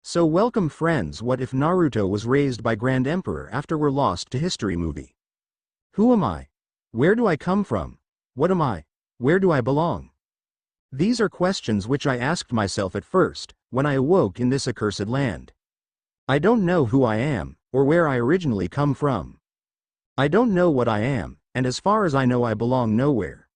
So welcome friends. What if Naruto was raised by Grand Emperor after we're lost to history movie? Who am I? Where do I come from? What am I? Where do I belong? These are questions which I asked myself at first, when I awoke in this accursed land. I don't know who I am, or where I originally come from. I don't know what I am, and as far as I know I belong nowhere.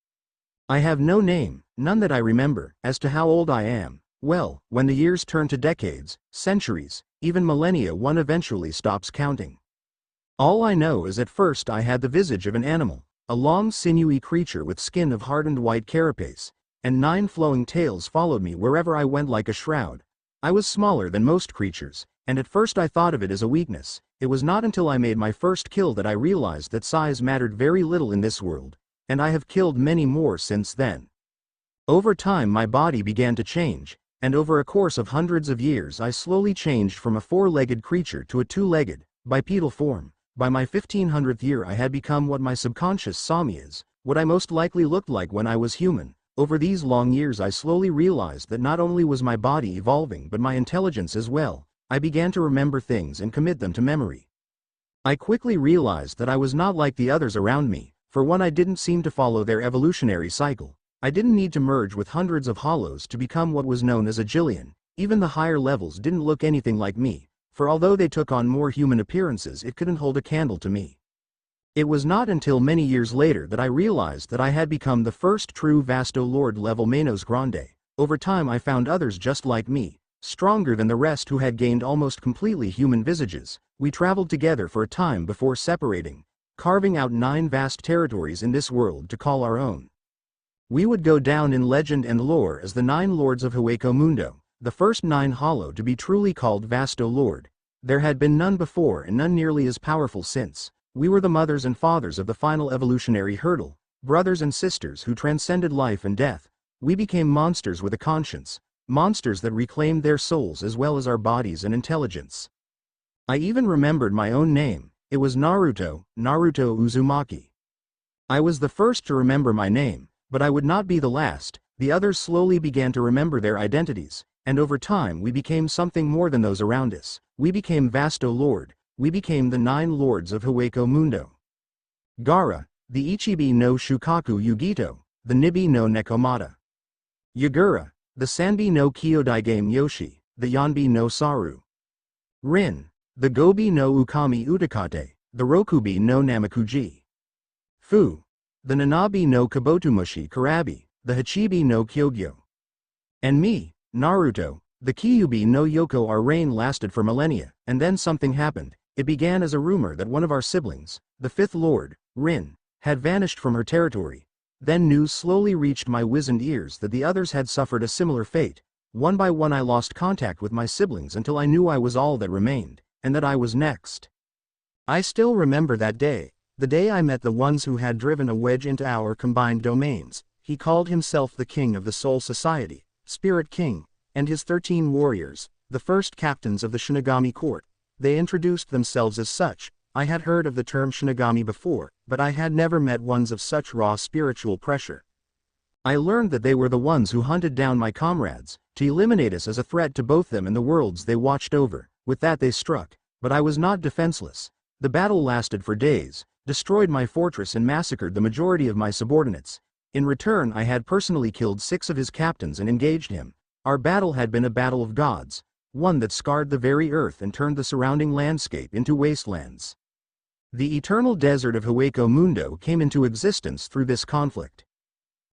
I have no name, none that I remember. As to how old I am, well, when the years turn to decades, centuries, even millennia, one eventually stops counting. All I know is at first I had the visage of an animal, a long sinewy creature with skin of hardened white carapace, and 9 flowing tails followed me wherever I went like a shroud. I was smaller than most creatures, and at first I thought of it as a weakness. It was not until I made my first kill that I realized that size mattered very little in this world, and I have killed many more since then. Over time my body began to change, and over a course of hundreds of years I slowly changed from a 4-legged creature to a 2-legged, bipedal form. By my 1500th year I had become what my subconscious saw me as, what I most likely looked like when I was human. Over these long years I slowly realized that not only was my body evolving but my intelligence as well. I began to remember things and commit them to memory. I quickly realized that I was not like the others around me. For one, I didn't seem to follow their evolutionary cycle. I didn't need to merge with hundreds of hollows to become what was known as a Jillian. Even the higher levels didn't look anything like me, for although they took on more human appearances, it couldn't hold a candle to me. It was not until many years later that I realized that I had become the first true Vasto Lord level Manos Grande. Over time I found others just like me, stronger than the rest, who had gained almost completely human visages. We traveled together for a time before separating, carving out 9 vast territories in this world to call our own. We would go down in legend and lore as the 9 Lords of Hueco Mundo, the first 9 hollow to be truly called Vasto Lord. There had been none before and none nearly as powerful since. We were the mothers and fathers of the final evolutionary hurdle, brothers and sisters who transcended life and death. We became monsters with a conscience, monsters that reclaimed their souls as well as our bodies and intelligence. I even remembered my own name. It was Naruto, Naruto Uzumaki. I was the first to remember my name, but I would not be the last. The others slowly began to remember their identities, and over time we became something more than those around us. We became Vasto Lord. We became the 9 Lords of Hueco Mundo. Gaara, the Ichibi no Shukaku Yugito, the Nibi no Nekomata. Yagura, the Sanbi no Kyodai Yoshi, the Yanbi no Saru. Rin, the Gobi no Ukami Utakate, the Rokubi no Namakuji. Fu, the Nanabi no Kabotumushi Karabi, the Hachibi no Kyogyo. And me, Naruto, the Kyubi no Yoko. Our reign lasted for millennia, and then something happened. It began as a rumor that one of our siblings, the 5th Lord, Rin, had vanished from her territory. Then news slowly reached my wizened ears that the others had suffered a similar fate. One by one I lost contact with my siblings until I knew I was all that remained, and that I was next. I still remember that day, the day I met the ones who had driven a wedge into our combined domains. He called himself the King of the Soul Society, Spirit King, and his 13 warriors, the first captains of the Shinigami court. They introduced themselves as such. I had heard of the term Shinigami before, but I had never met ones of such raw spiritual pressure. I learned that they were the ones who hunted down my comrades, to eliminate us as a threat to both them and the worlds they watched over. With that they struck, but I was not defenseless. The battle lasted for days, destroyed my fortress and massacred the majority of my subordinates. In return I had personally killed 6 of his captains and engaged him. Our battle had been a battle of gods, one that scarred the very earth and turned the surrounding landscape into wastelands. The eternal desert of Hueco Mundo came into existence through this conflict.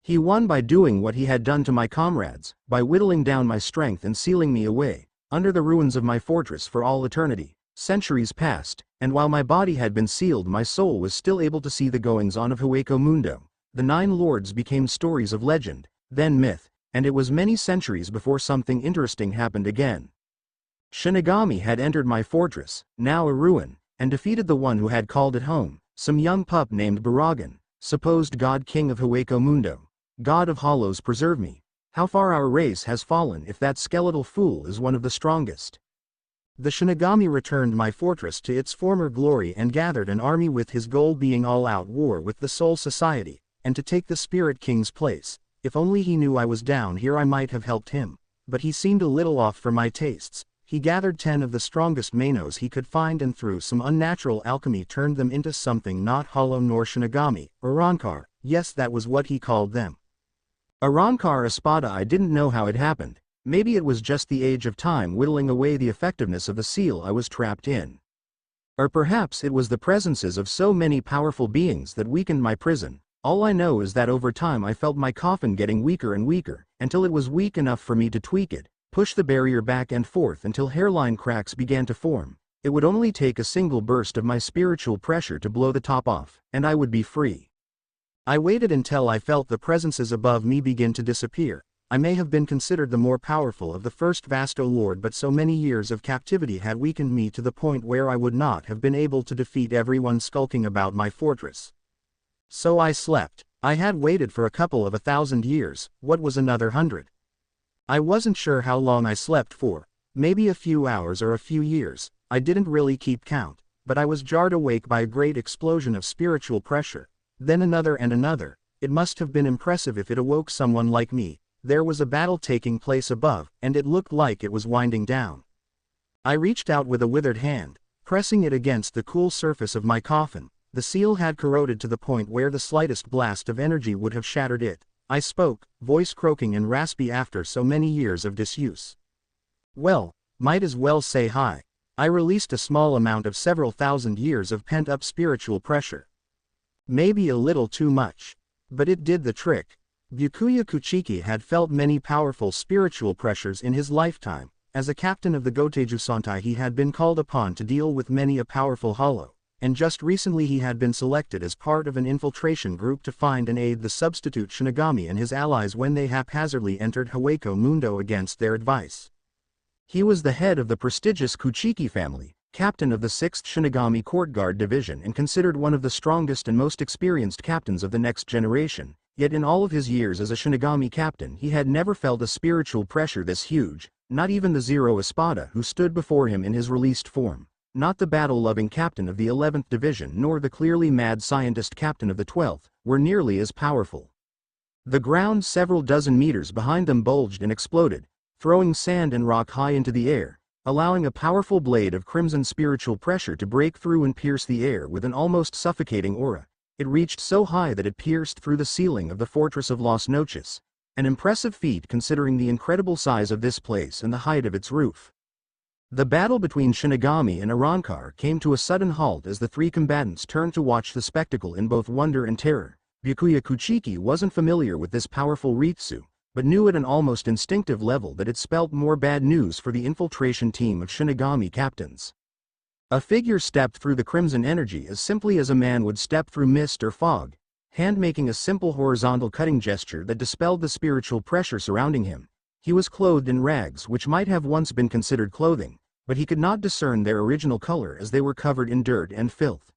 He won by doing what he had done to my comrades, by whittling down my strength and sealing me away, under the ruins of my fortress for all eternity. Centuries passed, and while my body had been sealed, my soul was still able to see the goings-on of Hueco Mundo. The 9 Lords became stories of legend, then myth, and it was many centuries before something interesting happened again. Shinigami had entered my fortress, now a ruin, and defeated the one who had called it home, some young pup named Baragan, supposed god king of Hueco Mundo. God of Hollows, preserve me. How far our race has fallen if that skeletal fool is one of the strongest. The Shinigami returned my fortress to its former glory and gathered an army, with his goal being all-out war with the Soul Society, and to take the Spirit King's place. If only he knew I was down here I might have helped him, but he seemed a little off for my tastes. He gathered 10 of the strongest Manos he could find and through some unnatural alchemy turned them into something not hollow nor Shinigami, Arrancar. Yes, that was what he called them. Arrancar Espada. I didn't know how it happened. Maybe it was just the age of time whittling away the effectiveness of the seal I was trapped in. Or perhaps it was the presences of so many powerful beings that weakened my prison. All I know is that over time I felt my coffin getting weaker and weaker, until it was weak enough for me to tweak it, push the barrier back and forth until hairline cracks began to form. It would only take a single burst of my spiritual pressure to blow the top off, and I would be free. I waited until I felt the presences above me begin to disappear. I may have been considered the more powerful of the first Vasto Lord, but so many years of captivity had weakened me to the point where I would not have been able to defeat everyone skulking about my fortress. So I slept. I had waited for a couple of 1,000 years, what was another 100? I wasn't sure how long I slept for, maybe a few hours or a few years, I didn't really keep count, but I was jarred awake by a great explosion of spiritual pressure, then another and another. It must have been impressive if it awoke someone like me. There was a battle taking place above, and it looked like it was winding down. I reached out with a withered hand, pressing it against the cool surface of my coffin. The seal had corroded to the point where the slightest blast of energy would have shattered it. I spoke, voice croaking and raspy after so many years of disuse. Well, might as well say hi. I released a small amount of several thousand years of pent-up spiritual pressure. Maybe a little too much. But it did the trick. Byakuya Kuchiki had felt many powerful spiritual pressures in his lifetime. As a captain of the Goteju Sentai he had been called upon to deal with many a powerful hollow, and just recently he had been selected as part of an infiltration group to find and aid the substitute Shinigami and his allies when they haphazardly entered Hueco Mundo against their advice. He was the head of the prestigious Kuchiki family, captain of the 6th Shinigami Court Guard Division and considered one of the strongest and most experienced captains of the next generation. Yet in all of his years as a Shinigami captain he had never felt a spiritual pressure this huge, not even the Zero Espada who stood before him in his released form, not the battle-loving captain of the 11th Division nor the clearly mad scientist captain of the 12th, were nearly as powerful. The ground several dozen meters behind them bulged and exploded, throwing sand and rock high into the air, allowing a powerful blade of crimson spiritual pressure to break through and pierce the air with an almost suffocating aura. It reached so high that it pierced through the ceiling of the fortress of Las Noches, an impressive feat considering the incredible size of this place and the height of its roof. The battle between Shinigami and Arrancar came to a sudden halt as the three combatants turned to watch the spectacle in both wonder and terror. Byakuya Kuchiki wasn't familiar with this powerful Ritsu, but knew at an almost instinctive level that it spelt more bad news for the infiltration team of Shinigami captains. A figure stepped through the crimson energy as simply as a man would step through mist or fog, hand making a simple horizontal cutting gesture that dispelled the spiritual pressure surrounding him. He was clothed in rags which might have once been considered clothing, but he could not discern their original color as they were covered in dirt and filth.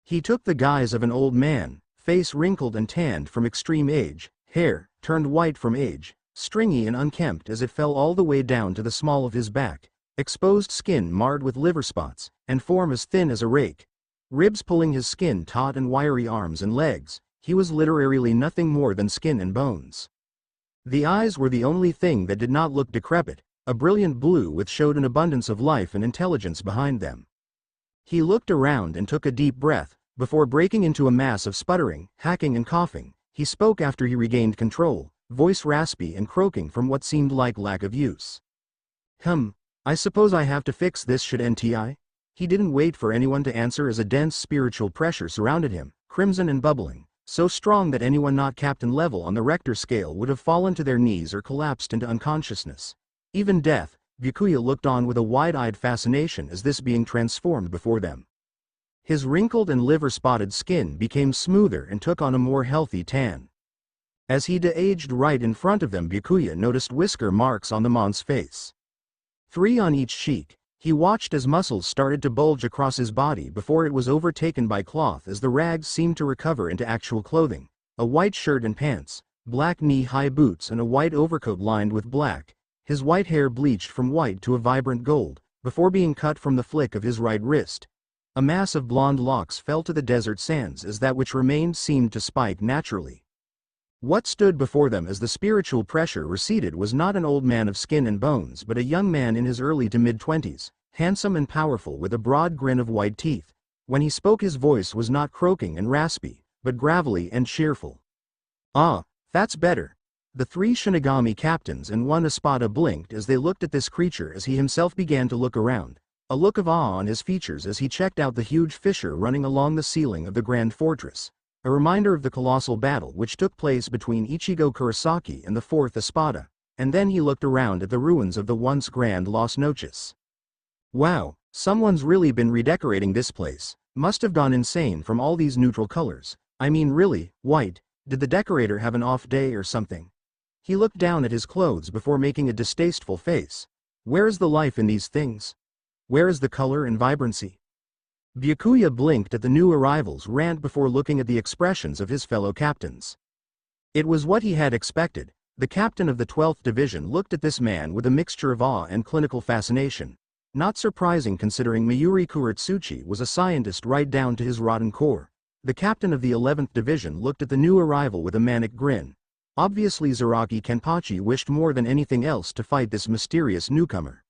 He took the guise of an old man, face wrinkled and tanned from extreme age, hair turned white from age, stringy and unkempt as it fell all the way down to the small of his back, exposed skin marred with liver spots, and form as thin as a rake, ribs pulling his skin taut and wiry arms and legs. He was literally nothing more than skin and bones. The eyes were the only thing that did not look decrepit, a brilliant blue which showed an abundance of life and intelligence behind them. He looked around and took a deep breath, before breaking into a mass of sputtering, hacking and coughing. He spoke after he regained control, voice raspy and croaking from what seemed like lack of use. I suppose I have to fix this should NTI? He didn't wait for anyone to answer as a dense spiritual pressure surrounded him, crimson and bubbling, so strong that anyone not captain level on the Richter scale would have fallen to their knees or collapsed into unconsciousness. Even death. Byakuya looked on with a wide-eyed fascination as this being transformed before them. His wrinkled and liver-spotted skin became smoother and took on a more healthy tan. As he de-aged right in front of them, Byakuya noticed whisker marks on the mon's face. 3 on each cheek. He watched as muscles started to bulge across his body before it was overtaken by cloth as the rags seemed to recover into actual clothing. A white shirt and pants, black knee-high boots and a white overcoat lined with black. His white hair bleached from white to a vibrant gold, before being cut from the flick of his right wrist. A mass of blonde locks fell to the desert sands as that which remained seemed to spike naturally. What stood before them as the spiritual pressure receded was not an old man of skin and bones but a young man in his early to mid-20s, handsome and powerful with a broad grin of white teeth. When he spoke his voice was not croaking and raspy, but gravelly and cheerful. "Ah, that's better." The three Shinigami captains and one Espada blinked as they looked at this creature as he himself began to look around, a look of awe on his features as he checked out the huge fissure running along the ceiling of the Grand Fortress, a reminder of the colossal battle which took place between Ichigo Kurosaki and the Fourth Espada, and then he looked around at the ruins of the once grand Las Noches. Wow, someone's really been redecorating this place, must have gone insane from all these neutral colors. I mean really, white, did the decorator have an off day or something? He looked down at his clothes before making a distasteful face. Where is the life in these things? Where is the color and vibrancy? Byakuya blinked at the new arrival's rant before looking at the expressions of his fellow captains. It was what he had expected. The captain of the 12th Division looked at this man with a mixture of awe and clinical fascination. Not surprising considering Mayuri Kuretsuchi was a scientist right down to his rotten core. The captain of the 11th Division looked at the new arrival with a manic grin. Obviously Zaraki Kenpachi wished more than anything else to fight this mysterious newcomer.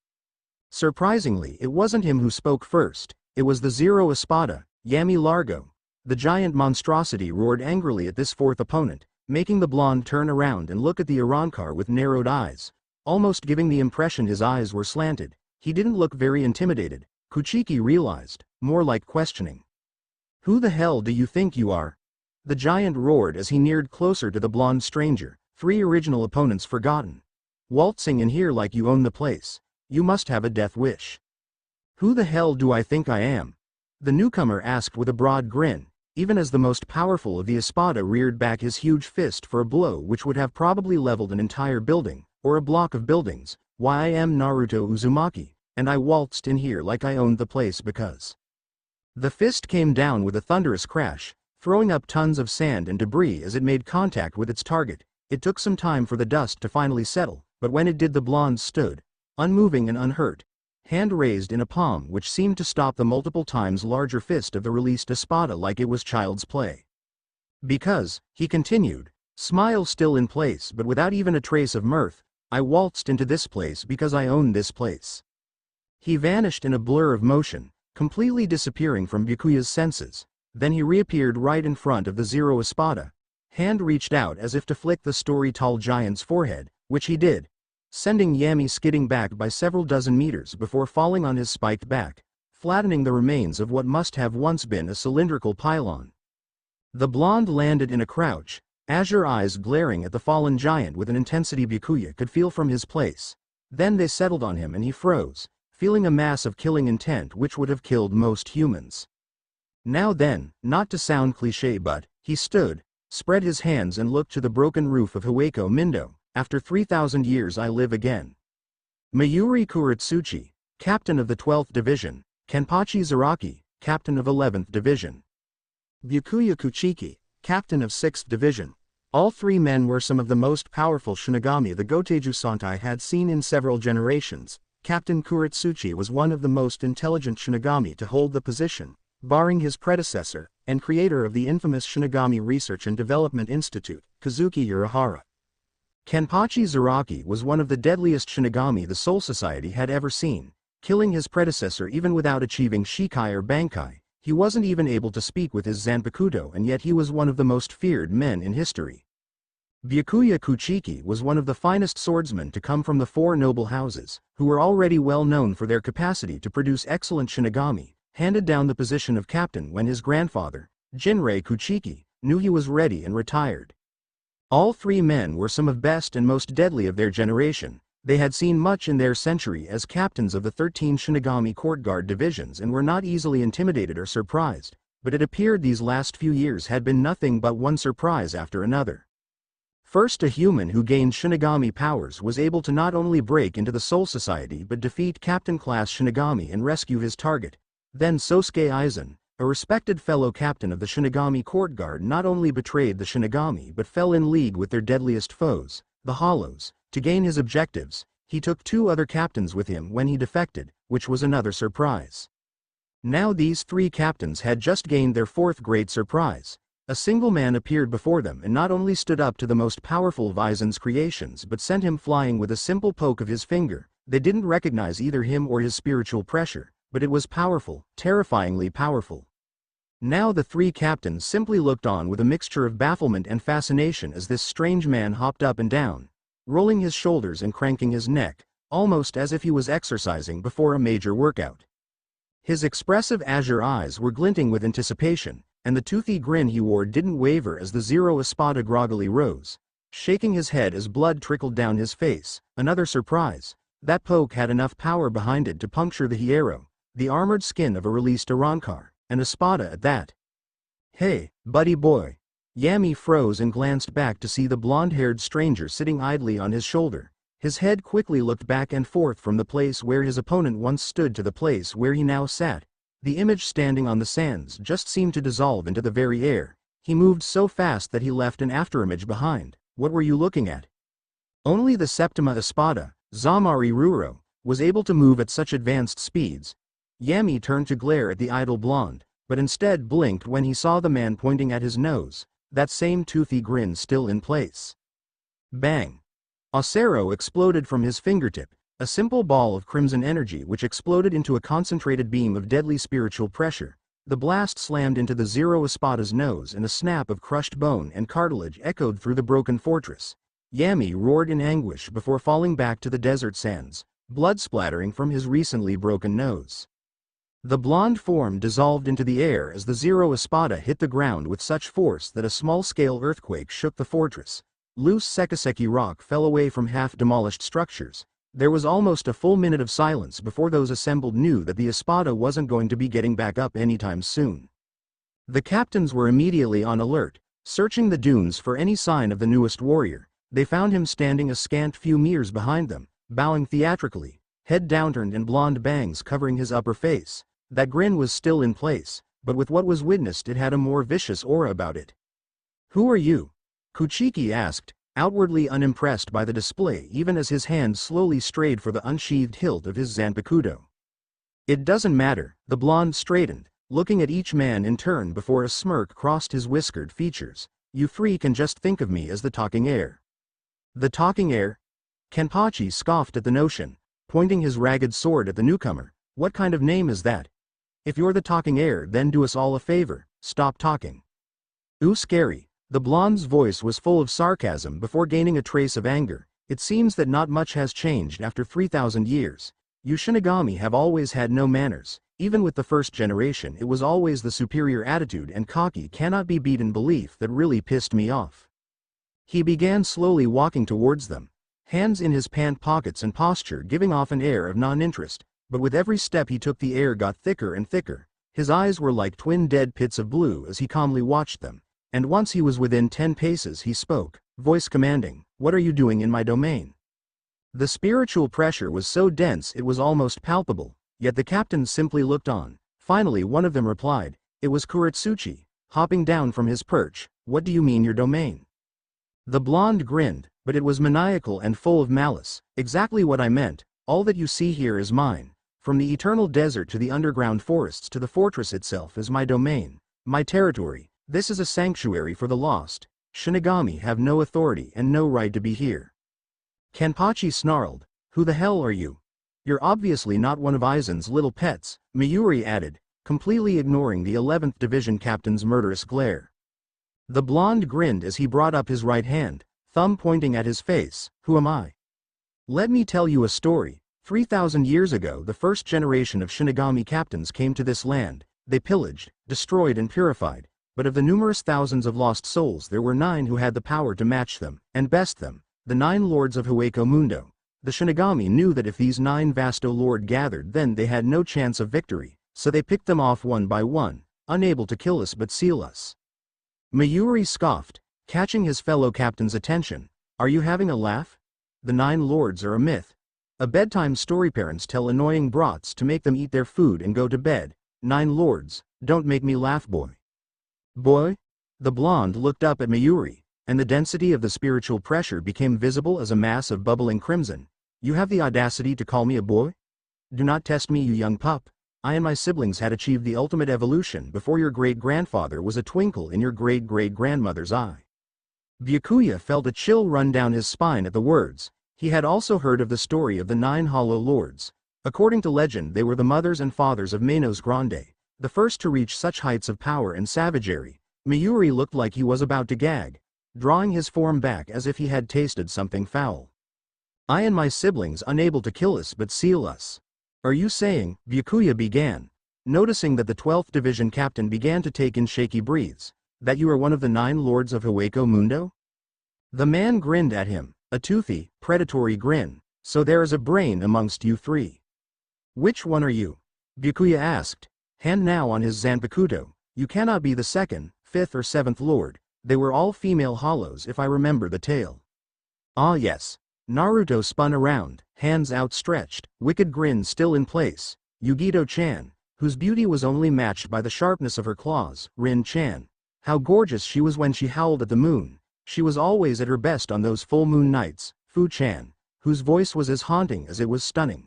Surprisingly, it wasn't him who spoke first, it was the Zero Espada, Yami Largo. The giant monstrosity roared angrily at this fourth opponent, making the blonde turn around and look at the Arrancar with narrowed eyes, almost giving the impression his eyes were slanted. He didn't look very intimidated, Kuchiki realized, more like questioning. "Who the hell do you think you are?" The giant roared as he neared closer to the blonde stranger, three original opponents forgotten. "Waltzing in here like you own the place. You must have a death wish." "Who the hell do I think I am?" the newcomer asked with a broad grin, even as the most powerful of the Espada reared back his huge fist for a blow which would have probably leveled an entire building, or a block of buildings. "Why, I am Naruto Uzumaki, and I waltzed in here like I owned the place because..." The fist came down with a thunderous crash, throwing up tons of sand and debris as it made contact with its target. It took some time for the dust to finally settle, but when it did the blonde stood, unmoving and unhurt, hand raised in a palm which seemed to stop the multiple times larger fist of the released Espada like it was child's play. "Because," he continued, smile still in place but without even a trace of mirth, "I waltzed into this place because I own this place." He vanished in a blur of motion, completely disappearing from Byakuya's senses. Then he reappeared right in front of the Zero Espada. Hand reached out as if to flick the story-tall giant's forehead, which he did, sending Yami skidding back by several dozen meters before falling on his spiked back, flattening the remains of what must have once been a cylindrical pylon. The blonde landed in a crouch, azure eyes glaring at the fallen giant with an intensity Byakuya could feel from his place. Then they settled on him and he froze, feeling a mass of killing intent which would have killed most humans. Now then, not to sound cliché but, he stood, spread his hands and looked to the broken roof of Hueco Mindo. "After 3,000 years I live again." Mayuri Kuretsuchi, captain of the 12th Division, Kenpachi Zaraki, captain of 11th Division. Byakuya Kuchiki, captain of 6th Division. All three men were some of the most powerful Shinigami the Goteiju Sentai had seen in several generations. Captain Kuretsuchi was one of the most intelligent Shinigami to hold the position, barring his predecessor, and creator of the infamous Shinigami Research and Development Institute, Kazuki Urahara. Kenpachi Zaraki was one of the deadliest Shinigami the Soul Society had ever seen, killing his predecessor even without achieving Shikai or Bankai. He wasn't even able to speak with his Zanpakuto and yet he was one of the most feared men in history. Byakuya Kuchiki was one of the finest swordsmen to come from the four noble houses, who were already well known for their capacity to produce excellent Shinigami, handed down the position of captain when his grandfather, Jinrei Kuchiki, knew he was ready and retired. All three men were some of best and most deadly of their generation. They had seen much in their century as captains of the 13 Shinigami Court Guard divisions and were not easily intimidated or surprised, but it appeared these last few years had been nothing but one surprise after another. First, a human who gained Shinigami powers was able to not only break into the Soul Society but defeat Captain-class Shinigami and rescue his target. Then Sosuke Aizen, a respected fellow captain of the Shinigami Court Guard, not only betrayed the Shinigami but fell in league with their deadliest foes, the Hollows. To gain his objectives, he took two other captains with him when he defected, which was another surprise. Now these three captains had just gained their fourth great surprise. A single man appeared before them and not only stood up to the most powerful of Aizen's creations but sent him flying with a simple poke of his finger. They didn't recognize either him or his spiritual pressure, but it was powerful, terrifyingly powerful. Now the three captains simply looked on with a mixture of bafflement and fascination as this strange man hopped up and down, rolling his shoulders and cranking his neck, almost as if he was exercising before a major workout. His expressive azure eyes were glinting with anticipation, and the toothy grin he wore didn't waver as the Zero Espada groggily rose, shaking his head as blood trickled down his face. Another surprise. That poke had enough power behind it to puncture the hierro, the armored skin of a released Arrancar, and Espada at that. "Hey, buddy boy." Yami froze and glanced back to see the blonde-haired stranger sitting idly on his shoulder. His head quickly looked back and forth from the place where his opponent once stood to the place where he now sat. The image standing on the sands just seemed to dissolve into the very air. He moved so fast that he left an afterimage behind. What were you looking at? Only the Septima Espada, Zamari Ruro, was able to move at such advanced speeds. Yami turned to glare at the idle blonde, but instead blinked when he saw the man pointing at his nose, that same toothy grin still in place. Bang! Acero exploded from his fingertip, a simple ball of crimson energy which exploded into a concentrated beam of deadly spiritual pressure. The blast slammed into the Zero Espada's nose and a snap of crushed bone and cartilage echoed through the broken fortress. Yami roared in anguish before falling back to the desert sands, blood splattering from his recently broken nose. The blonde form dissolved into the air as the Zero Espada hit the ground with such force that a small-scale earthquake shook the fortress. Loose Sekiseki rock fell away from half-demolished structures. There was almost a full minute of silence before those assembled knew that the Espada wasn't going to be getting back up anytime soon. The captains were immediately on alert, searching the dunes for any sign of the newest warrior. They found him standing a scant few meters behind them, bowing theatrically, head downturned and blonde bangs covering his upper face. That grin was still in place, but with what was witnessed it had a more vicious aura about it. "Who are you?" Kuchiki asked, outwardly unimpressed by the display even as his hand slowly strayed for the unsheathed hilt of his Zanpakuto. "It doesn't matter," the blonde straightened, looking at each man in turn before a smirk crossed his whiskered features. "You three can just think of me as the talking heir." "The talking heir?" Kenpachi scoffed at the notion, pointing his ragged sword at the newcomer. "What kind of name is that? If you're the talking heir, then do us all a favor, stop talking." "Ooh, scary." The blonde's voice was full of sarcasm before gaining a trace of anger. "It seems that not much has changed after 3,000 years. You Shinigami have always had no manners. Even with the first generation it was always the superior attitude and cocky cannot be beaten belief that really pissed me off." He began slowly walking towards them, hands in his pant pockets and posture giving off an air of non-interest, but with every step he took the air got thicker and thicker. His eyes were like twin dead pits of blue as he calmly watched them. And once he was within 10 paces he spoke, voice commanding, "What are you doing in my domain?" The spiritual pressure was so dense it was almost palpable, yet the captains simply looked on. Finally one of them replied, it was Kuretsuchi, hopping down from his perch. "What do you mean your domain?" The blonde grinned, but it was maniacal and full of malice. "Exactly what I meant. All that you see here is mine. From the eternal desert to the underground forests to the fortress itself is my domain, my territory. This is a sanctuary for the lost. Shinigami have no authority and no right to be here." Kenpachi snarled, "Who the hell are you? You're obviously not one of Aizen's little pets," Mayuri added, completely ignoring the 11th Division captain's murderous glare. The blonde grinned as he brought up his right hand, thumb pointing at his face. "Who am I? Let me tell you a story. 3,000 years ago the first generation of Shinigami captains came to this land. They pillaged, destroyed and purified. But of the numerous thousands of lost souls there were 9 who had the power to match them, and best them, the 9 lords of Hueco Mundo. The Shinigami knew that if these 9 Vasto Lord gathered then they had no chance of victory, so they picked them off one by one, unable to kill us but seal us." Mayuri scoffed, catching his fellow captain's attention. "Are you having a laugh? The 9 lords are a myth. A bedtime story parents tell annoying brats to make them eat their food and go to bed. 9 lords, don't make me laugh boy." "Boy?" The blonde looked up at Mayuri, and the density of the spiritual pressure became visible as a mass of bubbling crimson. "You have the audacity to call me a boy? Do not test me, you young pup. I and my siblings had achieved the ultimate evolution before your great-grandfather was a twinkle in your great-great-grandmother's eye. Byakuya felt a chill run down his spine at the words. He had also heard of the story of the 9 Hollow Lords. According to legend, they were the mothers and fathers of Manos Grande, the first to reach such heights of power and savagery. Mayuri looked like he was about to gag, drawing his form back as if he had tasted something foul. I and my siblings unable to kill us but seal us. Are you saying, Byakuya began, noticing that the 12th Division captain began to take in shaky breaths, that you are one of the 9 lords of Hueco Mundo? The man grinned at him, a toothy, predatory grin. So there is a brain amongst you 3. Which one are you? Byakuya asked, hand now on his Zanpakuto. You cannot be the 2nd, 5th or 7th lord. They were all female hollows if I remember the tale. Ah yes. Naruto spun around, hands outstretched, wicked grin still in place. Yugito-chan, whose beauty was only matched by the sharpness of her claws. Rin-chan. How gorgeous she was when she howled at the moon. She was always at her best on those full moon nights. Fu-chan, whose voice was as haunting as it was stunning.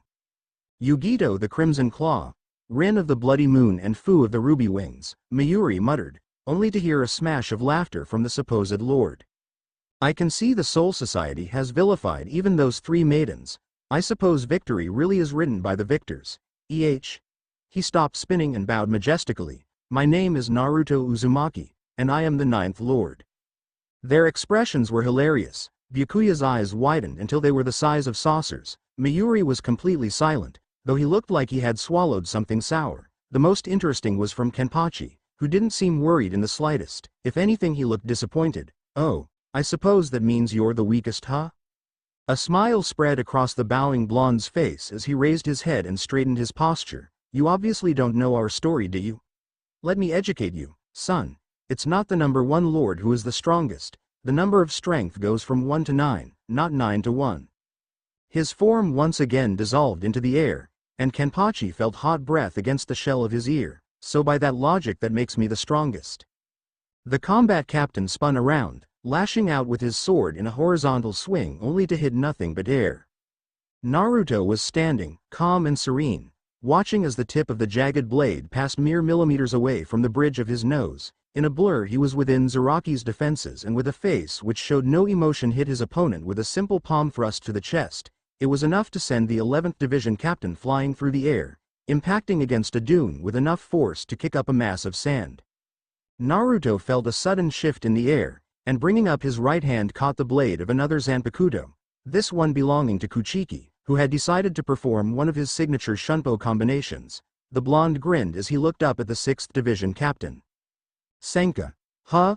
Yugito the Crimson Claw, Rin of the Bloody Moon and Fu of the Ruby Wings, Mayuri muttered, only to hear a smash of laughter from the supposed lord. I can see the Soul Society has vilified even those 3 maidens. I suppose victory really is written by the victors. He stopped spinning and bowed majestically. My name is Naruto Uzumaki, and I am the 9th lord. Their expressions were hilarious. Byakuya's eyes widened until they were the size of saucers. Mayuri was completely silent, though he looked like he had swallowed something sour. The most interesting was from Kenpachi, who didn't seem worried in the slightest. If anything, he looked disappointed. Oh, I suppose that means you're the weakest, huh? A smile spread across the bowing blonde's face as he raised his head and straightened his posture. You obviously don't know our story, do you? Let me educate you, son. It's not the number 1 lord who is the strongest. The number of strength goes from 1 to 9, not 9 to 1. His form once again dissolved into the air, and Kenpachi felt hot breath against the shell of his ear. So by that logic, that makes me the strongest. The combat captain spun around, lashing out with his sword in a horizontal swing only to hit nothing but air. Naruto was standing, calm and serene, watching as the tip of the jagged blade passed mere millimeters away from the bridge of his nose. In a blur he was within Zaraki's defenses, and with a face which showed no emotion hit his opponent with a simple palm thrust to the chest. It was enough to send the 11th Division captain flying through the air, impacting against a dune with enough force to kick up a mass of sand. Naruto felt a sudden shift in the air, and bringing up his right hand caught the blade of another Zanpakuto, this one belonging to Kuchiki, who had decided to perform one of his signature Shunpo combinations. The blonde grinned as he looked up at the 6th Division captain. Senka. Huh?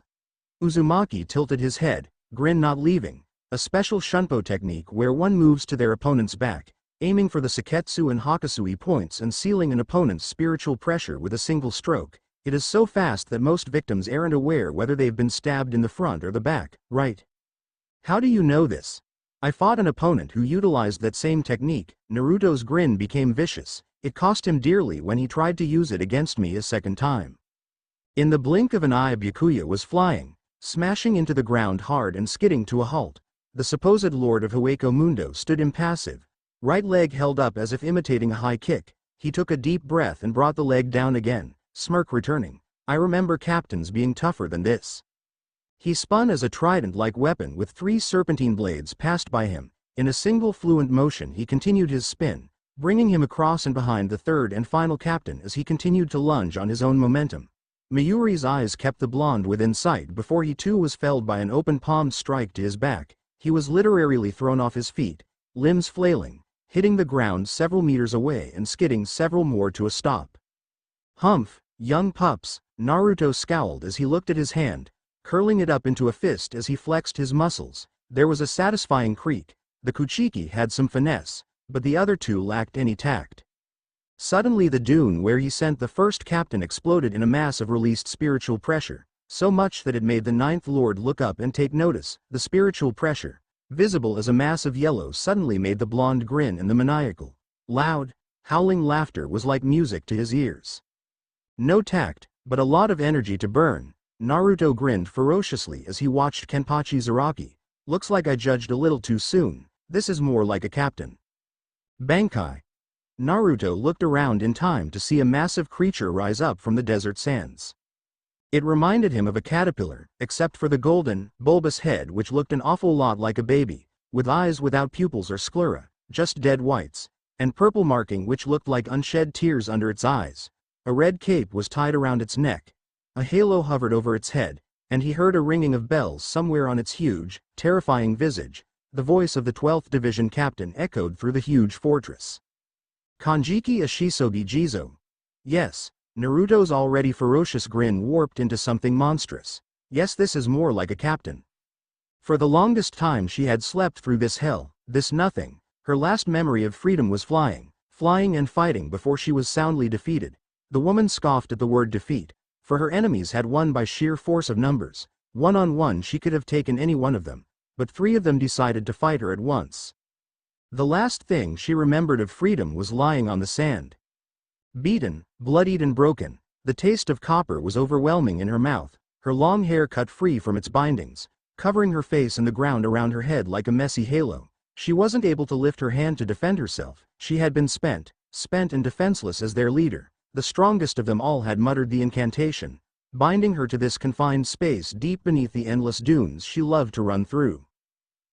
Uzumaki tilted his head, grin not leaving. A special Shunpo technique where one moves to their opponent's back, aiming for the Seketsu and Hakusui points and sealing an opponent's spiritual pressure with a single stroke. It is so fast that most victims aren't aware whether they've been stabbed in the front or the back, right? How do you know this? I fought an opponent who utilized that same technique. Naruto's grin became vicious. It cost him dearly when he tried to use it against me a second time. In the blink of an eye, Byakuya was flying, smashing into the ground hard and skidding to a halt. The supposed lord of Hueco Mundo stood impassive, right leg held up as if imitating a high kick. He took a deep breath and brought the leg down again, smirk returning. I remember captains being tougher than this. He spun as a trident-like weapon with 3 serpentine blades passed by him. In a single fluent motion he continued his spin, bringing him across and behind the 3rd and final captain as he continued to lunge on his own momentum. Mayuri's eyes kept the blonde within sight before he too was felled by an open-palmed strike to his back. He was literally thrown off his feet, limbs flailing, hitting the ground several meters away and skidding several more to a stop. Humph, young pups, Naruto scowled as he looked at his hand, curling it up into a fist as he flexed his muscles. There was a satisfying creak. The Kuchiki had some finesse, but the other 2 lacked any tact. Suddenly the dune where he sent the 1st captain exploded in a mass of released spiritual pressure, so much that it made the 9th lord look up and take notice. The spiritual pressure, visible as a mass of yellow, suddenly made the blonde grin, and the maniacal, loud, howling laughter was like music to his ears. No tact, but a lot of energy to burn. Naruto grinned ferociously as he watched Kenpachi Zaraki. Looks like I judged a little too soon. This is more like a captain. Bankai. Naruto looked around in time to see a massive creature rise up from the desert sands. It reminded him of a caterpillar, except for the golden, bulbous head which looked an awful lot like a baby, with eyes without pupils or sclera, just dead whites, and purple marking which looked like unshed tears under its eyes. A red cape was tied around its neck. A halo hovered over its head, and he heard a ringing of bells somewhere on its huge, terrifying visage. The voice of the 12th Division captain echoed through the huge fortress. Kanjiki Ashisogi Jizo. Yes, Naruto's already ferocious grin warped into something monstrous. Yes, this is more like a captain. For the longest time she had slept through this hell, this nothing. Her last memory of freedom was flying and fighting before she was soundly defeated. The woman scoffed at the word defeat, for her enemies had won by sheer force of numbers. One-on-one she could have taken any one of them, but 3 of them decided to fight her at once. The last thing she remembered of freedom was lying on the sand. Beaten, bloodied and broken, the taste of copper was overwhelming in her mouth, her long hair cut free from its bindings, covering her face and the ground around her head like a messy halo. She wasn't able to lift her hand to defend herself. She had been spent and defenseless as their leader. The strongest of them all had muttered the incantation, binding her to this confined space deep beneath the endless dunes she loved to run through.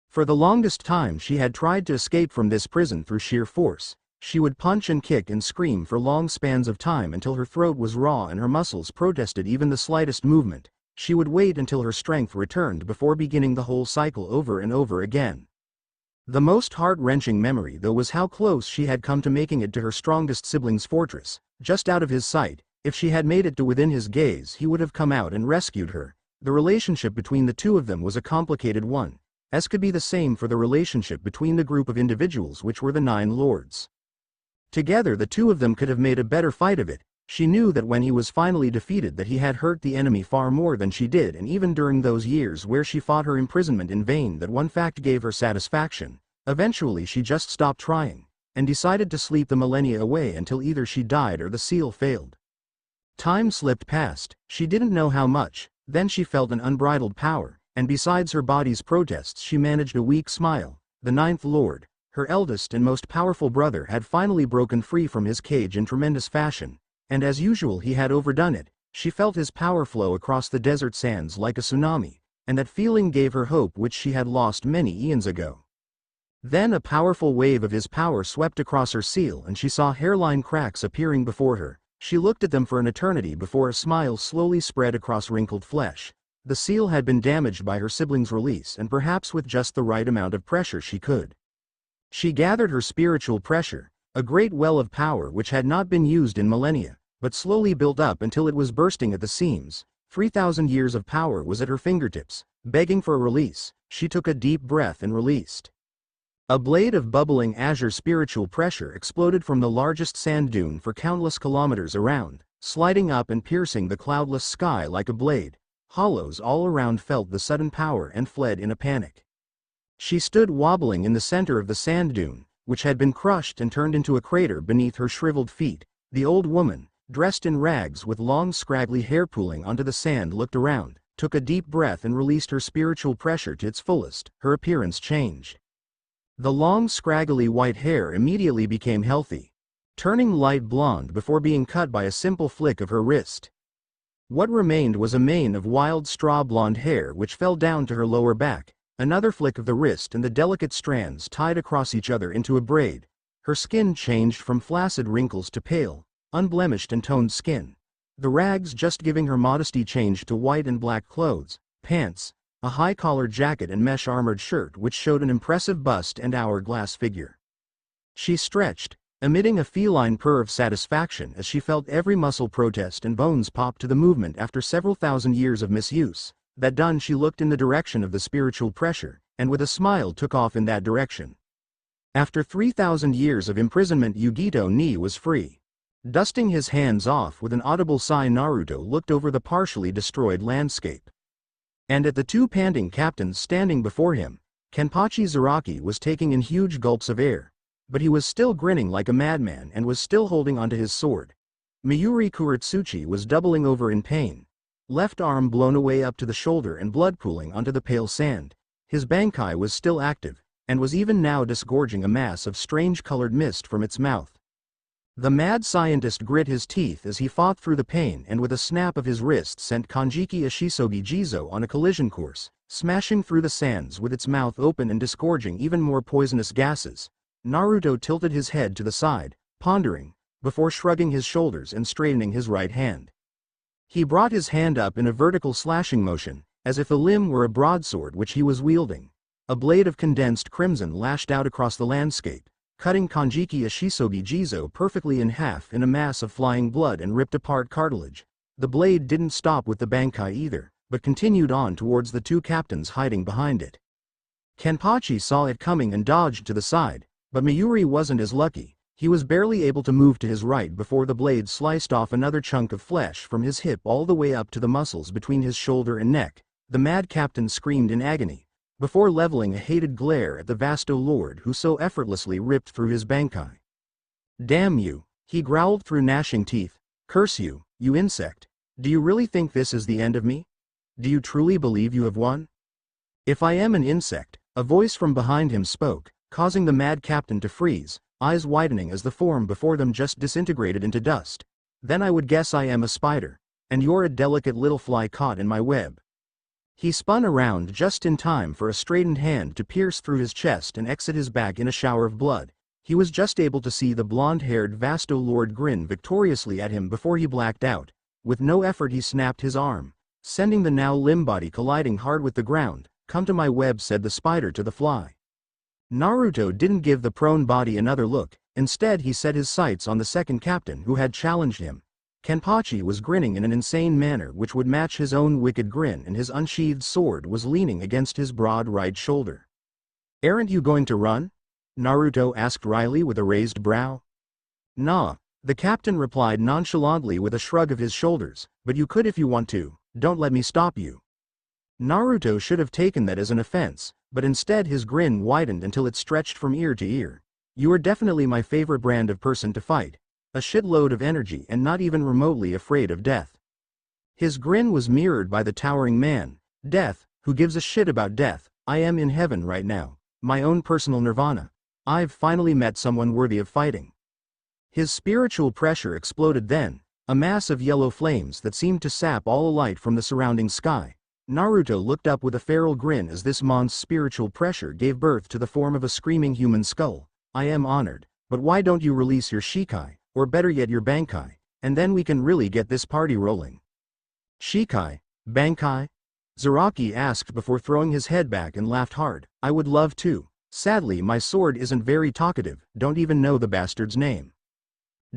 For the longest time she had tried to escape from this prison through sheer force. She would punch and kick and scream for long spans of time until her throat was raw and her muscles protested even the slightest movement. She would wait until her strength returned before beginning the whole cycle over and over again. The most heart-wrenching memory though was how close she had come to making it to her strongest sibling's fortress, just out of his sight. If she had made it to within his gaze he would have come out and rescued her. The relationship between the 2 of them was a complicated one, as could be the same for the relationship between the group of individuals which were the 9 lords. Together the 2 of them could have made a better fight of it. She knew that when he was finally defeated that he had hurt the enemy far more than she did, and even during those years where she fought her imprisonment in vain that one fact gave her satisfaction. Eventually she just stopped trying, and decided to sleep the millennia away until either she died or the seal failed. Time slipped past, she didn't know how much, then she felt an unbridled power, and besides her body's protests she managed a weak smile. The 9th Lord, her eldest and most powerful brother, had finally broken free from his cage in tremendous fashion, and as usual he had overdone it. She felt his power flow across the desert sands like a tsunami, and that feeling gave her hope which she had lost many eons ago. Then a powerful wave of his power swept across her seal and she saw hairline cracks appearing before her. She looked at them for an eternity before a smile slowly spread across wrinkled flesh. The seal had been damaged by her sibling's release, and perhaps with just the right amount of pressure she could. She gathered her spiritual pressure, a great well of power which had not been used in millennia, but slowly built up until it was bursting at the seams. 3,000 years of power was at her fingertips, begging for a release. She took a deep breath and released. A blade of bubbling azure spiritual pressure exploded from the largest sand dune for countless kilometers around, sliding up and piercing the cloudless sky like a blade. Hollows all around felt the sudden power and fled in a panic. She stood wobbling in the center of the sand dune, which had been crushed and turned into a crater beneath her shriveled feet. The old woman, dressed in rags with long scraggly hair pooling onto the sand, looked around, took a deep breath and released her spiritual pressure to its fullest. Her appearance changed. The long scraggly white hair immediately became healthy, turning light blonde before being cut by a simple flick of her wrist. What remained was a mane of wild straw blonde hair which fell down to her lower back. Another flick of the wrist and the delicate strands tied across each other into a braid. Her skin changed from flaccid wrinkles to pale, unblemished and toned skin. The rags just giving her modesty changed to white and black clothes, pants, a high-collared jacket and mesh-armored shirt which showed an impressive bust and hourglass figure. She stretched, emitting a feline purr of satisfaction as she felt every muscle protest and bones pop to the movement after several thousand years of misuse. That done, she looked in the direction of the spiritual pressure, and with a smile took off in that direction. After 3,000 years of imprisonment, Yugito Ni was free. Dusting his hands off with an audible sigh, Naruto looked over the partially destroyed landscape. And at the 2 panting captains standing before him, Kenpachi Zaraki was taking in huge gulps of air, but he was still grinning like a madman and was still holding onto his sword. Miyuri Kuratsuchi was doubling over in pain, left arm blown away up to the shoulder and blood pooling onto the pale sand. His Bankai was still active, and was even now disgorging a mass of strange colored mist from its mouth. The mad scientist grit his teeth as he fought through the pain and with a snap of his wrist sent Kanjiki Ishisogi Jizo on a collision course, smashing through the sands with its mouth open and disgorging even more poisonous gases. Naruto tilted his head to the side, pondering, before shrugging his shoulders and straightening his right hand. He brought his hand up in a vertical slashing motion, as if the limb were a broadsword which he was wielding. A blade of condensed crimson lashed out across the landscape, cutting Kanjiki Ishisogi Jizo perfectly in half in a mass of flying blood and ripped apart cartilage. The blade didn't stop with the Bankai either, but continued on towards the two captains hiding behind it. Kenpachi saw it coming and dodged to the side, but Mayuri wasn't as lucky. He was barely able to move to his right before the blade sliced off another chunk of flesh from his hip all the way up to the muscles between his shoulder and neck. The mad captain screamed in agony, before leveling a hated glare at the Vasto Lord who so effortlessly ripped through his Bankai. "Damn you," he growled through gnashing teeth. "Curse you, you insect. Do you really think this is the end of me? Do you truly believe you have won?" "If I am an insect," a voice from behind him spoke, causing the mad captain to freeze, eyes widening as the form before them just disintegrated into dust. "Then I would guess I am a spider, and you're a delicate little fly caught in my web." He spun around just in time for a straightened hand to pierce through his chest and exit his back in a shower of blood. He was just able to see the blonde-haired Vasto Lord grin victoriously at him before he blacked out. With no effort he snapped his arm, sending the now limb body colliding hard with the ground. "Come to my web," said the spider to the fly. Naruto didn't give the prone body another look, instead he set his sights on the second captain who had challenged him. Kenpachi was grinning in an insane manner which would match his own wicked grin, and his unsheathed sword was leaning against his broad right shoulder. "Aren't you going to run?" Naruto asked wryly with a raised brow. "Nah," the captain replied nonchalantly with a shrug of his shoulders, "but you could if you want to. Don't let me stop you." Naruto should have taken that as an offense, but instead his grin widened until it stretched from ear to ear. "You are definitely my favorite brand of person to fight. A shitload of energy and not even remotely afraid of death." His grin was mirrored by the towering man. "Death? Who gives a shit about death? I am in heaven right now. My own personal nirvana. I've finally met someone worthy of fighting." His spiritual pressure exploded then, a mass of yellow flames that seemed to sap all light from the surrounding sky. Naruto looked up with a feral grin as this mon's spiritual pressure gave birth to the form of a screaming human skull. "I am honored, but why don't you release your Shikai? Or better yet your Bankai, and then we can really get this party rolling." "Shikai? Bankai?" Zaraki asked before throwing his head back and laughed hard. "I would love to. Sadly my sword isn't very talkative, don't even know the bastard's name."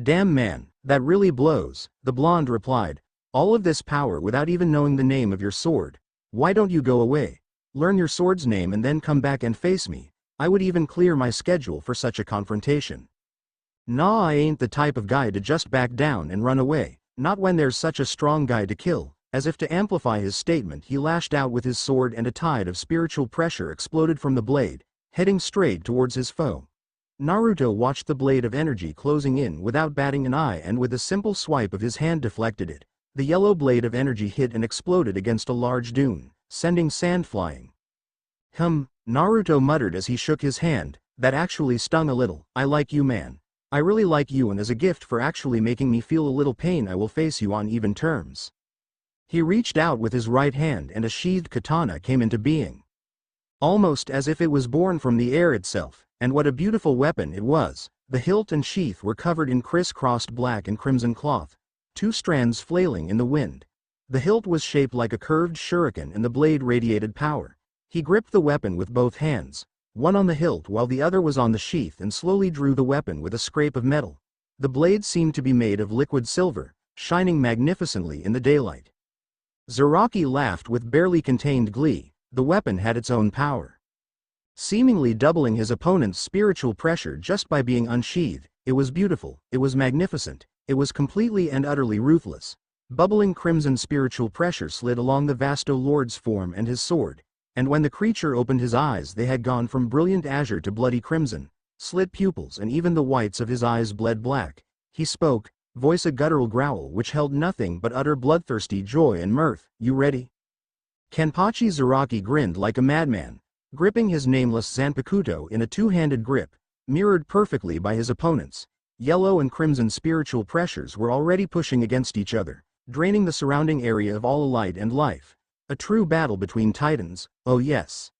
"Damn man, that really blows," the blonde replied. "All of this power without even knowing the name of your sword. Why don't you go away? Learn your sword's name and then come back and face me. I would even clear my schedule for such a confrontation." "Nah, I ain't the type of guy to just back down and run away, not when there's such a strong guy to kill." As if to amplify his statement he lashed out with his sword and a tide of spiritual pressure exploded from the blade, heading straight towards his foe. Naruto watched the blade of energy closing in without batting an eye and with a simple swipe of his hand deflected it. The yellow blade of energy hit and exploded against a large dune, sending sand flying. Naruto muttered as he shook his hand. "That actually stung a little. I like you, man. I really like you, and as a gift for actually making me feel a little pain I will face you on even terms." He reached out with his right hand and a sheathed katana came into being. Almost as if it was born from the air itself, and what a beautiful weapon it was. The hilt and sheath were covered in criss-crossed black and crimson cloth, two strands flailing in the wind. The hilt was shaped like a curved shuriken and the blade radiated power. He gripped the weapon with both hands, one on the hilt while the other was on the sheath, and slowly drew the weapon with a scrape of metal. The blade seemed to be made of liquid silver, shining magnificently in the daylight. Zaraki laughed with barely contained glee. The weapon had its own power, seemingly doubling his opponent's spiritual pressure just by being unsheathed. It was beautiful, it was magnificent, it was completely and utterly ruthless. Bubbling crimson spiritual pressure slid along the Vasto Lord's form and his sword, and when the creature opened his eyes they had gone from brilliant azure to bloody crimson. Slit pupils and even the whites of his eyes bled black. He spoke, voice a guttural growl which held nothing but utter bloodthirsty joy and mirth. "You ready?" Kenpachi Zaraki grinned like a madman, gripping his nameless Zanpakuto in a two-handed grip, mirrored perfectly by his opponent's. Yellow and crimson spiritual pressures were already pushing against each other, draining the surrounding area of all light and life. A true battle between titans, oh yes.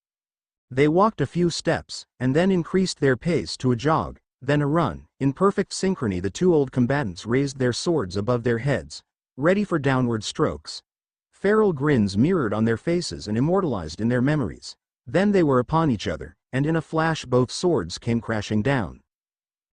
They walked a few steps, and then increased their pace to a jog, then a run. In perfect synchrony the two old combatants raised their swords above their heads, ready for downward strokes. Feral grins mirrored on their faces and immortalized in their memories. Then they were upon each other, and in a flash both swords came crashing down.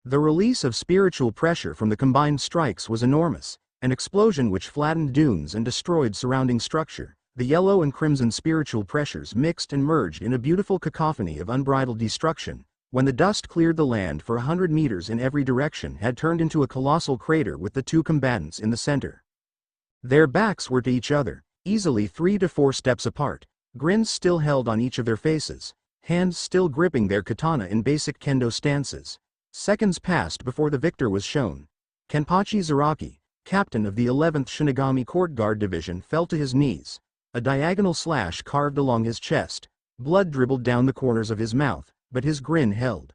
The release of spiritual pressure from the combined strikes was enormous, an explosion which flattened dunes and destroyed surrounding structure. The yellow and crimson spiritual pressures mixed and merged in a beautiful cacophony of unbridled destruction. When the dust cleared the land for 100 meters in every direction had turned into a colossal crater with the two combatants in the center. Their backs were to each other, easily 3 to 4 steps apart, grins still held on each of their faces, hands still gripping their katana in basic kendo stances. Seconds passed before the victor was shown. Kenpachi Zaraki, captain of the 11th Shinigami Court Guard Division, fell to his knees. A diagonal slash carved along his chest. Blood dribbled down the corners of his mouth, but his grin held.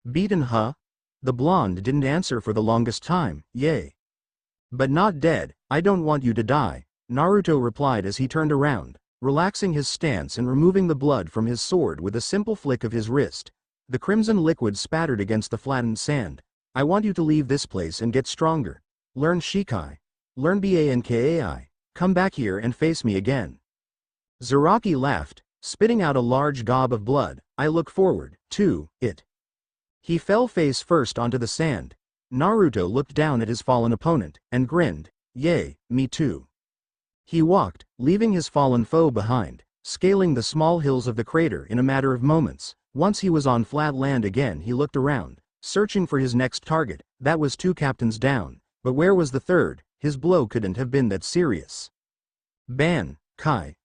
Beaten, huh? The blonde didn't answer for the longest time. Yay. But not dead. I don't want you to die, Naruto replied as he turned around, relaxing his stance and removing the blood from his sword with a simple flick of his wrist. The crimson liquid spattered against the flattened sand. I want you to leave this place and get stronger. Learn Shikai. Learn Bankai. Come back here and face me again. Zaraki laughed, spitting out a large gob of blood. I look forward to it. He fell face first onto the sand. Naruto looked down at his fallen opponent, and grinned. Yay, me too. He walked, leaving his fallen foe behind, scaling the small hills of the crater in a matter of moments. Once he was on flat land again he looked around, searching for his next target. That was 2 captains down, but where was the third? His blow couldn't have been that serious. Kai.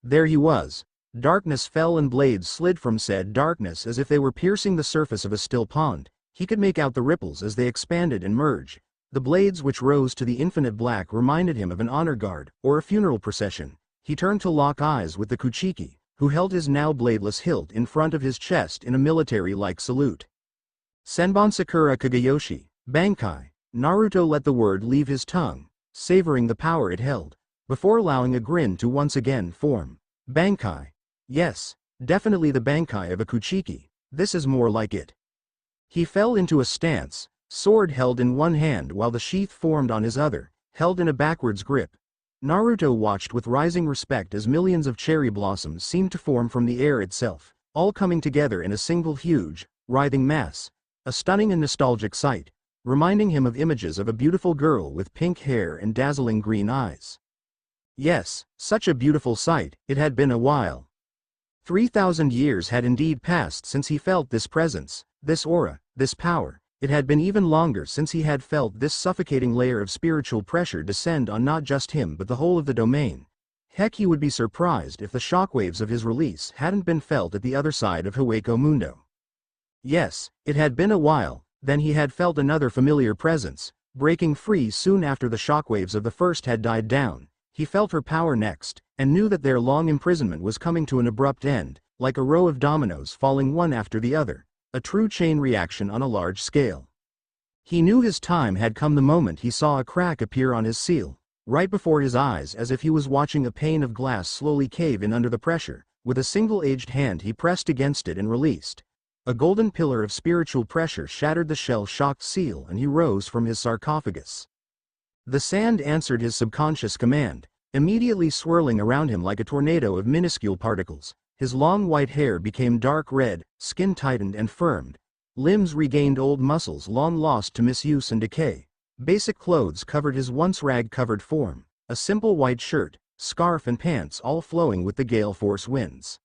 There he was. Darkness fell and blades slid from said darkness as if they were piercing the surface of a still pond. He could make out the ripples as they expanded and merged. The blades which rose to the infinite black reminded him of an honor guard, or a funeral procession. He turned to lock eyes with the Kuchiki, who held his now bladeless hilt in front of his chest in a military-like salute. Senbon Sakura Kagayoshi, Bankai. Naruto let the word leave his tongue, savoring the power it held, before allowing a grin to once again form. Bankai. Yes, definitely the Bankai of a Kuchiki. This is more like it. He fell into a stance, sword held in one hand while the sheath formed on his other, held in a backwards grip. Naruto watched with rising respect as millions of cherry blossoms seemed to form from the air itself, all coming together in a single huge, writhing mass. A stunning and nostalgic sight, reminding him of images of a beautiful girl with pink hair and dazzling green eyes. Yes, such a beautiful sight. It had been a while. 3,000 years had indeed passed since he felt this presence, this aura, this power. It had been even longer since he had felt this suffocating layer of spiritual pressure descend on not just him but the whole of the domain. Heck, he would be surprised if the shockwaves of his release hadn't been felt at the other side of Hueco Mundo. Yes, it had been a while. Then he had felt another familiar presence, breaking free soon after the shockwaves of the first had died down. He felt her power next, and knew that their long imprisonment was coming to an abrupt end, like a row of dominoes falling one after the other, a true chain reaction on a large scale. He knew his time had come the moment he saw a crack appear on his seal, right before his eyes, as if he was watching a pane of glass slowly cave in under the pressure. With a single aged hand he pressed against it and released. A golden pillar of spiritual pressure shattered the shell-shocked seal and he rose from his sarcophagus. The sand answered his subconscious command, immediately swirling around him like a tornado of minuscule particles. His long white hair became dark red, skin tightened and firmed. Limbs regained old muscles long lost to misuse and decay. Basic clothes covered his once rag-covered form, a simple white shirt, scarf and pants all flowing with the gale force winds.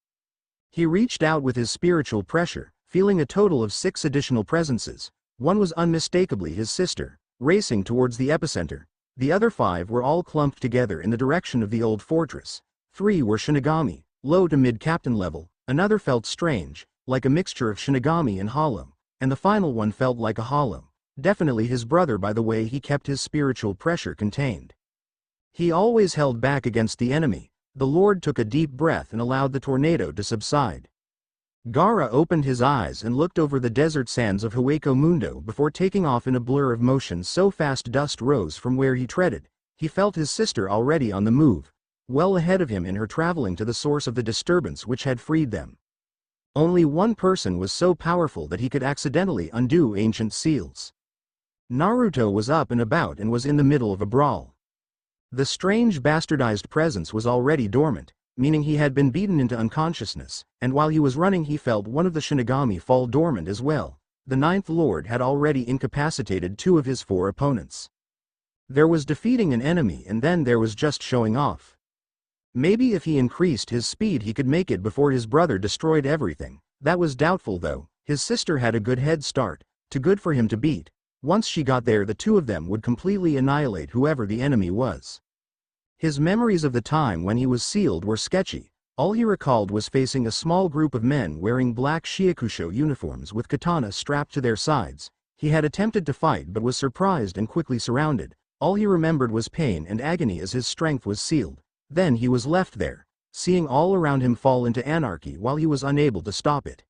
He reached out with his spiritual pressure, feeling a total of 6 additional presences. One was unmistakably his sister, racing towards the epicenter. The other 5 were all clumped together in the direction of the old fortress. 3 were Shinigami, low to mid-captain level. Another felt strange, like a mixture of Shinigami and Hollow. And the final one felt like a Hollow. Definitely his brother by the way he kept his spiritual pressure contained. He always held back against the enemy. The Lord took a deep breath and allowed the tornado to subside. Gaara opened his eyes and looked over the desert sands of Hueco Mundo before taking off in a blur of motion so fast dust rose from where he treaded. He felt his sister already on the move, well ahead of him in her traveling to the source of the disturbance which had freed them. Only one person was so powerful that he could accidentally undo ancient seals. Naruto was up and about and was in the middle of a brawl. The strange bastardized presence was already dormant, meaning he had been beaten into unconsciousness, and while he was running he felt one of the Shinigami fall dormant as well. The Ninth Lord had already incapacitated 2 of his 4 opponents. There was defeating an enemy and then there was just showing off. Maybe if he increased his speed he could make it before his brother destroyed everything. That was doubtful though. His sister had a good head start, too good for him to beat. Once she got there the 2 of them would completely annihilate whoever the enemy was. His memories of the time when he was sealed were sketchy. All he recalled was facing a small group of men wearing black Shiakusho uniforms with katana strapped to their sides. He had attempted to fight but was surprised and quickly surrounded. All he remembered was pain and agony as his strength was sealed. Then he was left there, seeing all around him fall into anarchy while he was unable to stop it.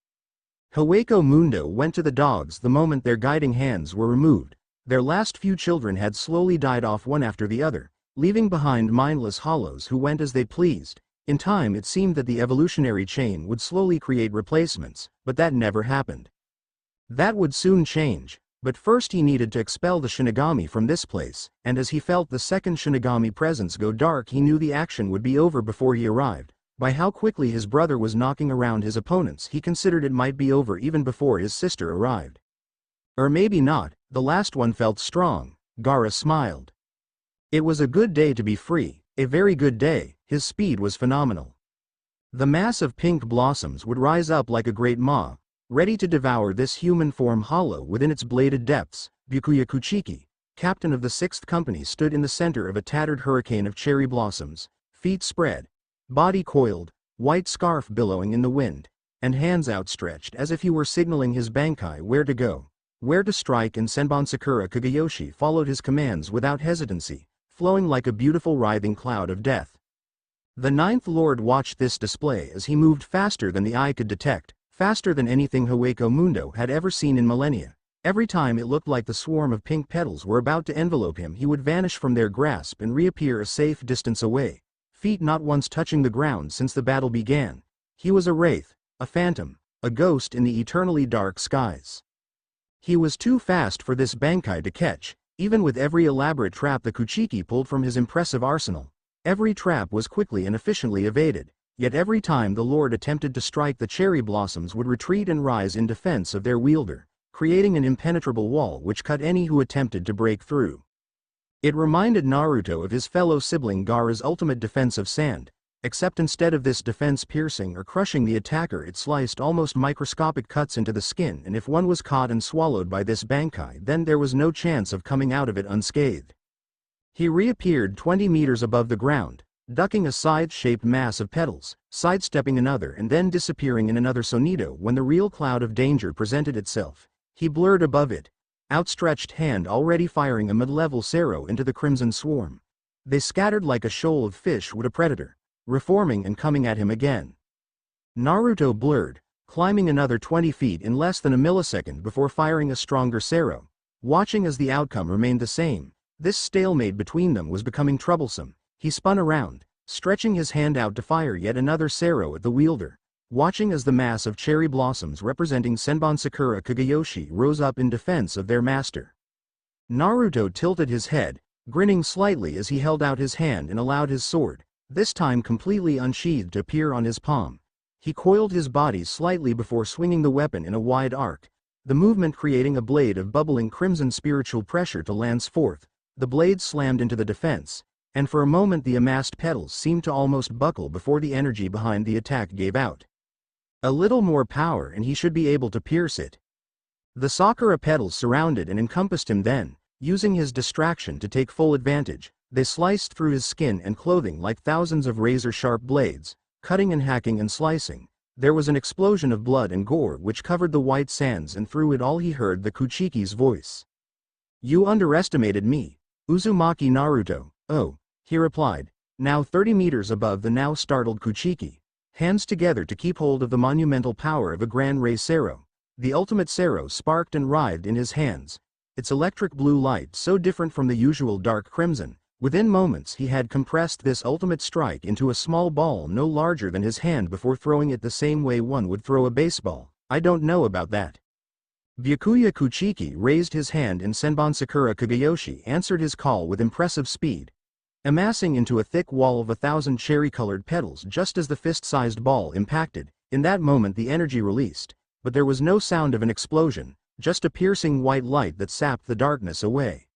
Hueco Mundo went to the dogs the moment their guiding hands were removed. Their last few children had slowly died off one after the other, leaving behind mindless hollows who went as they pleased. In time it seemed that the evolutionary chain would slowly create replacements, but that never happened. That would soon change, but first he needed to expel the Shinigami from this place, and as he felt the second Shinigami presence go dark he knew the action would be over before he arrived. By how quickly his brother was knocking around his opponents he considered it might be over even before his sister arrived. Or maybe not, the last one felt strong. Gaara smiled. It was a good day to be free, a very good day. His speed was phenomenal. The mass of pink blossoms would rise up like a great maw, ready to devour this human form hollow within its bladed depths. Byakuya Kuchiki, captain of the 6th company, stood in the center of a tattered hurricane of cherry blossoms, feet spread, body coiled, white scarf billowing in the wind, and hands outstretched as if he were signaling his Bankai where to go, where to strike, and Senbon Sakura Kagayoshi followed his commands without hesitancy, flowing like a beautiful writhing cloud of death. The Ninth Lord watched this display as he moved faster than the eye could detect, faster than anything Hueco Mundo had ever seen in millennia. Every time it looked like the swarm of pink petals were about to envelope him he would vanish from their grasp and reappear a safe distance away, feet not once touching the ground since the battle began. He was a wraith, a phantom, a ghost in the eternally dark skies. He was too fast for this Bankai to catch. Even with every elaborate trap the Kuchiki pulled from his impressive arsenal, every trap was quickly and efficiently evaded, yet every time the Lord attempted to strike the cherry blossoms would retreat and rise in defense of their wielder, creating an impenetrable wall which cut any who attempted to break through. It reminded Naruto of his fellow sibling Gaara's ultimate defense of sand, except instead of this defense piercing or crushing the attacker it sliced almost microscopic cuts into the skin, and if one was caught and swallowed by this Bankai then there was no chance of coming out of it unscathed. He reappeared 20 meters above the ground, ducking a scythe-shaped mass of petals, sidestepping another and then disappearing in another sonito when the real cloud of danger presented itself. He blurred above it, outstretched hand already firing a mid-level Sero into the crimson swarm. They scattered like a shoal of fish would a predator, reforming and coming at him again. Naruto blurred, climbing another 20 feet in less than a millisecond before firing a stronger Sero, watching as the outcome remained the same. This stalemate between them was becoming troublesome. He spun around, stretching his hand out to fire yet another Sero at the wielder, watching as the mass of cherry blossoms representing Senbon Sakura Kagayoshi rose up in defense of their master. Naruto tilted his head, grinning slightly as he held out his hand and allowed his sword, this time completely unsheathed, to appear on his palm. He coiled his body slightly before swinging the weapon in a wide arc, the movement creating a blade of bubbling crimson spiritual pressure to lance forth. The blade slammed into the defense, and for a moment the amassed petals seemed to almost buckle before the energy behind the attack gave out. A little more power and he should be able to pierce it. The Sakura petals surrounded and encompassed him then, using his distraction to take full advantage. They sliced through his skin and clothing like thousands of razor-sharp blades, cutting and hacking and slicing. There was an explosion of blood and gore which covered the white sands, and through it all he heard the Kuchiki's voice. "You underestimated me, Uzumaki Naruto." "Oh," he replied, now 30 meters above the now startled Kuchiki. hands together to keep hold of the monumental power of a Gran Rey Sero. The ultimate Sero sparked and writhed in his hands, its electric blue light so different from the usual dark crimson. Within moments he had compressed this ultimate strike into a small ball no larger than his hand before throwing it the same way one would throw a baseball. I don't know about that. Byakuya Kuchiki raised his hand and Senbon Sakura Kagayoshi answered his call with impressive speed, amassing into a thick wall of 1,000 cherry-colored petals just as the fist-sized ball impacted. In that moment the energy released, but there was no sound of an explosion, just a piercing white light that sapped the darkness away.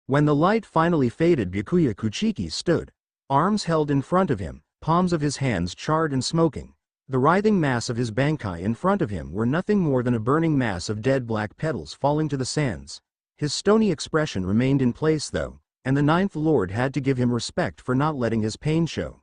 When the light finally faded, Byakuya Kuchiki stood, arms held in front of him, palms of his hands charred and smoking. The writhing mass of his bankai in front of him were nothing more than a burning mass of dead black petals falling to the sands. His stony expression remained in place though, and the Ninth Lord had to give him respect for not letting his pain show.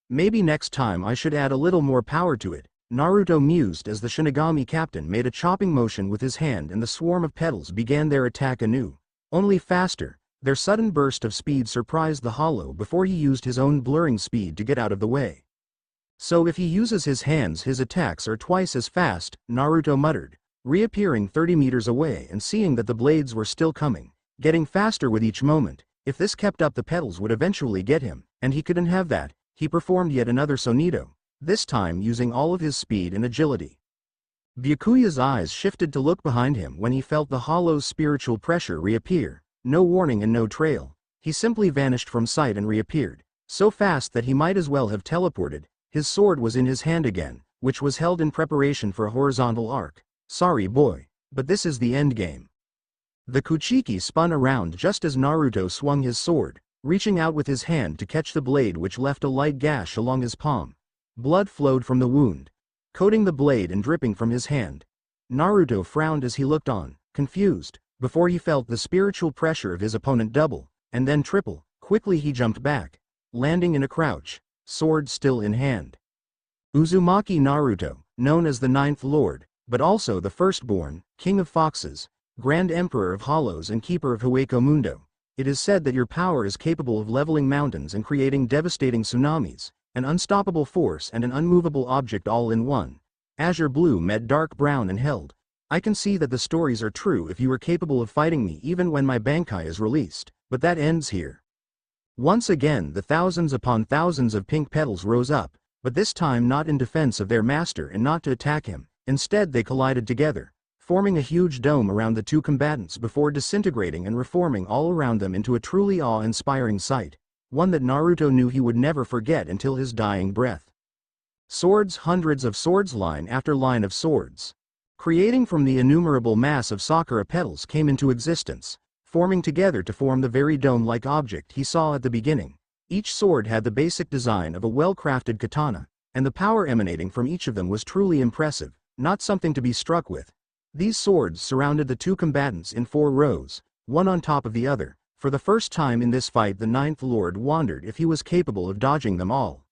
Maybe next time I should add a little more power to it, Naruto mused as the Shinigami captain made a chopping motion with his hand and the swarm of petals began their attack anew. Only faster, their sudden burst of speed surprised the Hollow before he used his own blurring speed to get out of the way. So if he uses his hands his attacks are twice as fast, Naruto muttered, reappearing 30 meters away and seeing that the blades were still coming, getting faster with each moment. If this kept up the petals would eventually get him, and he couldn't have that. He performed yet another sonito, this time using all of his speed and agility. Byakuya's eyes shifted to look behind him when he felt the Hollow's spiritual pressure reappear. No warning and no trail. He simply vanished from sight and reappeared, so fast that he might as well have teleported. His sword was in his hand again, which was held in preparation for a horizontal arc. Sorry boy, but this is the endgame. The Kuchiki spun around just as Naruto swung his sword, reaching out with his hand to catch the blade which left a light gash along his palm. Blood flowed from the wound, coating the blade and dripping from his hand. Naruto frowned as he looked on, confused, before he felt the spiritual pressure of his opponent double, and then triple. Quickly he jumped back, landing in a crouch, sword still in hand. Uzumaki Naruto, known as the Ninth Lord, but also the Firstborn, King of Foxes, Grand Emperor of Hollows and Keeper of Hueco Mundo. It is said that your power is capable of leveling mountains and creating devastating tsunamis, an unstoppable force and an unmovable object all in one. Azure blue met dark brown and held. I can see that the stories are true if you are capable of fighting me even when my Bankai is released, but that ends here. Once again the thousands upon thousands of pink petals rose up, but this time not in defense of their master and not to attack him. Instead they collided together, forming a huge dome around the two combatants before disintegrating and reforming all around them into a truly awe-inspiring sight, one that Naruto knew he would never forget until his dying breath. Swords, hundreds of swords, line after line of swords, creating from the innumerable mass of sakura petals, came into existence, forming together to form the very dome-like object he saw at the beginning. Each sword had the basic design of a well-crafted katana, and the power emanating from each of them was truly impressive, not something to be struck with. These swords surrounded the two combatants in 4 rows, one on top of the other. For the first time in this fight the Ninth Lord wondered if he was capable of dodging them all.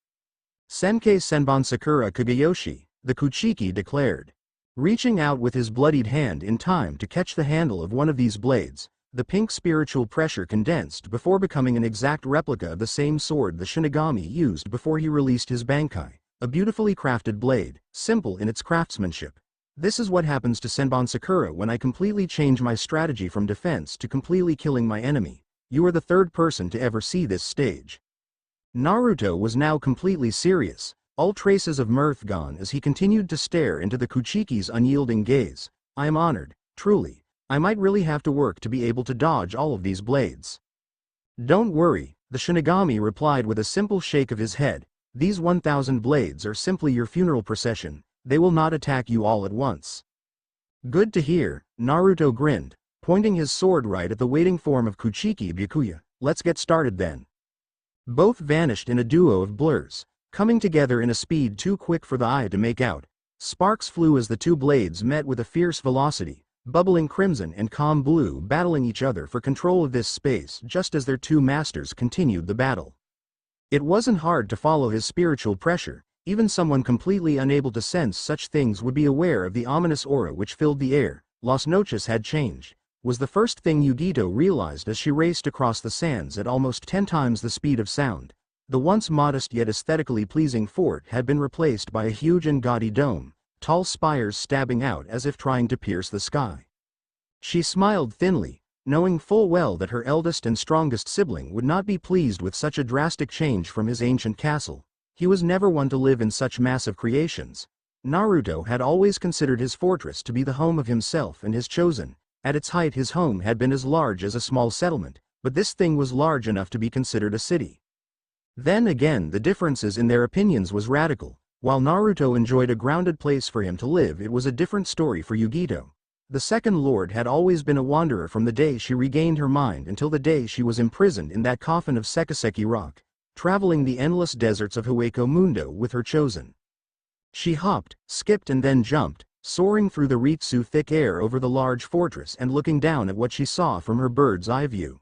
Senkei Senbon Sakura Kagayoshi, the Kuchiki declared, reaching out with his bloodied hand in time to catch the handle of one of these blades. The pink spiritual pressure condensed before becoming an exact replica of the same sword the Shinigami used before he released his Bankai, a beautifully crafted blade, simple in its craftsmanship. This is what happens to Senbon Sakura when I completely change my strategy from defense to completely killing my enemy. You are the third person to ever see this stage. Naruto was now completely serious, all traces of mirth gone as he continued to stare into the Kuchiki's unyielding gaze. I am honored, truly. I might really have to work to be able to dodge all of these blades. Don't worry, the Shinigami replied with a simple shake of his head. These 1,000 blades are simply your funeral procession. They will not attack you all at once. Good to hear, Naruto grinned, pointing his sword right at the waiting form of Kuchiki Byakuya. Let's get started then. Both vanished in a duo of blurs, coming together in a speed too quick for the eye to make out. Sparks flew as the two blades met with a fierce velocity, bubbling crimson and calm blue battling each other for control of this space just as their two masters continued the battle. It wasn't hard to follow his spiritual pressure. Even someone completely unable to sense such things would be aware of the ominous aura which filled the air. Las Noches had changed, was the first thing Yugito realized as she raced across the sands at almost 10 times the speed of sound. The once modest yet aesthetically pleasing fort had been replaced by a huge and gaudy dome, tall spires stabbing out as if trying to pierce the sky. She smiled thinly, knowing full well that her eldest and strongest sibling would not be pleased with such a drastic change from his ancient castle. He was never one to live in such massive creations. Naruto had always considered his fortress to be the home of himself and his chosen. At its height his home had been as large as a small settlement, but this thing was large enough to be considered a city. Then again the differences in their opinions was radical. While Naruto enjoyed a grounded place for him to live, it was a different story for Yugito. The second lord had always been a wanderer from the day she regained her mind until the day she was imprisoned in that coffin of Sekiseki rock, traveling the endless deserts of Hueco Mundo with her chosen. She hopped, skipped and then jumped, soaring through the Ritsu thick air over the large fortress and looking down at what she saw from her bird's eye view.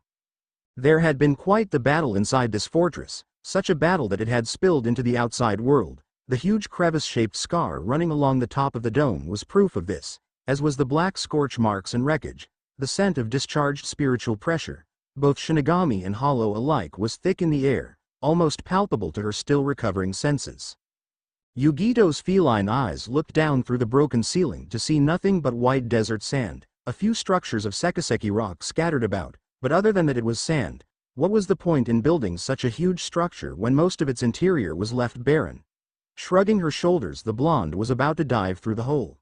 There had been quite the battle inside this fortress, such a battle that it had spilled into the outside world. The huge crevice-shaped scar running along the top of the dome was proof of this, as was the black scorch marks and wreckage. The scent of discharged spiritual pressure, both Shinigami and Hollow alike, was thick in the air, almost palpable to her still recovering senses. Yugito's feline eyes looked down through the broken ceiling to see nothing but white desert sand, a few structures of Sekiseki rock scattered about, but other than that it was sand. What was the point in building such a huge structure when most of its interior was left barren? Shrugging her shoulders, the blonde was about to dive through the hole.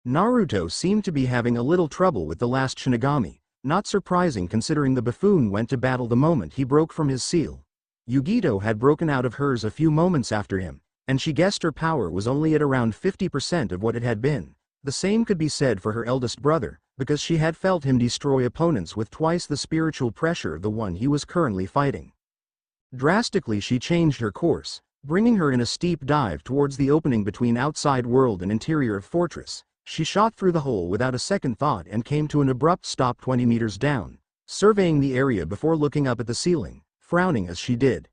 Naruto seemed to be having a little trouble with the last Shinigami, not surprising considering the buffoon went to battle the moment he broke from his seal. Yugito had broken out of hers a few moments after him, and she guessed her power was only at around 50% of what it had been. The same could be said for her eldest brother, because she had felt him destroy opponents with twice the spiritual pressure of the one he was currently fighting. Drastically she changed her course, bringing her in a steep dive towards the opening between outside world and interior of fortress. She shot through the hole without a second thought and came to an abrupt stop 20 meters down, surveying the area before looking up at the ceiling, frowning as she did.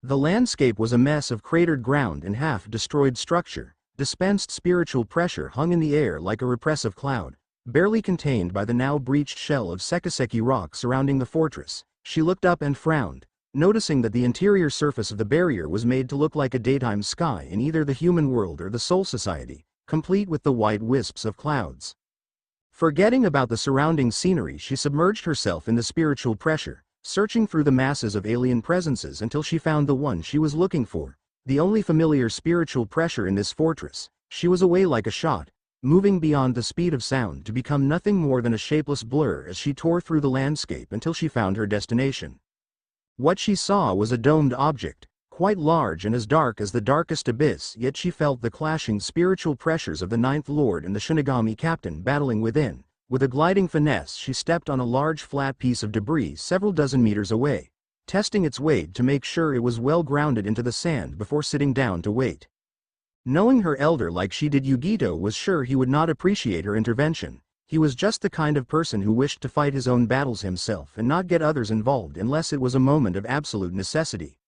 The landscape was a mess of cratered ground and half-destroyed structure. Dispensed spiritual pressure hung in the air like a repressive cloud, barely contained by the now breached shell of Sekiseki rock surrounding the fortress. She looked up and frowned, noticing that the interior surface of the barrier was made to look like a daytime sky in either the human world or the Soul Society, complete with the white wisps of clouds. Forgetting about the surrounding scenery, she submerged herself in the spiritual pressure, searching through the masses of alien presences until she found the one she was looking for, the only familiar spiritual pressure in this fortress. She was away like a shot, moving beyond the speed of sound to become nothing more than a shapeless blur as she tore through the landscape until she found her destination. What she saw was a domed object, quite large and as dark as the darkest abyss, yet she felt the clashing spiritual pressures of the Ninth Lord and the Shinigami captain battling within. With a gliding finesse she stepped on a large flat piece of debris several dozen meters away, testing its weight to make sure it was well grounded into the sand before sitting down to wait. Knowing her elder like she did, Yugito was sure he would not appreciate her intervention. He was just the kind of person who wished to fight his own battles himself and not get others involved unless it was a moment of absolute necessity.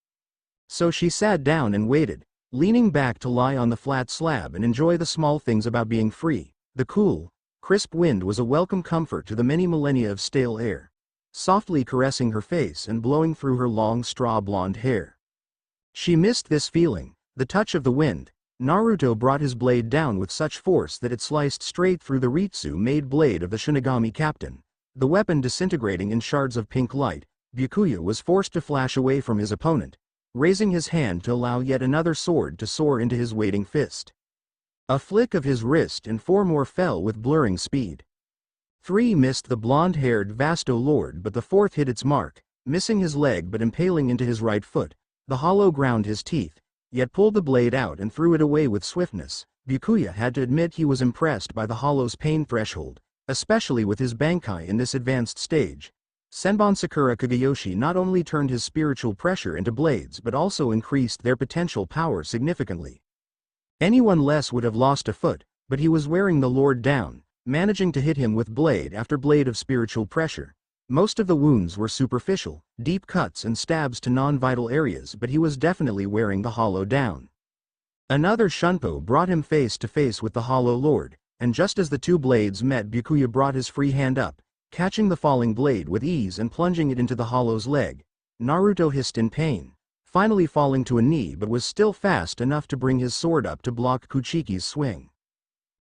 So she sat down and waited, leaning back to lie on the flat slab and enjoy the small things about being free. The cool, crisp wind was a welcome comfort to the many millennia of stale air, softly caressing her face and blowing through her long straw blonde hair. She missed this feeling, the touch of the wind. Naruto brought his blade down with such force that it sliced straight through the Ritsu-made blade of the Shinigami captain. The weapon disintegrating in shards of pink light, Byakuya was forced to flash away from his opponent, raising his hand to allow yet another sword to soar into his waiting fist. A flick of his wrist and 4 more fell with blurring speed. 3 missed the blonde-haired Vasto Lord, but the 4th hit its mark, missing his leg but impaling into his right foot. The hollow ground his teeth, yet pulled the blade out and threw it away with swiftness. Byakuya had to admit he was impressed by the hollow's pain threshold, especially with his Bankai in this advanced stage. Senbon Sakura Kagayoshi not only turned his spiritual pressure into blades but also increased their potential power significantly. Anyone less would have lost a foot, but he was wearing the Lord down, managing to hit him with blade after blade of spiritual pressure. Most of the wounds were superficial, deep cuts and stabs to non-vital areas, but he was definitely wearing the hollow down. Another Shunpo brought him face to face with the Hollow Lord, and just as the 2 blades met, Byakuya brought his free hand up, catching the falling blade with ease and plunging it into the Hollow's leg. Naruto hissed in pain, finally falling to a knee, but was still fast enough to bring his sword up to block Kuchiki's swing.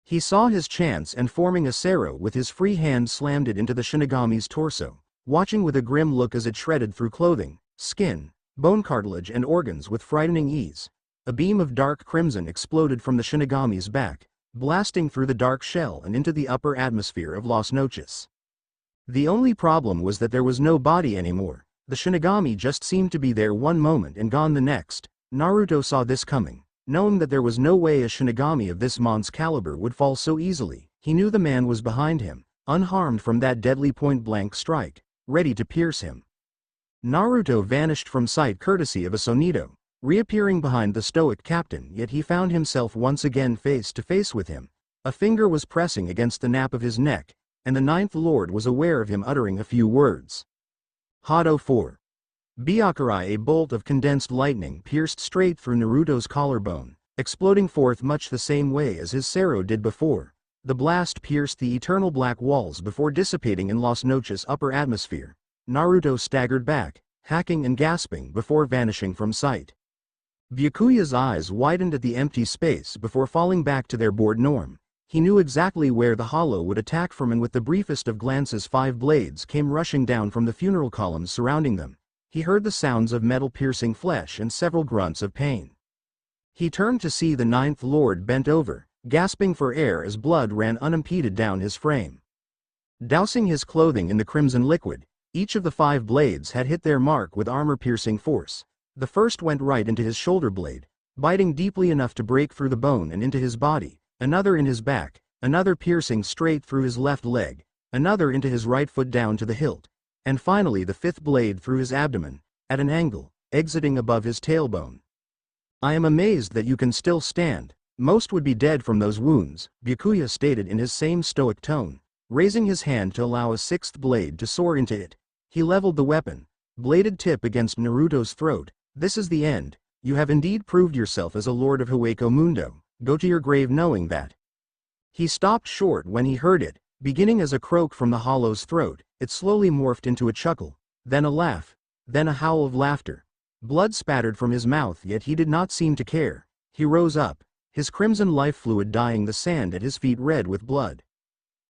He saw his chance and forming a sero with his free hand slammed it into the Shinigami's torso, watching with a grim look as it shredded through clothing, skin, bone cartilage and organs with frightening ease. A beam of dark crimson exploded from the Shinigami's back, blasting through the dark shell and into the upper atmosphere of Las Noches. The only problem was that there was no body anymore. The Shinigami just seemed to be there one moment and gone the next. Naruto saw this coming. Knowing that there was no way a Shinigami of this mon's caliber would fall so easily, he knew the man was behind him, unharmed from that deadly point-blank strike, ready to pierce him. Naruto vanished from sight courtesy of a Sonito, reappearing behind the stoic captain, yet he found himself once again face to face with him. A finger was pressing against the nape of his neck, and the Ninth Lord was aware of him uttering a few words. Hado 4. Byakurai. A bolt of condensed lightning pierced straight through Naruto's collarbone, exploding forth much the same way as his sero did before. The blast pierced the eternal black walls before dissipating in Las Noches' upper atmosphere. Naruto staggered back, hacking and gasping before vanishing from sight. Byakuya's eyes widened at the empty space before falling back to their bored norm. He knew exactly where the hollow would attack from, and with the briefest of glances 5 blades came rushing down from the funeral columns surrounding them. He heard the sounds of metal piercing flesh and several grunts of pain. He turned to see the Ninth Lord bent over, gasping for air as blood ran unimpeded down his frame. Dousing his clothing in the crimson liquid, each of the 5 blades had hit their mark with armor-piercing force. The first went right into his shoulder blade, biting deeply enough to break through the bone and into his body, another in his back, another piercing straight through his left leg, another into his right foot down to the hilt, and finally the 5th blade through his abdomen, at an angle, exiting above his tailbone. "I am amazed that you can still stand. Most would be dead from those wounds," Byakuya stated in his same stoic tone, raising his hand to allow a 6th blade to soar into it. He leveled the weapon, bladed tip against Naruto's throat. "This is the end. You have indeed proved yourself as a lord of Hueco Mundo. Go to your grave knowing that." He stopped short when he heard it, beginning as a croak from the hollow's throat. It slowly morphed into a chuckle, then a laugh, then a howl of laughter. Blood spattered from his mouth, yet he did not seem to care. He rose up, his crimson life fluid dyeing the sand at his feet red with blood.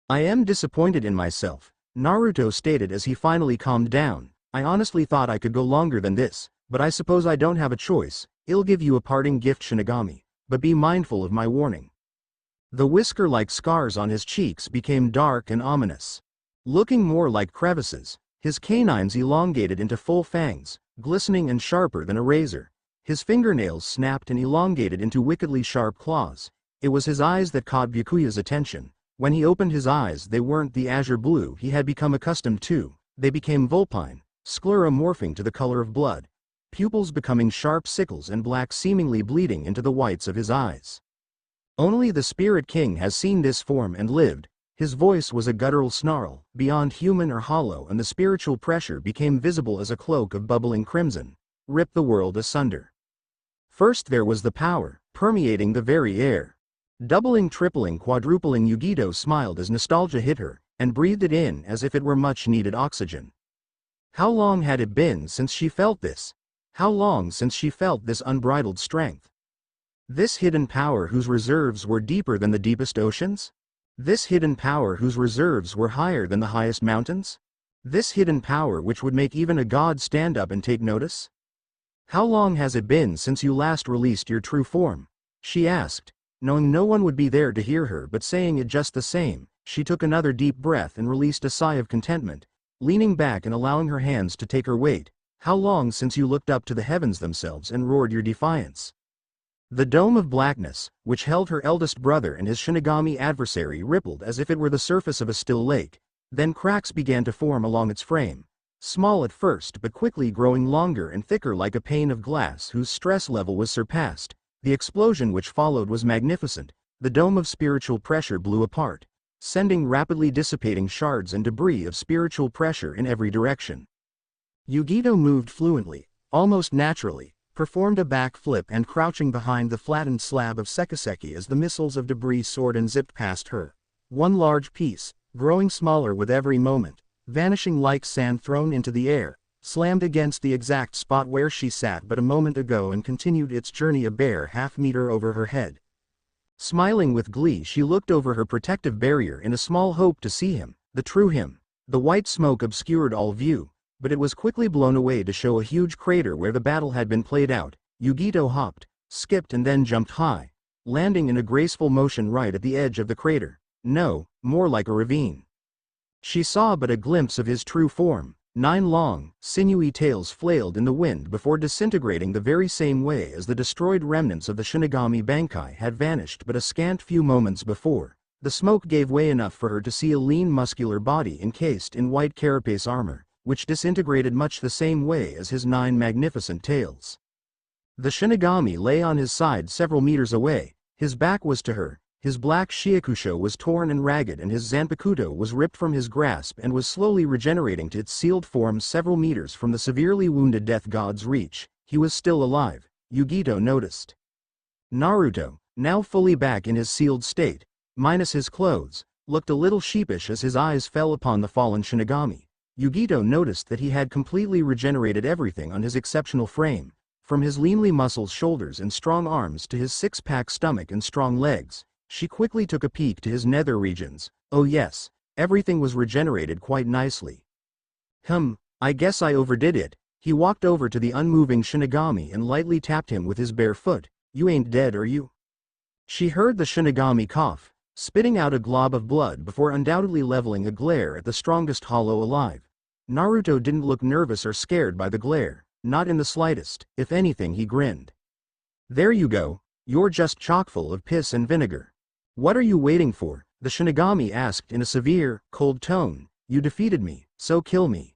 "I am disappointed in myself," Naruto stated as he finally calmed down. "I honestly thought I could go longer than this, but I suppose I don't have a choice. I'll give you a parting gift, Shinigami, but be mindful of my warning." The whisker-like scars on his cheeks became dark and ominous. Looking more like crevices, his canines elongated into full fangs, glistening and sharper than a razor. His fingernails snapped and elongated into wickedly sharp claws. It was his eyes that caught Byakuya's attention. When he opened his eyes, they weren't the azure blue he had become accustomed to. They became vulpine, sclera morphing to the color of blood, pupils becoming sharp sickles and black seemingly bleeding into the whites of his eyes. "Only the Spirit King has seen this form and lived." His voice was a guttural snarl, beyond human or hollow, and the spiritual pressure became visible as a cloak of bubbling crimson, ripped the world asunder. First there was the power, permeating the very air. Doubling, tripling, quadrupling. Yugito smiled as nostalgia hit her, and breathed it in as if it were much-needed oxygen. How long had it been since she felt this? How long since she felt this unbridled strength? This hidden power whose reserves were deeper than the deepest oceans? This hidden power whose reserves were higher than the highest mountains? This hidden power which would make even a god stand up and take notice? "How long has it been since you last released your true form?" she asked, knowing no one would be there to hear her, but saying it just the same. She took another deep breath and released a sigh of contentment, leaning back and allowing her hands to take her weight. "How long since you looked up to the heavens themselves and roared your defiance?" The dome of blackness, which held her eldest brother and his Shinigami adversary, rippled as if it were the surface of a still lake. Then cracks began to form along its frame, small at first but quickly growing longer and thicker like a pane of glass whose stress level was surpassed. The explosion which followed was magnificent. The dome of spiritual pressure blew apart, sending rapidly dissipating shards and debris of spiritual pressure in every direction. Yugito moved fluently, almost naturally, performed a back flip and crouching behind the flattened slab of sekiseki as the missiles of debris soared and zipped past her. One large piece, growing smaller with every moment, vanishing like sand thrown into the air, slammed against the exact spot where she sat but a moment ago and continued its journey a bare half-meter over her head. Smiling with glee, she looked over her protective barrier in a small hope to see him, the true him. The white smoke obscured all view, but it was quickly blown away to show a huge crater where the battle had been played out. Yugito hopped, skipped and then jumped high, landing in a graceful motion right at the edge of the crater. No, more like a ravine. She saw but a glimpse of his true form. 9 long, sinewy tails flailed in the wind before disintegrating the very same way as the destroyed remnants of the Shinigami Bankai had vanished but a scant few moments before. The smoke gave way enough for her to see a lean muscular body encased in white carapace armor, which disintegrated much the same way as his 9 magnificent tails. The Shinigami lay on his side several meters away, his back was to her. His black Shiakusho was torn and ragged and his Zanpakuto was ripped from his grasp and was slowly regenerating to its sealed form several meters from the severely wounded death god's reach. He was still alive, Yugito noticed. Naruto, now fully back in his sealed state, minus his clothes, looked a little sheepish as his eyes fell upon the fallen Shinigami. Yugito noticed that he had completely regenerated everything on his exceptional frame, from his leanly muscled shoulders and strong arms to his six-pack stomach and strong legs. She quickly took a peek to his nether regions. Oh yes, everything was regenerated quite nicely. I guess I overdid it. He walked over to the unmoving Shinigami and lightly tapped him with his bare foot. You ain't dead, are you? She heard the Shinigami cough, spitting out a glob of blood before undoubtedly leveling a glare at the strongest hollow alive. Naruto didn't look nervous or scared by the glare, not in the slightest. If anything, he grinned. There you go, you're just chock-full of piss and vinegar. What are you waiting for? The Shinigami asked in a severe, cold tone. You defeated me, so kill me.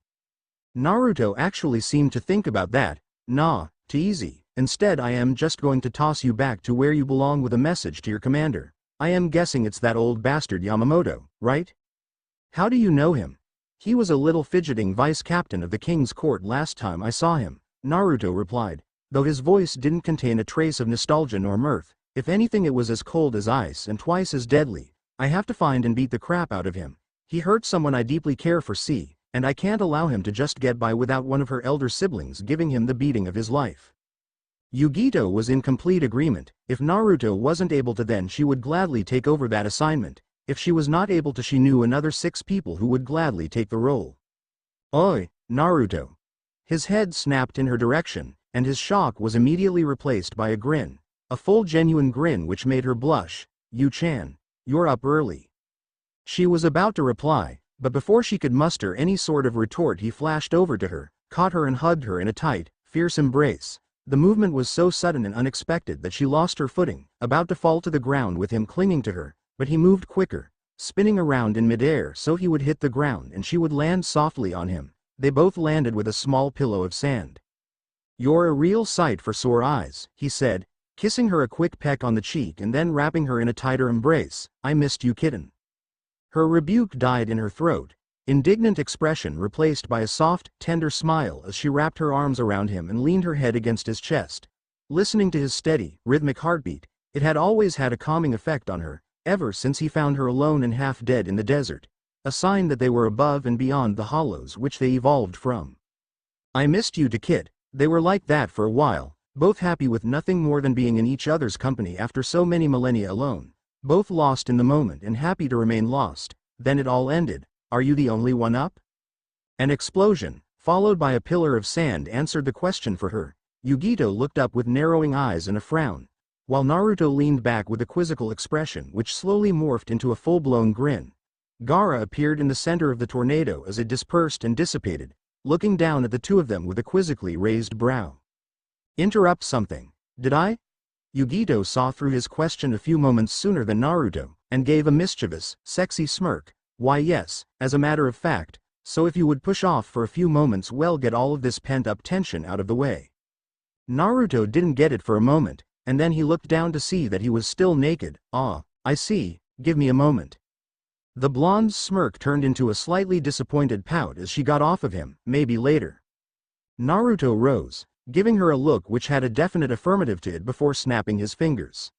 Naruto actually seemed to think about that. Nah, too easy. Instead I am just going to toss you back to where you belong with a message to your commander. I am guessing it's that old bastard Yamamoto, right? How do you know him? He was a little fidgeting vice-captain of the king's court last time I saw him, Naruto replied, though his voice didn't contain a trace of nostalgia nor mirth. If anything, it was as cold as ice and twice as deadly. I have to find and beat the crap out of him. He hurt someone I deeply care for, and I can't allow him to just get by without one of her elder siblings giving him the beating of his life. Yugito was in complete agreement. If Naruto wasn't able to, then she would gladly take over that assignment. If she was not able to, she knew another 6 people who would gladly take the role. Oi, Naruto. His head snapped in her direction, and his shock was immediately replaced by a grin. A full genuine grin which made her blush. You-chan, you're up early. She was about to reply, but before she could muster any sort of retort, he flashed over to her, caught her and hugged her in a tight, fierce embrace. The movement was so sudden and unexpected that she lost her footing, about to fall to the ground with him clinging to her, but he moved quicker, spinning around in midair so he would hit the ground and she would land softly on him. They both landed with a small pillow of sand. You're a real sight for sore eyes, he said, kissing her a quick peck on the cheek and then wrapping her in a tighter embrace. I missed you, kitten. Her rebuke died in her throat, indignant expression replaced by a soft, tender smile as she wrapped her arms around him and leaned her head against his chest. Listening to his steady, rhythmic heartbeat, it had always had a calming effect on her, ever since he found her alone and half dead in the desert, a sign that they were above and beyond the hollows which they evolved from. I missed you, Kit. They were like that for a while, both happy with nothing more than being in each other's company after so many millennia alone, both lost in the moment and happy to remain lost. Then it all ended. Are you the only one up? An explosion, followed by a pillar of sand, answered the question for her. Yugito looked up with narrowing eyes and a frown, while Naruto leaned back with a quizzical expression which slowly morphed into a full-blown grin. Gaara appeared in the center of the tornado as it dispersed and dissipated, looking down at the two of them with a quizzically raised brow. Interrupt something, did I? Yugito saw through his question a few moments sooner than Naruto, and gave a mischievous, sexy smirk. Why yes, as a matter of fact, so if you would push off for a few moments, we'll get all of this pent-up tension out of the way. Naruto didn't get it for a moment, and then he looked down to see that he was still naked. Ah, I see, give me a moment. The blonde's smirk turned into a slightly disappointed pout as she got off of him. Maybe later. Naruto rose, giving her a look which had a definite affirmative to it before snapping his fingers.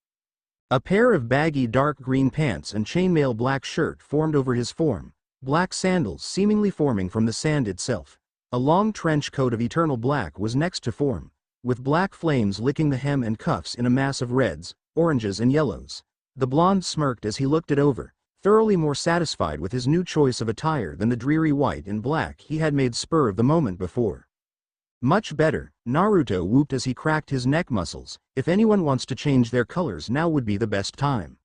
A pair of baggy dark green pants and chainmail black shirt formed over his form, black sandals seemingly forming from the sand itself. A long trench coat of eternal black was next to form, with black flames licking the hem and cuffs in a mass of reds, oranges and yellows. The blonde smirked as he looked it over, thoroughly more satisfied with his new choice of attire than the dreary white and black he had made spur of the moment before. Much better, Naruto whooped as he cracked his neck muscles. If anyone wants to change their colors, now would be the best time.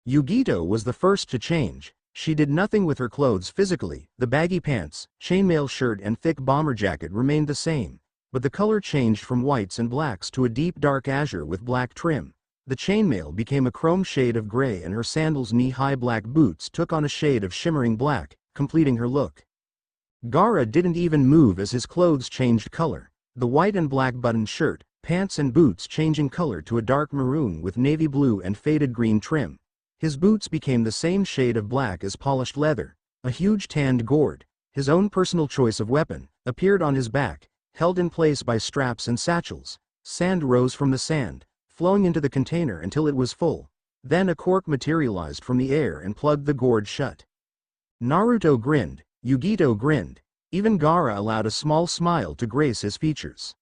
Yugito was the first to change. She did nothing with her clothes physically. The baggy pants, chainmail shirt and thick bomber jacket remained the same, but the color changed from whites and blacks to a deep dark azure with black trim. The chainmail became a chrome shade of gray and her sandals' knee-high black boots took on a shade of shimmering black, completing her look. Gaara didn't even move as his clothes changed color, the white and black buttoned shirt, pants and boots changing color to a dark maroon with navy blue and faded green trim. His boots became the same shade of black as polished leather. A huge tanned gourd, his own personal choice of weapon, appeared on his back, held in place by straps and satchels. Sand rose from the sand, flowing into the container until it was full. Then a cork materialized from the air and plugged the gourd shut. Naruto grinned, Yugito grinned. Even Gaara allowed a small smile to grace his features.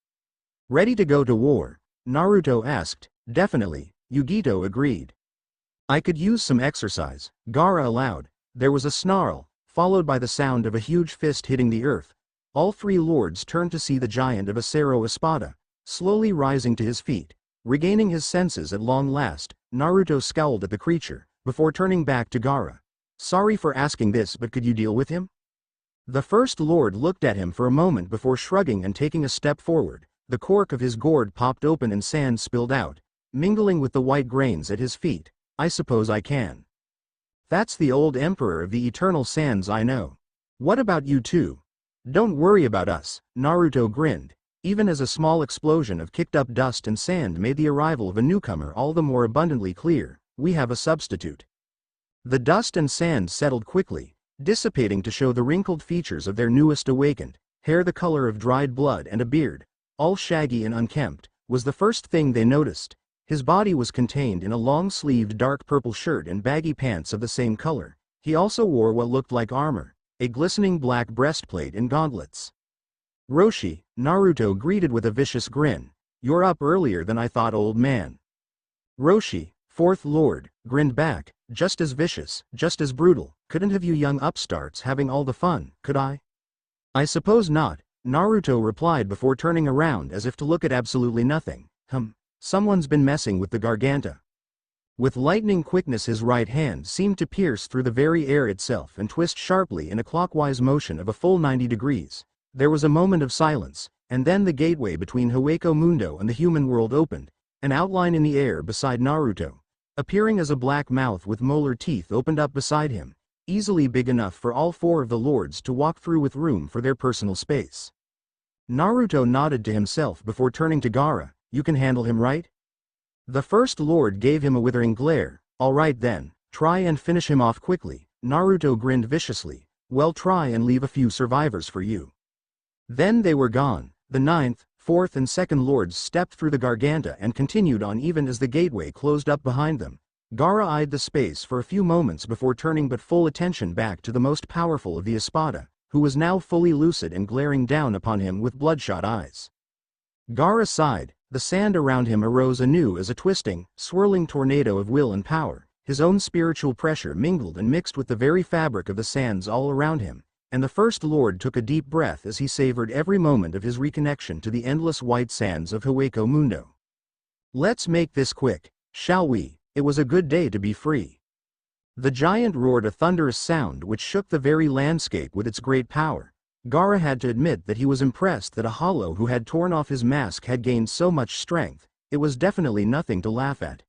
Ready to go to war? Naruto asked. Definitely, Yugito agreed. I could use some exercise, Gaara allowed. There was a snarl, followed by the sound of a huge fist hitting the earth. All three lords turned to see the giant of Acero Espada, slowly rising to his feet. Regaining his senses at long last, Naruto scowled at the creature, before turning back to Gaara. Sorry for asking this, but could you deal with him? The first lord looked at him for a moment before shrugging and taking a step forward. The cork of his gourd popped open and sand spilled out, mingling with the white grains at his feet. I suppose I can. That's the old emperor of the eternal sands I know. What about you two? Don't worry about us, Naruto grinned, even as a small explosion of kicked up dust and sand made the arrival of a newcomer all the more abundantly clear. We have a substitute. The dust and sand settled quickly, dissipating to show the wrinkled features of their newest awakened. Hair the color of dried blood and a beard, all shaggy and unkempt, was the first thing they noticed. His body was contained in a long-sleeved dark purple shirt and baggy pants of the same color. He also wore what looked like armor, a glistening black breastplate and gauntlets. Roshi, Naruto greeted with a vicious grin. You're up earlier than I thought, old man. Roshi, fourth lord, grinned back, just as vicious, just as brutal. Couldn't have you young upstarts having all the fun, could I? I suppose not, Naruto replied before turning around as if to look at absolutely nothing. Someone's been messing with the Garganta. With lightning quickness his right hand seemed to pierce through the very air itself and twist sharply in a clockwise motion of a full 90 degrees. There was a moment of silence, and then the gateway between Hueco Mundo and the human world opened. An outline in the air beside Naruto, appearing as a black mouth with molar teeth, opened up beside him, easily big enough for all four of the lords to walk through with room for their personal space. Naruto nodded to himself before turning to Gaara. You can handle him, right? The first lord gave him a withering glare. All right then, try and finish him off quickly. Naruto grinned viciously. Well, try and leave a few survivors for you. Then they were gone. The ninth, fourth and second lords stepped through the Garganta and continued on even as the gateway closed up behind them. Gaara eyed the space for a few moments before turning but full attention back to the most powerful of the Espada, who was now fully lucid and glaring down upon him with bloodshot eyes. Gaara sighed. The sand around him arose anew as a twisting, swirling tornado of will and power. His own spiritual pressure mingled and mixed with the very fabric of the sands all around him, and the First Lord took a deep breath as he savored every moment of his reconnection to the endless white sands of Hueco Mundo. Let's make this quick, shall we? It was a good day to be free. The giant roared a thunderous sound which shook the very landscape with its great power. Gaara had to admit that he was impressed that a hollow who had torn off his mask had gained so much strength. It was definitely nothing to laugh at.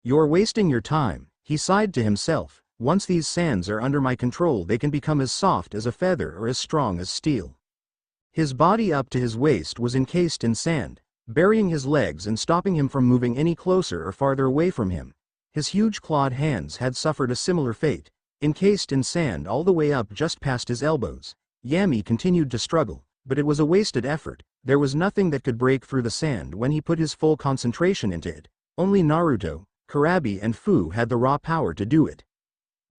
You're wasting your time, he sighed to himself. Once these sands are under my control, they can become as soft as a feather or as strong as steel. His body up to his waist was encased in sand, burying his legs and stopping him from moving any closer or farther away from him. His huge clawed hands had suffered a similar fate, encased in sand all the way up just past his elbows. Yami continued to struggle, but it was a wasted effort. There was nothing that could break through the sand when he put his full concentration into it. Only Naruto, Kurabi and Fu had the raw power to do it.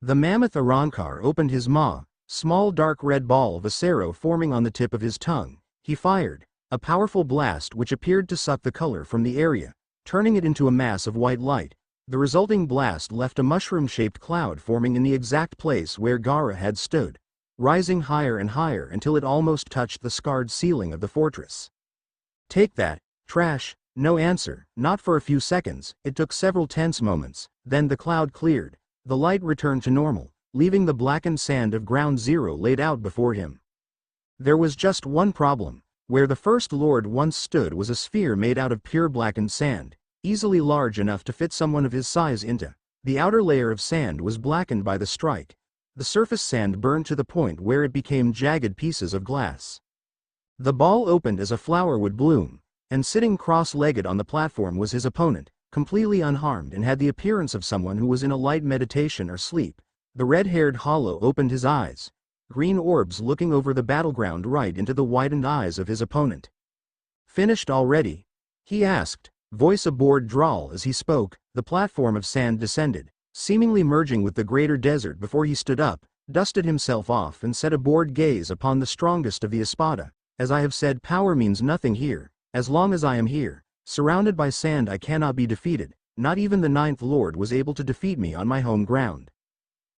The mammoth Arrancar opened his maw, small dark red ball of acero forming on the tip of his tongue. He fired a powerful blast which appeared to suck the color from the area, turning it into a mass of white light. The resulting blast left a mushroom-shaped cloud forming in the exact place where Gaara had stood, rising higher and higher until it almost touched the scarred ceiling of the fortress. "Take that, trash." No answer, not for a few seconds. It took several tense moments. Then the cloud cleared. The light returned to normal, leaving the blackened sand of Ground Zero laid out before him. There was just one problem. Where the First Lord once stood was a sphere made out of pure blackened sand, easily large enough to fit someone of his size into. The outer layer of sand was blackened by the strike. The surface sand burned to the point where it became jagged pieces of glass. The ball opened as a flower would bloom, and sitting cross-legged on the platform was his opponent, completely unharmed and had the appearance of someone who was in a light meditation or sleep. The red-haired hollow opened his eyes, green orbs looking over the battleground right into the widened eyes of his opponent. "Finished already?" he asked, voice a bored drawl as he spoke. The platform of sand descended, seemingly merging with the greater desert before he stood up, dusted himself off and set a bored gaze upon the strongest of the Espada. "As I have said, power means nothing here. As long as I am here, surrounded by sand, I cannot be defeated. Not even the Ninth Lord was able to defeat me on my home ground."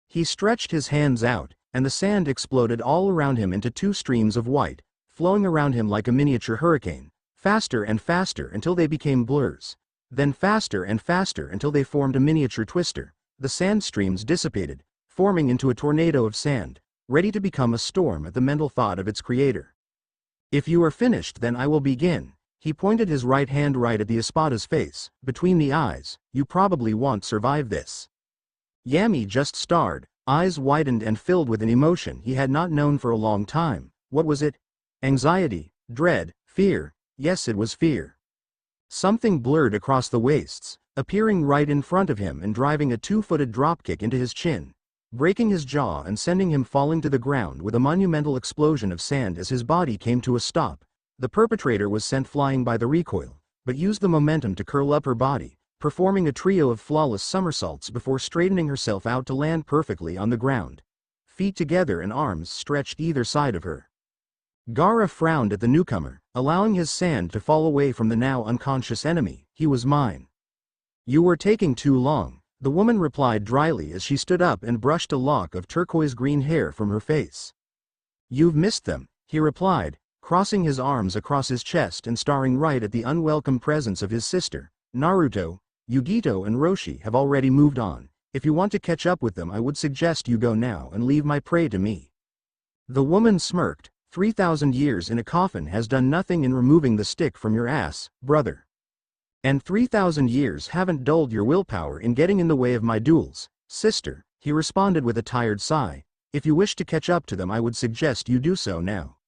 He stretched his hands out, and the sand exploded all around him into two streams of white, flowing around him like a miniature hurricane, faster and faster until they became blurs, then faster and faster until they formed a miniature twister. The sand streams dissipated, forming into a tornado of sand, ready to become a storm at the mental thought of its creator. "If you are finished, then I will begin." He pointed his right hand right at the Espada's face, between the eyes. "You probably won't survive this." Yami just stared, eyes widened and filled with an emotion he had not known for a long time. What was it? Anxiety, dread, fear. Yes, it was fear. Something blurred across the wastes, appearing right in front of him and driving a two-footed dropkick into his chin, breaking his jaw and sending him falling to the ground with a monumental explosion of sand as his body came to a stop. The perpetrator was sent flying by the recoil, but used the momentum to curl up her body, performing a trio of flawless somersaults before straightening herself out to land perfectly on the ground, feet together and arms stretched either side of her. Gaara frowned at the newcomer, allowing his sand to fall away from the now unconscious enemy. "He was mine." "You were taking too long," the woman replied dryly as she stood up and brushed a lock of turquoise-green hair from her face. "You've missed them," he replied, crossing his arms across his chest and staring right at the unwelcome presence of his sister. "Naruto, Yugito and Roshi have already moved on. If you want to catch up with them, I would suggest you go now and leave my prey to me." The woman smirked. 3,000 years in a coffin has done nothing in removing the stick from your ass, brother. And 3,000 years haven't dulled your willpower in getting in the way of my duels, sister, he responded with a tired sigh. "If you wish to catch up to them, I would suggest you do so now."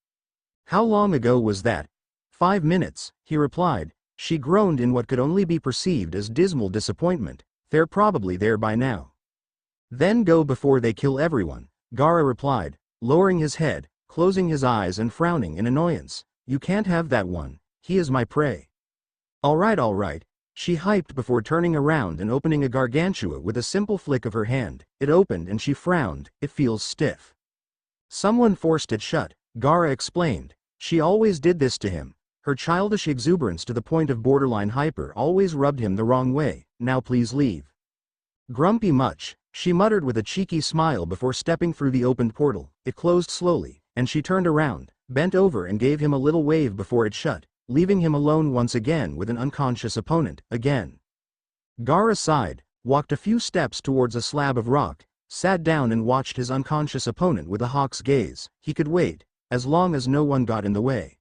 "How long ago was that?" 5 minutes, he replied. She groaned in what could only be perceived as dismal disappointment. "They're probably there by now." "Then go before they kill everyone," Gaara replied, lowering his head, closing his eyes and frowning in annoyance. "You can't have that one. He is my prey." All right, she hyped before turning around and opening a gargantua with a simple flick of her hand. It opened and she frowned. "It feels stiff." "Someone forced it shut," Gaara explained. She always did this to him. Her childish exuberance to the point of borderline hyper always rubbed him the wrong way. "Now please leave." "Grumpy much," she muttered with a cheeky smile before stepping through the opened portal. It closed slowly, and she turned around, bent over and gave him a little wave before it shut, leaving him alone once again with an unconscious opponent. Again. Gaara sighed, walked a few steps towards a slab of rock, sat down and watched his unconscious opponent with a hawk's gaze. He could wait, as long as no one got in the way.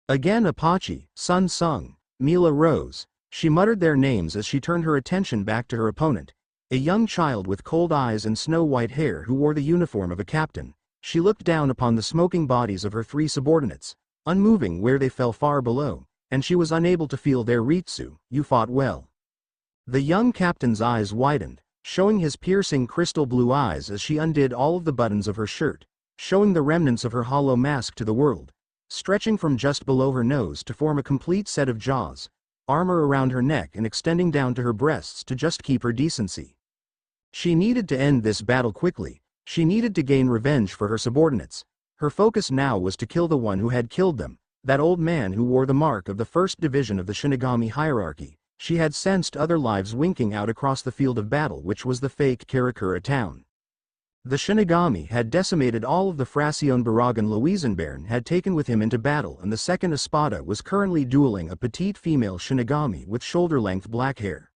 Again Apache, Sun Sung, Mila Rose. She muttered their names as she turned her attention back to her opponent, a young child with cold eyes and snow-white hair who wore the uniform of a captain. She looked down upon the smoking bodies of her 3 subordinates, unmoving where they fell far below, and she was unable to feel their ritsu. "You fought well." The young captain's eyes widened, showing his piercing crystal blue eyes as she undid all of the buttons of her shirt, showing the remnants of her hollow mask to the world, stretching from just below her nose to form a complete set of jaws, armor around her neck and extending down to her breasts to just keep her decency. She needed to end this battle quickly, She needed to gain revenge for her subordinates. Her focus now was to kill the one who had killed them, that old man who wore the mark of the first division of the Shinigami hierarchy. She had sensed other lives winking out across the field of battle, which was the fake Karakura town. The Shinigami had decimated all of the Frazione Baragan Louisenbairn had taken with him into battle, and the second Espada was currently dueling a petite female Shinigami with shoulder-length black hair.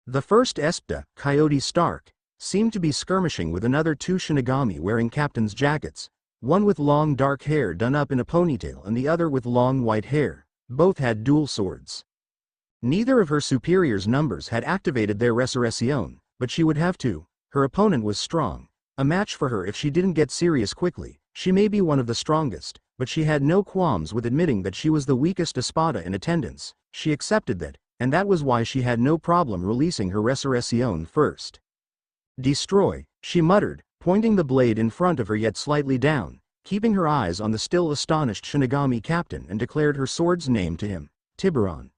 The first Espada, Coyote Stark, seemed to be skirmishing with another two Shinigami wearing captain's jackets, one with long dark hair done up in a ponytail and the other with long white hair. Both had dual swords. Neither of her superiors' numbers had activated their resurrection, but she would have to. Her opponent was strong. A match for her if she didn't get serious quickly. She may be one of the strongest, but she had no qualms with admitting that she was the weakest Espada in attendance. She accepted that, and that was why she had no problem releasing her resurrection first. Destroy, she muttered, pointing the blade in front of her yet slightly down, keeping her eyes on the still astonished Shinigami captain, and declared her sword's name to him, Tiburon.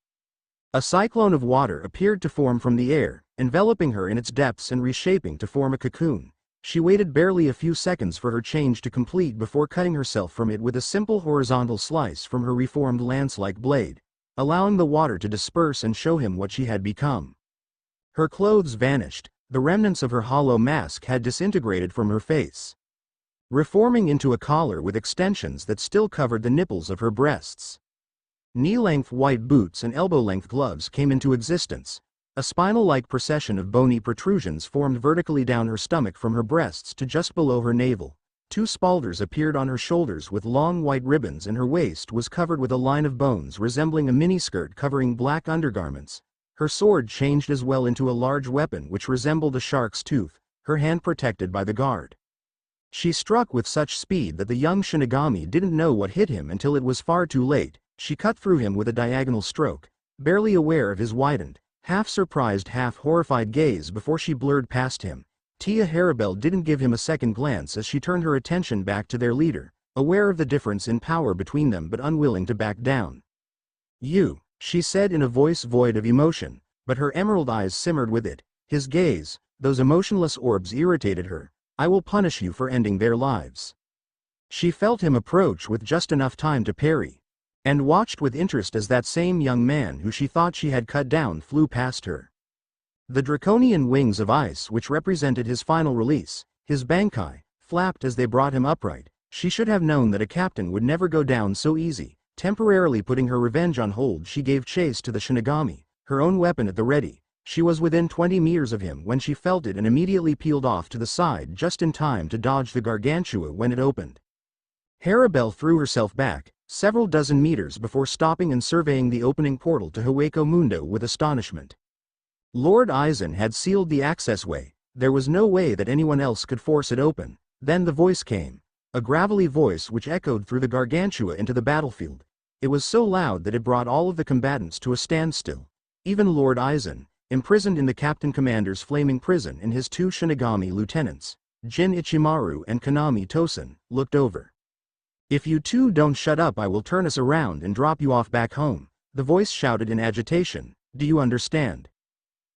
A cyclone of water appeared to form from the air, enveloping her in its depths and reshaping to form a cocoon. She waited barely a few seconds for her change to complete before cutting herself from it with a simple horizontal slice from her reformed lance-like blade, allowing the water to disperse and show him what she had become. Her clothes vanished, the remnants of her hollow mask had disintegrated from her face, reforming into a collar with extensions that still covered the nipples of her breasts. Knee-length white boots and elbow-length gloves came into existence. A spinal-like procession of bony protrusions formed vertically down her stomach from her breasts to just below her navel. Two spalders appeared on her shoulders with long white ribbons, and her waist was covered with a line of bones resembling a miniskirt covering black undergarments. Her sword changed as well into a large weapon which resembled a shark's tooth, her hand protected by the guard. She struck with such speed that the young Shinigami didn't know what hit him until it was far too late. She cut through him with a diagonal stroke, barely aware of his widened, half-surprised, half-horrified gaze before she blurred past him. Tia Haribel didn't give him a second glance as she turned her attention back to their leader, aware of the difference in power between them but unwilling to back down. "You," she said in a voice void of emotion, but her emerald eyes simmered with it. His gaze, those emotionless orbs, irritated her. "I will punish you for ending their lives." She felt him approach with just enough time to parry, and watched with interest as that same young man who she thought she had cut down flew past her. The draconian wings of ice which represented his final release, his Bankai, flapped as they brought him upright. She should have known that a captain would never go down so easy. Temporarily putting her revenge on hold, she gave chase to the Shinigami, her own weapon at the ready. She was within 20 meters of him when she felt it and immediately peeled off to the side just in time to dodge the gargantua when it opened. Haribel threw herself back several dozen meters before stopping and surveying the opening portal to Hueco Mundo with astonishment. Lord Aizen had sealed the accessway. There was no way that anyone else could force it open. Then the voice came, a gravelly voice which echoed through the gargantua into the battlefield. It was so loud that it brought all of the combatants to a standstill. Even Lord Aizen, imprisoned in the Captain Commander's flaming prison, and his two Shinigami lieutenants, Jin Ichimaru and Kanami Tosen, looked over. "If you two don't shut up, I will turn us around and drop you off back home," the voice shouted in agitation. "Do you understand?"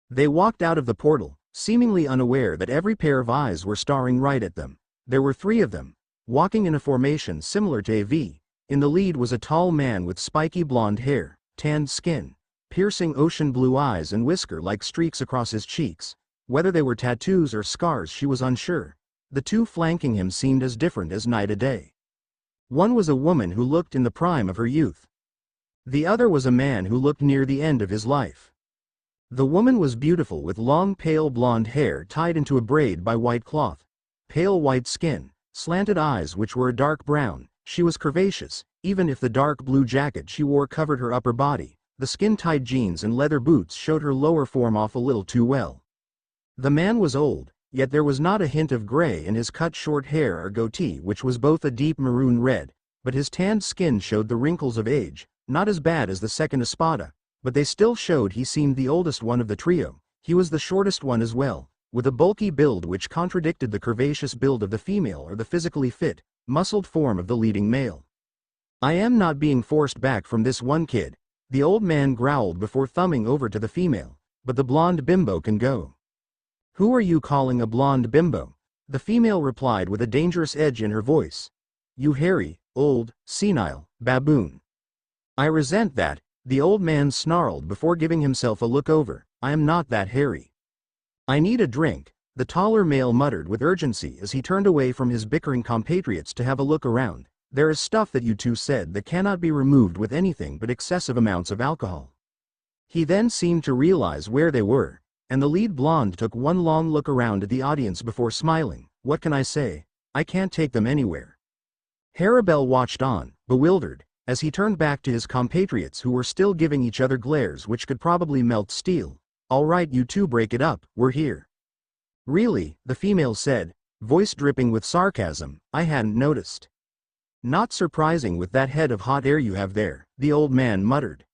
They walked out of the portal, seemingly unaware that every pair of eyes were staring right at them. There were three of them, walking in a formation similar to a V. In the lead was a tall man with spiky blonde hair, tanned skin, piercing ocean blue eyes, and whisker-like streaks across his cheeks. Whether they were tattoos or scars, she was unsure. The two flanking him seemed as different as night and day. One was a woman who looked in the prime of her youth. The other was a man who looked near the end of his life. The woman was beautiful, with long pale blonde hair tied into a braid by white cloth, pale white skin, slanted eyes which were a dark brown. She was curvaceous, even if the dark blue jacket she wore covered her upper body. The skin-tight jeans and leather boots showed her lower form off a little too well. The man was old, yet there was not a hint of gray in his cut short hair or goatee, which was both a deep maroon red, but his tanned skin showed the wrinkles of age, not as bad as the second Espada, but they still showed he seemed the oldest one of the trio. He was the shortest one as well, with a bulky build which contradicted the curvaceous build of the female or the physically fit, muscled form of the leading male. "I am not being forced back from this one, kid," the old man growled before thumbing over to the female, "but the blonde bimbo can go." "Who are you calling a blonde bimbo?" The female replied with a dangerous edge in her voice. You hairy, old, senile, baboon. I resent that, the old man snarled before giving himself a look over. I am not that hairy. I need a drink, the taller male muttered with urgency as he turned away from his bickering compatriots to have a look around. There is stuff that you two said that cannot be removed with anything but excessive amounts of alcohol. He then seemed to realize where they were, and the lead blonde took one long look around at the audience before smiling. What can I say? I can't take them anywhere. Harabel watched on, bewildered, as he turned back to his compatriots who were still giving each other glares which could probably melt steel. All right, you two break it up, we're here. Really, the female said, voice dripping with sarcasm, I hadn't noticed. Not surprising with that head of hot air you have there, the old man muttered.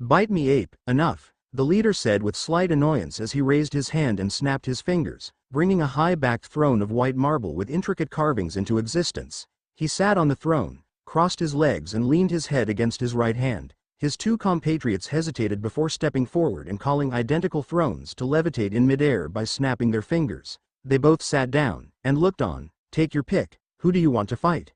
Bite me ape, enough, the leader said with slight annoyance as he raised his hand and snapped his fingers, bringing a high-backed throne of white marble with intricate carvings into existence. He sat on the throne, crossed his legs and leaned his head against his right hand. His two compatriots hesitated before stepping forward and calling identical thrones to levitate in midair by snapping their fingers. They both sat down and looked on. Take your pick, who do you want to fight?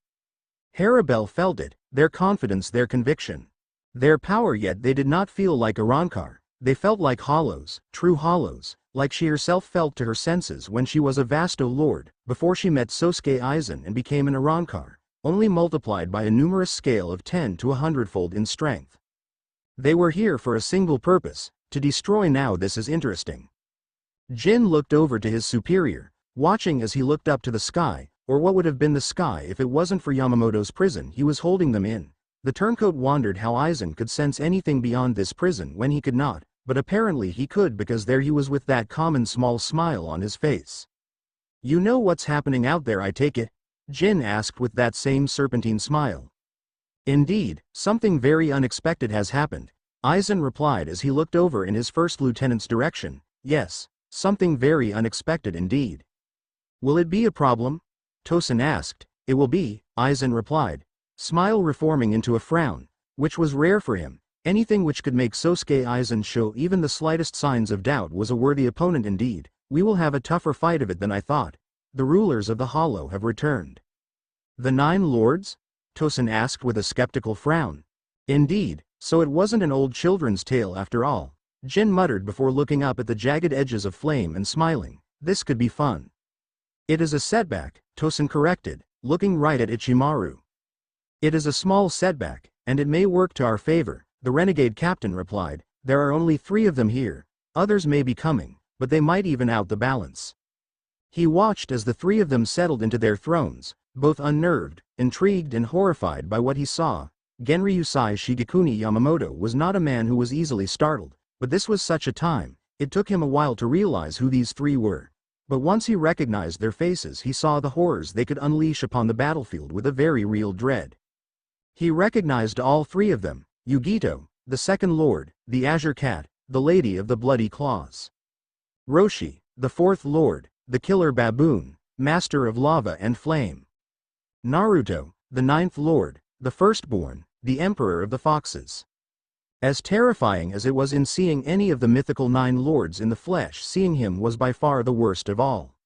Harabel felt it, their confidence, their conviction. Their power, yet they did not feel like Arrancar. They felt like hollows, true hollows, like she herself felt to her senses when she was a Vasto Lord, before she met Sosuke Aizen and became an Arrancar, only multiplied by a numerous scale of 10 to 100-fold in strength. They were here for a single purpose, to destroy. Now this is interesting. Jin looked over to his superior, watching as he looked up to the sky, or what would have been the sky if it wasn't for Yamamoto's prison he was holding them in. The turncoat wondered how Aizen could sense anything beyond this prison when he could not, but apparently he could because there he was with that common small smile on his face. You know what's happening out there, I take it? Jin asked with that same serpentine smile. Indeed, something very unexpected has happened, Aizen replied as he looked over in his first lieutenant's direction. Yes, something very unexpected indeed. Will it be a problem? Tosin asked. It will be, Aizen replied, smile reforming into a frown, which was rare for him. Anything which could make Sosuke Aizen show even the slightest signs of doubt was a worthy opponent indeed. We will have a tougher fight of it than I thought. The rulers of the Hollow have returned. The 9 lords? Tosin asked with a skeptical frown. Indeed, so it wasn't an old children's tale after all, Jin muttered before looking up at the jagged edges of flame and smiling. This could be fun. It is a setback, Tosin corrected, looking right at Ichimaru. It is a small setback, and it may work to our favor, the renegade captain replied. There are only 3 of them here. Others may be coming, but they might even out the balance. He watched as the 3 of them settled into their thrones, both unnerved, intrigued and horrified by what he saw. Genryusai Shigekuni Yamamoto was not a man who was easily startled, but this was such a time, it took him a while to realize who these 3 were. But once he recognized their faces he saw the horrors they could unleash upon the battlefield with a very real dread. He recognized all 3 of them, Yugito, the second lord, the Azure Cat, the Lady of the Bloody Claws. Roshi, the 4th lord, the Killer Baboon, Master of Lava and Flame. Naruto, the 9th lord, the Firstborn, the Emperor of the Foxes. As terrifying as it was in seeing any of the mythical 9 lords in the flesh, seeing him was by far the worst of all.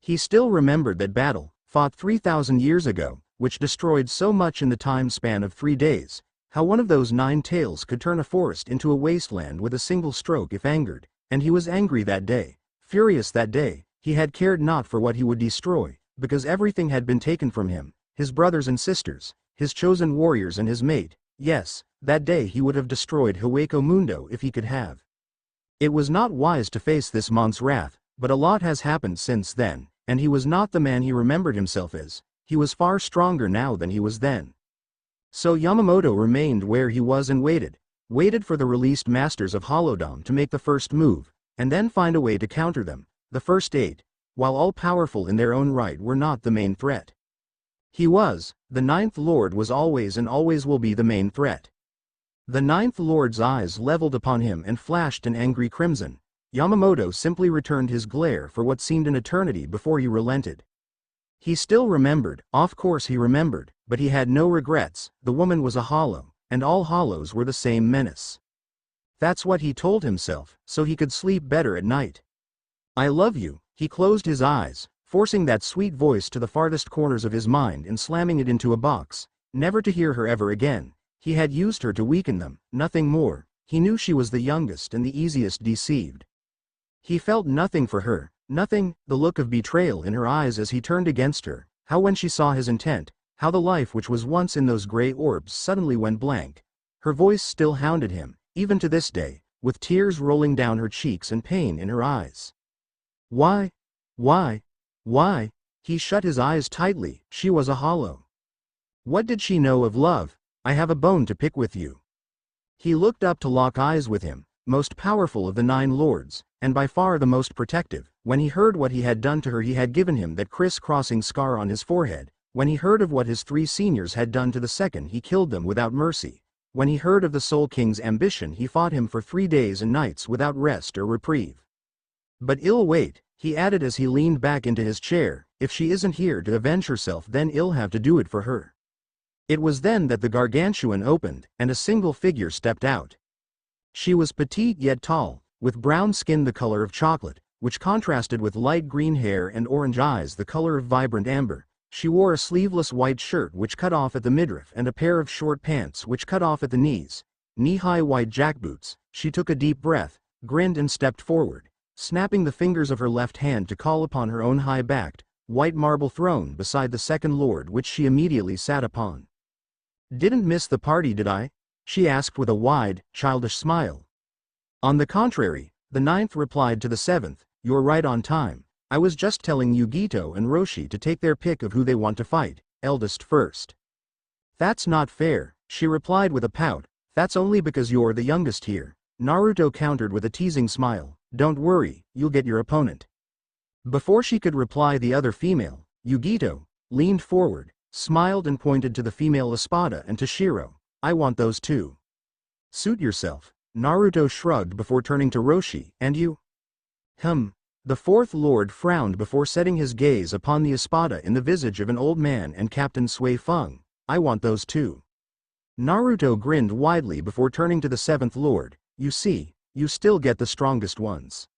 He still remembered that battle, fought 3,000 years ago, which destroyed so much in the time span of 3 days, how one of those 9 tails could turn a forest into a wasteland with a single stroke if angered, and he was angry that day, furious that day. He had cared not for what he would destroy, because everything had been taken from him, his brothers and sisters, his chosen warriors and his mate. Yes, that day he would have destroyed Hueco Mundo if he could have. It was not wise to face this month's wrath, but a lot has happened since then, and he was not the man he remembered himself as. He was far stronger now than he was then. So Yamamoto remained where he was and waited for the released masters of Holodom to make the first move, and then find a way to counter them. The first 8, while all-powerful in their own right, were not the main threat. He was, the 9th lord was always and always will be the main threat. The 9th lord's eyes leveled upon him and flashed an angry crimson. Yamamoto simply returned his glare for what seemed an eternity before he relented. He still remembered, of course he remembered, but he had no regrets. The woman was a hollow, and all hollows were the same menace. That's what he told himself, so he could sleep better at night. I love you. He closed his eyes, forcing that sweet voice to the farthest corners of his mind and slamming it into a box, never to hear her ever again. He had used her to weaken them, nothing more. He knew she was the youngest and the easiest deceived. He felt nothing for her, nothing, the look of betrayal in her eyes as he turned against her, how when she saw his intent, how the life which was once in those gray orbs suddenly went blank. Her voice still hounded him, even to this day, with tears rolling down her cheeks and pain in her eyes. Why? Why? Why? He shut his eyes tightly. She was a hollow. What did she know of love? I have a bone to pick with you. He looked up to lock eyes with him, most powerful of the 9 lords, and by far the most protective. When he heard what he had done to her, he had given him that criss-crossing scar on his forehead. When he heard of what his 3 seniors had done to the second, he killed them without mercy. When he heard of the Soul King's ambition, he fought him for 3 days and nights without rest or reprieve. But ill wait, he added as he leaned back into his chair, if she isn't here to avenge herself, then I'll have to do it for her. It was then that the gargantuan opened, and a single figure stepped out. She was petite yet tall, with brown skin the color of chocolate, which contrasted with light green hair and orange eyes the color of vibrant amber. She wore a sleeveless white shirt which cut off at the midriff and a pair of short pants which cut off at the knees, knee-high white jackboots. She took a deep breath, grinned and stepped forward, snapping the fingers of her left hand to call upon her own high-backed, white marble throne beside the second lord, which she immediately sat upon. Didn't miss the party, did I? She asked with a wide, childish smile. On the contrary, the 9th replied to the 7th, you're right on time. I was just telling Yugito and Roshi to take their pick of who they want to fight, eldest first. That's not fair, she replied with a pout. That's only because you're the youngest here. Naruto countered with a teasing smile. Don't worry, you'll get your opponent. Before she could reply, the other female, Yugito, leaned forward, smiled and pointed to the female Espada and to Shiro. I want those too. Suit yourself. Naruto shrugged before turning to Roshi. And you? The 4th lord frowned before setting his gaze upon the Espada in the visage of an old man and Captain Sui Feng. I want those too. Naruto grinned widely before turning to the 7th lord. You see, you still get the strongest ones.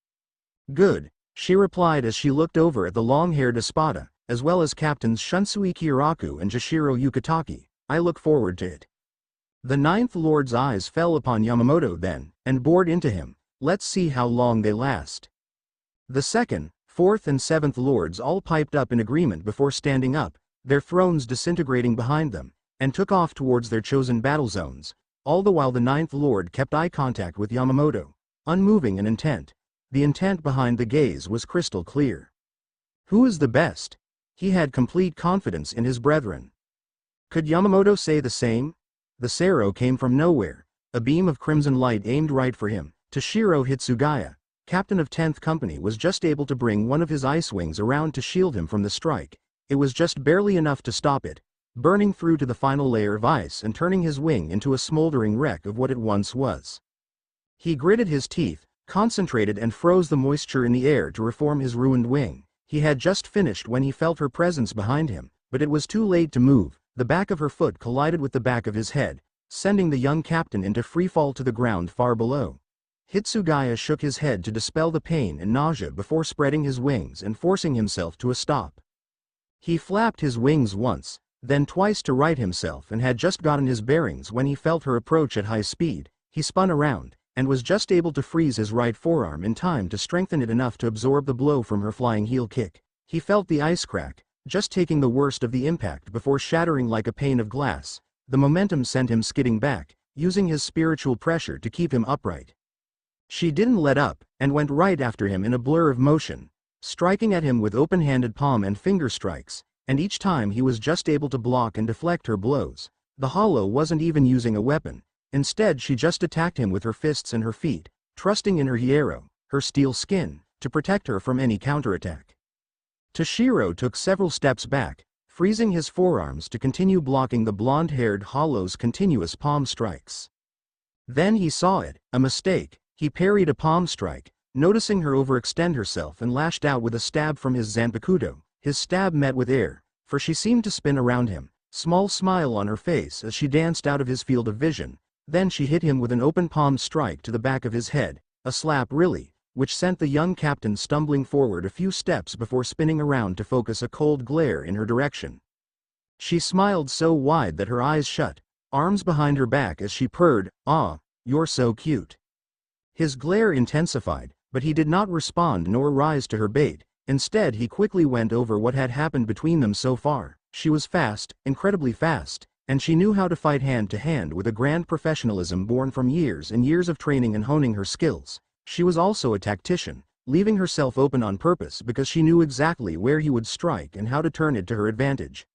Good, she replied as she looked over at the long-haired Espada, as well as Captains Shunsui Kyoraku and Jashiro Yukitaki. I look forward to it. The 9th lord's eyes fell upon Yamamoto then, and bored into him. Let's see how long they last. The 2nd, 4th and 7th lords all piped up in agreement before standing up, their thrones disintegrating behind them, and took off towards their chosen battle zones, all the while the 9th lord kept eye contact with Yamamoto, unmoving and intent. The intent behind the gaze was crystal clear. Who is the best? He had complete confidence in his brethren. Could Yamamoto say the same? The Sero came from nowhere, a beam of crimson light aimed right for him. Toshiro Hitsugaya, captain of 10th Company, was just able to bring one of his ice wings around to shield him from the strike. It was just barely enough to stop it, burning through to the final layer of ice and turning his wing into a smoldering wreck of what it once was. He gritted his teeth, concentrated and froze the moisture in the air to reform his ruined wing. He had just finished when he felt her presence behind him, but it was too late to move. The back of her foot collided with the back of his head, sending the young captain into free fall to the ground far below. Hitsugaya shook his head to dispel the pain and nausea before spreading his wings and forcing himself to a stop. He flapped his wings once, then twice to right himself, and had just gotten his bearings when he felt her approach at high speed. He spun around, and was just able to freeze his right forearm in time to strengthen it enough to absorb the blow from her flying heel kick. He felt the ice crack, just taking the worst of the impact before shattering like a pane of glass. The momentum sent him skidding back, using his spiritual pressure to keep him upright. She didn't let up, and went right after him in a blur of motion, striking at him with open-handed palm and finger strikes, and each time he was just able to block and deflect her blows. The hollow wasn't even using a weapon. Instead, she just attacked him with her fists and her feet, trusting in her hierro, her steel skin, to protect her from any counterattack. Toshiro took several steps back, freezing his forearms to continue blocking the blonde-haired hollow's continuous palm strikes. Then he saw it, a mistake. He parried a palm strike, noticing her overextend herself, and lashed out with a stab from his zanpakuto. His stab met with air, for she seemed to spin around him, small smile on her face as she danced out of his field of vision. Then she hit him with an open palm strike to the back of his head, a slap really, which sent the young captain stumbling forward a few steps before spinning around to focus a cold glare in her direction. She smiled so wide that her eyes shut, arms behind her back as she purred, "Ah, you're so cute." His glare intensified, but he did not respond nor rise to her bait. Instead, he quickly went over what had happened between them so far. She was fast, incredibly fast, and she knew how to fight hand to hand with a grand professionalism born from years and years of training and honing her skills. She was also a tactician, leaving herself open on purpose because she knew exactly where he would strike and how to turn it to her advantage.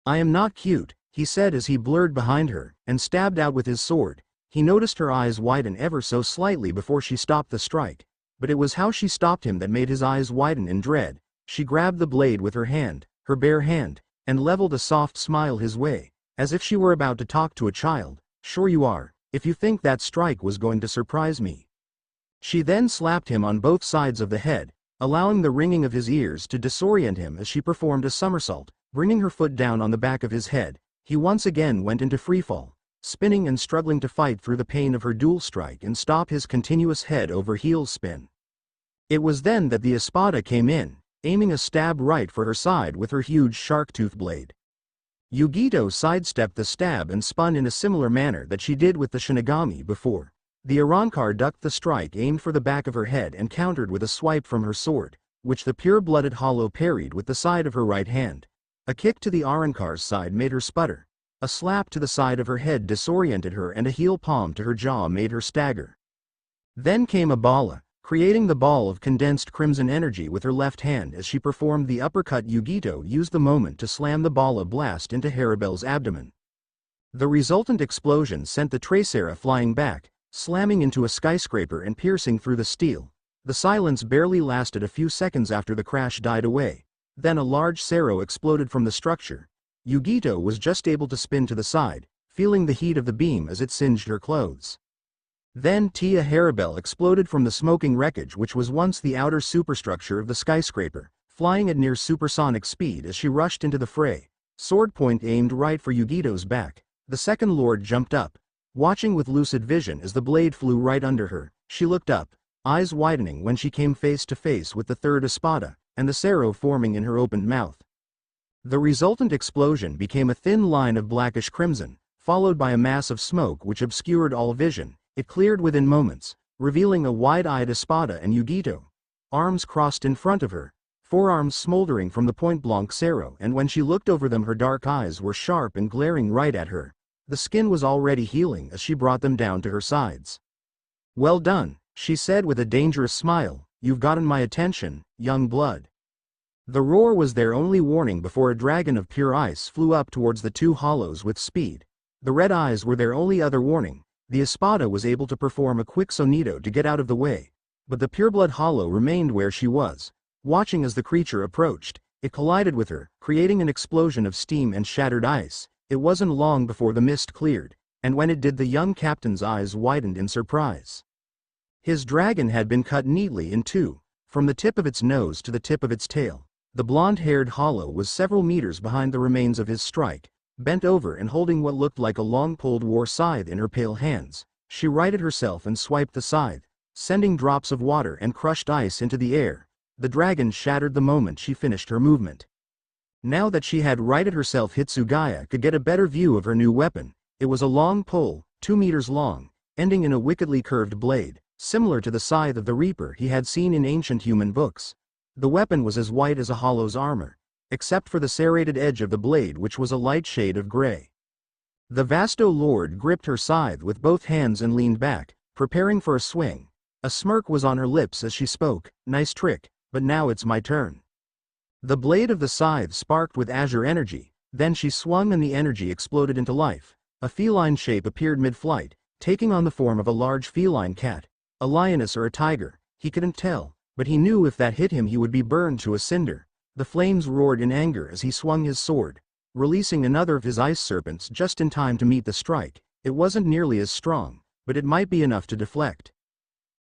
"I am not cute," he said as he blurred behind her and stabbed out with his sword. He noticed her eyes widen ever so slightly before she stopped the strike, but it was how she stopped him that made his eyes widen in dread. She grabbed the blade with her hand, her bare hand, and leveled a soft smile his way, as if she were about to talk to a child. "Sure you are, if you think that strike was going to surprise me." She then slapped him on both sides of the head, allowing the ringing of his ears to disorient him as she performed a somersault. Bringing her foot down on the back of his head, he once again went into freefall, spinning and struggling to fight through the pain of her dual strike and stop his continuous head over heels spin. It was then that the espada came in, aiming a stab right for her side with her huge shark-tooth blade. Yugito sidestepped the stab and spun in a similar manner that she did with the Shinigami before. The Arrancar ducked the strike aimed for the back of her head and countered with a swipe from her sword, which the pure-blooded Hollow parried with the side of her right hand. A kick to the Arrancar's side made her sputter. A slap to the side of her head disoriented her, and a heel palm to her jaw made her stagger. Then came a bala, creating the ball of condensed crimson energy with her left hand as she performed the uppercut. Yugito used the moment to slam the bala blast into Haribel's abdomen. The resultant explosion sent the Tracera flying back, slamming into a skyscraper and piercing through the steel. The silence barely lasted a few seconds after the crash died away. Then a large Cero exploded from the structure. Yugito was just able to spin to the side, feeling the heat of the beam as it singed her clothes. Then Tia Haribel exploded from the smoking wreckage, which was once the outer superstructure of the skyscraper, flying at near supersonic speed as she rushed into the fray, sword point aimed right for Yugito's back. The second lord jumped up, watching with lucid vision as the blade flew right under her. She looked up, eyes widening when she came face to face with the third espada, and the Cero forming in her opened mouth. The resultant explosion became a thin line of blackish crimson, followed by a mass of smoke which obscured all vision. It cleared within moments, revealing a wide-eyed espada and Yugito, arms crossed in front of her, forearms smoldering from the point-blanc Cero, and when she looked over them her dark eyes were sharp and glaring right at her. The skin was already healing as she brought them down to her sides. "Well done," she said with a dangerous smile. "You've gotten my attention, young blood." The roar was their only warning before a dragon of pure ice flew up towards the two hollows with speed. The red eyes were their only other warning. The espada was able to perform a quick sonido to get out of the way, but the pureblood hollow remained where she was. Watching as the creature approached, it collided with her, creating an explosion of steam and shattered ice. It wasn't long before the mist cleared, and when it did the young captain's eyes widened in surprise. His dragon had been cut neatly in two, from the tip of its nose to the tip of its tail. The blonde-haired hollow was several meters behind the remains of his strike, bent over and holding what looked like a long-pulled war scythe in her pale hands. She righted herself and swiped the scythe, sending drops of water and crushed ice into the air. The dragon shattered the moment she finished her movement. Now that she had righted herself, Hitsugaya could get a better view of her new weapon. It was a long pole, 2 meters long, ending in a wickedly curved blade, similar to the scythe of the Reaper he had seen in ancient human books. The weapon was as white as a hollow's armor, except for the serrated edge of the blade, which was a light shade of gray. The Vasto Lord gripped her scythe with both hands and leaned back, preparing for a swing. A smirk was on her lips as she spoke. "Nice trick, but now it's my turn." The blade of the scythe sparked with azure energy, then she swung and the energy exploded into life. A feline shape appeared mid-flight, taking on the form of a large feline cat, a lioness or a tiger. He couldn't tell, but he knew if that hit him he would be burned to a cinder. The flames roared in anger as he swung his sword, releasing another of his ice serpents just in time to meet the strike. It wasn't nearly as strong, but it might be enough to deflect.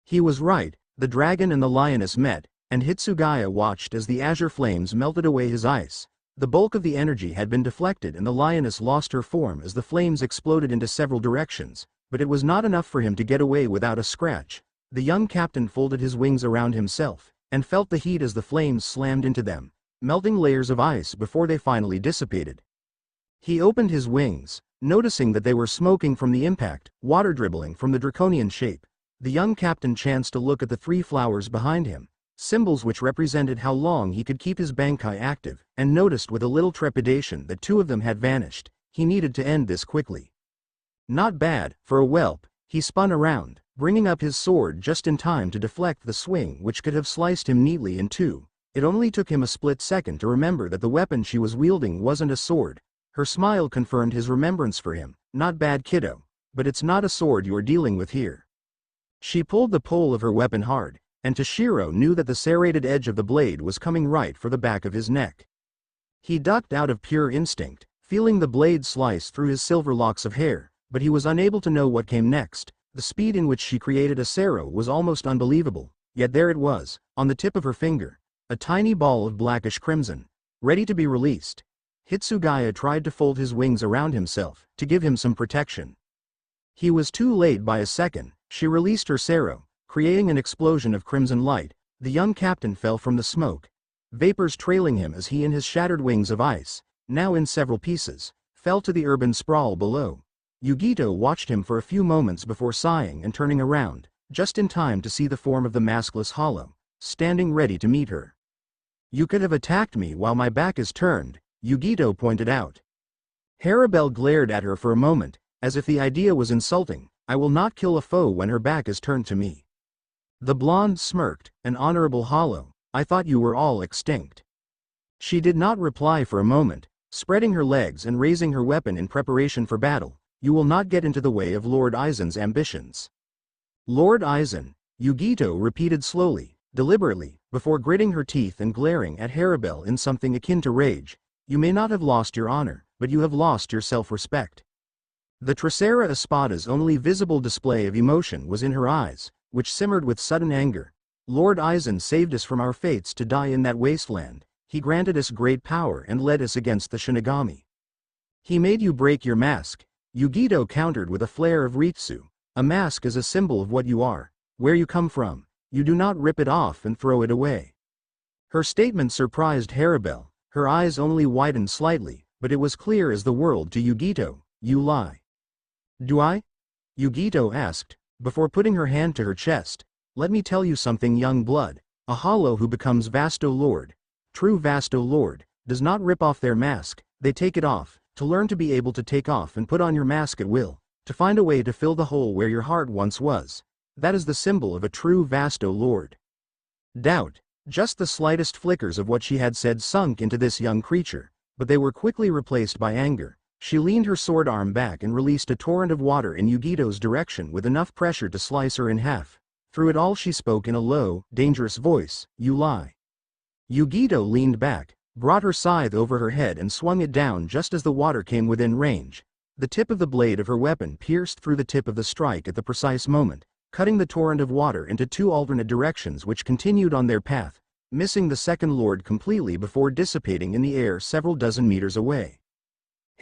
He was right. The dragon and the lioness met, and Hitsugaya watched as the azure flames melted away his ice. The bulk of the energy had been deflected and the lioness lost her form as the flames exploded into several directions, but it was not enough for him to get away without a scratch. The young captain folded his wings around himself, and felt the heat as the flames slammed into them, melting layers of ice before they finally dissipated. He opened his wings, noticing that they were smoking from the impact, water dribbling from the draconian shape. The young captain chanced to look at the 3 flowers behind him, symbols which represented how long he could keep his Bankai active, and noticed with a little trepidation that 2 of them had vanished. He needed to end this quickly. Not bad, for a whelp. He spun around, bringing up his sword just in time to deflect the swing which could have sliced him neatly in 2. It only took him a split second to remember that the weapon she was wielding wasn't a sword. Her smile confirmed his remembrance for him. Not bad, kiddo, but it's not a sword you're dealing with here. She pulled the pole of her weapon hard, and Toshiro knew that the serrated edge of the blade was coming right for the back of his neck. He ducked out of pure instinct, feeling the blade slice through his silver locks of hair, but he was unable to know what came next. The speed in which she created a Sero was almost unbelievable, yet there it was, on the tip of her finger, a tiny ball of blackish crimson, ready to be released. Hitsugaya tried to fold his wings around himself, to give him some protection. He was too late by a second. She released her Sero, creating an explosion of crimson light. The young captain fell from the smoke, vapors trailing him as he and his shattered wings of ice, now in several pieces, fell to the urban sprawl below. Yugito watched him for a few moments before sighing and turning around, just in time to see the form of the maskless hollow, standing ready to meet her. "You could have attacked me while my back is turned," Yugito pointed out. Harabel glared at her for a moment, as if the idea was insulting. "I will not kill a foe when her back is turned to me." The blonde smirked. "An honorable hollow. I thought you were all extinct." She did not reply for a moment, spreading her legs and raising her weapon in preparation for battle. "You will not get into the way of Lord Aizen's ambitions." "Lord Aizen," Yugito repeated slowly, deliberately, before gritting her teeth and glaring at Harabel in something akin to rage. "You may not have lost your honor, but you have lost your self-respect." The Tricera Espada's only visible display of emotion was in her eyes, which simmered with sudden anger. "Lord Aizen saved us from our fates to die in that wasteland. He granted us great power and led us against the Shinigami. He made you break your mask," Yugito countered with a flare of Ritsu. "A mask is a symbol of what you are, where you come from. You do not rip it off and throw it away." Her statement surprised Harabel. Her eyes only widened slightly, but it was clear as the world to Yugito. "You lie." "Do I?" Yugito asked, before putting her hand to her chest. "Let me tell you something, young blood. A hollow who becomes Vasto Lord, true Vasto Lord, does not rip off their mask. They take it off, to learn to be able to take off and put on your mask at will, to find a way to fill the hole where your heart once was. That is the symbol of a true Vasto Lord." Doubt, just the slightest flickers of what she had said, sunk into this young creature, but they were quickly replaced by anger. She leaned her sword arm back and released a torrent of water in Yugito's direction with enough pressure to slice her in half. Through it all she spoke in a low, dangerous voice. "You lie." Yugito leaned back, brought her scythe over her head and swung it down just as the water came within range. The tip of the blade of her weapon pierced through the tip of the strike at the precise moment, cutting the torrent of water into 2 alternate directions which continued on their path, missing the second lord completely before dissipating in the air several dozen meters away.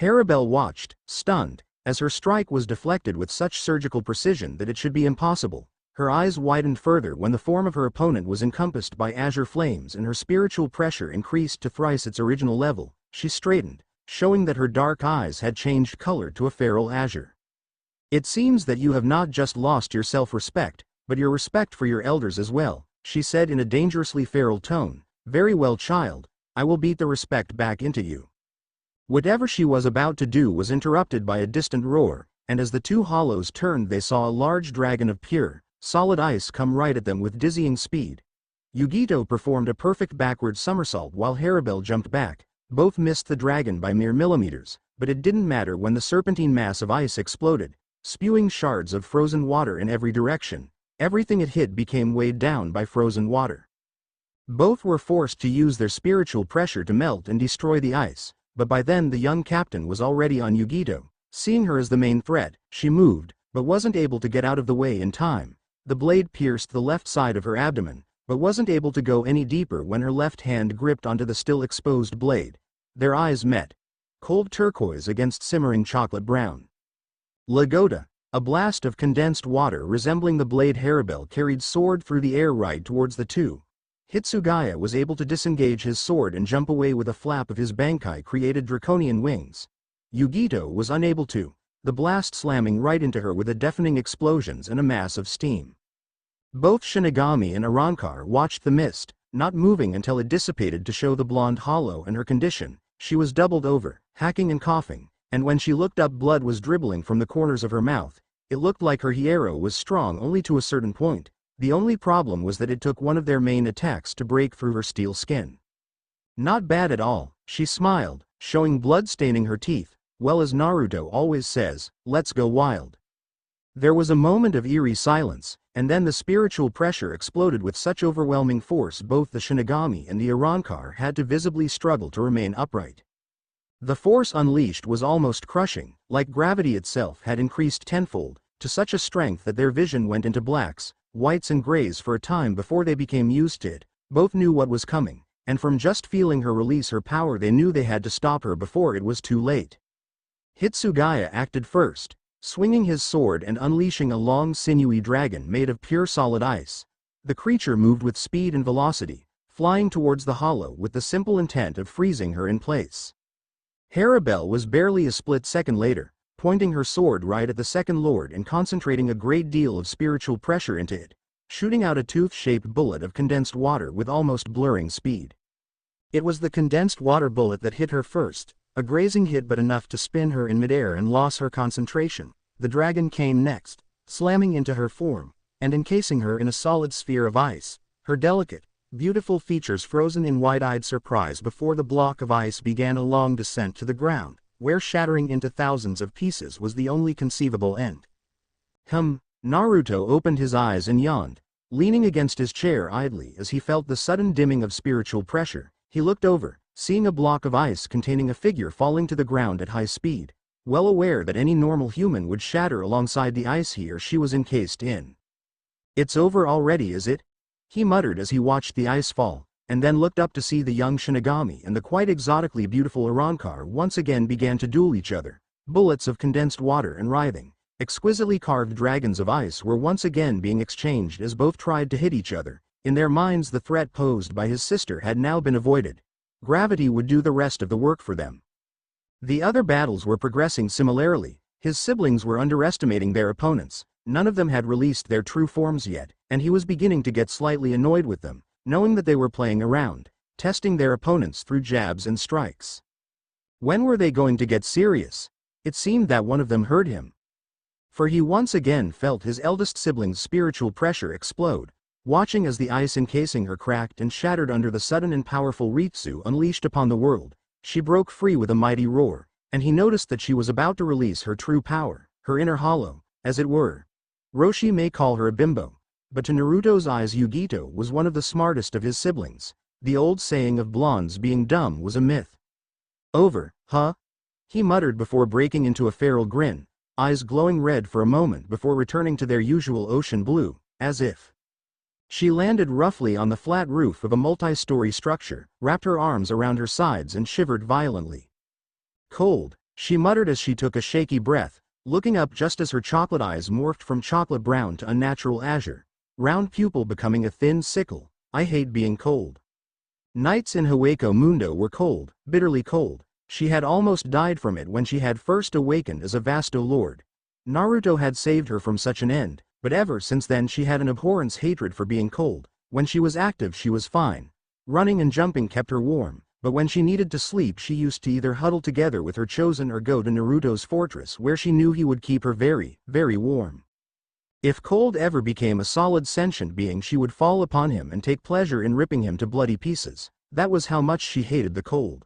Harabel watched, stunned, as her strike was deflected with such surgical precision that it should be impossible. Her eyes widened further when the form of her opponent was encompassed by azure flames and her spiritual pressure increased to thrice its original level. She straightened, showing that her dark eyes had changed color to a feral azure. "It seems that you have not just lost your self-respect, but your respect for your elders as well," she said in a dangerously feral tone. "Very well, child. I will beat the respect back into you." Whatever she was about to do was interrupted by a distant roar, and as the 2 hollows turned they saw a large dragon of pure, solid ice come right at them with dizzying speed. Yugito performed a perfect backward somersault while Harabel jumped back. Both missed the dragon by mere millimeters, but it didn't matter when the serpentine mass of ice exploded, spewing shards of frozen water in every direction. Everything it hit became weighed down by frozen water. Both were forced to use their spiritual pressure to melt and destroy the ice. But by then the young captain was already on Yugito. Seeing her as the main threat, she moved, but wasn't able to get out of the way in time. The blade pierced the left side of her abdomen, but wasn't able to go any deeper when her left hand gripped onto the still exposed blade. Their eyes met. Cold turquoise against simmering chocolate brown. "Lagoda," A blast of condensed water resembling the blade Haribel carried soared through the air right towards the two. Hitsugaya was able to disengage his sword and jump away with a flap of his bankai created draconian wings. Yugito was unable to, the blast slamming right into her with a deafening explosions and a mass of steam. Both Shinigami and Arrancar watched the mist, not moving until it dissipated to show the blonde hollow and her condition. She was doubled over, hacking and coughing, and when she looked up blood was dribbling from the corners of her mouth. It looked like her hierro was strong only to a certain point. The only problem was that it took one of their main attacks to break through her steel skin. Not bad at all, she smiled, showing blood staining her teeth. Well, as Naruto always says, let's go wild. There was a moment of eerie silence, and then the spiritual pressure exploded with such overwhelming force both the Shinigami and the Arrancar had to visibly struggle to remain upright. The force unleashed was almost crushing, like gravity itself had increased tenfold, to such a strength that their vision went into blacks, whites and grays for a time before they became used to it. Both knew what was coming, and from just feeling her release her power they knew they had to stop her before it was too late. Hitsugaya acted first, swinging his sword and unleashing a long sinewy dragon made of pure solid ice. The creature moved with speed and velocity, flying towards the hollow with the simple intent of freezing her in place. Haribel was barely a split second later, pointing her sword right at the second lord and concentrating a great deal of spiritual pressure into it, shooting out a tooth-shaped bullet of condensed water with almost blurring speed. It was the condensed water bullet that hit her first, a grazing hit but enough to spin her in midair and lose her concentration. The dragon came next, slamming into her form, and encasing her in a solid sphere of ice, her delicate, beautiful features frozen in wide-eyed surprise before the block of ice began a long descent to the ground, where shattering into thousands of pieces was the only conceivable end. Naruto opened his eyes and yawned, leaning against his chair idly as he felt the sudden dimming of spiritual pressure. He looked over, seeing a block of ice containing a figure falling to the ground at high speed, well aware that any normal human would shatter alongside the ice he or she was encased in. "It's over already, is it?" he muttered as he watched the ice fall, and then looked up to see the young Shinigami and the quite exotically beautiful Arrancar once again began to duel each other. Bullets of condensed water and writhing, exquisitely carved dragons of ice were once again being exchanged as both tried to hit each other. In their minds the threat posed by his sister had now been avoided. Gravity would do the rest of the work for them. The other battles were progressing similarly. His siblings were underestimating their opponents. None of them had released their true forms yet, and he was beginning to get slightly annoyed with them, knowing that they were playing around, testing their opponents through jabs and strikes. When were they going to get serious? It seemed that one of them heard him. For he once again felt his eldest sibling's spiritual pressure explode, watching as the ice encasing her cracked and shattered under the sudden and powerful Ritsu unleashed upon the world. She broke free with a mighty roar, and he noticed that she was about to release her true power, her inner hollow, as it were. Roshi may call her a bimbo, but to Naruto's eyes Yugito was one of the smartest of his siblings. The old saying of blondes being dumb was a myth. "Over, huh?" he muttered before breaking into a feral grin, eyes glowing red for a moment before returning to their usual ocean blue, as if. She landed roughly on the flat roof of a multi-story structure, wrapped her arms around her sides and shivered violently. "Cold," she muttered as she took a shaky breath, looking up just as her chocolate eyes morphed from chocolate brown to unnatural azure, round pupil becoming a thin sickle. "I hate being cold." Nights in Hueco Mundo were cold, bitterly cold. She had almost died from it when she had first awakened as a Vasto Lord. Naruto had saved her from such an end, but ever since then she had an abhorrence hatred for being cold. When she was active she was fine. Running and jumping kept her warm, but when she needed to sleep she used to either huddle together with her chosen or go to Naruto's fortress where she knew he would keep her very, very warm. If cold ever became a solid sentient being she would fall upon him and take pleasure in ripping him to bloody pieces. That was how much she hated the cold.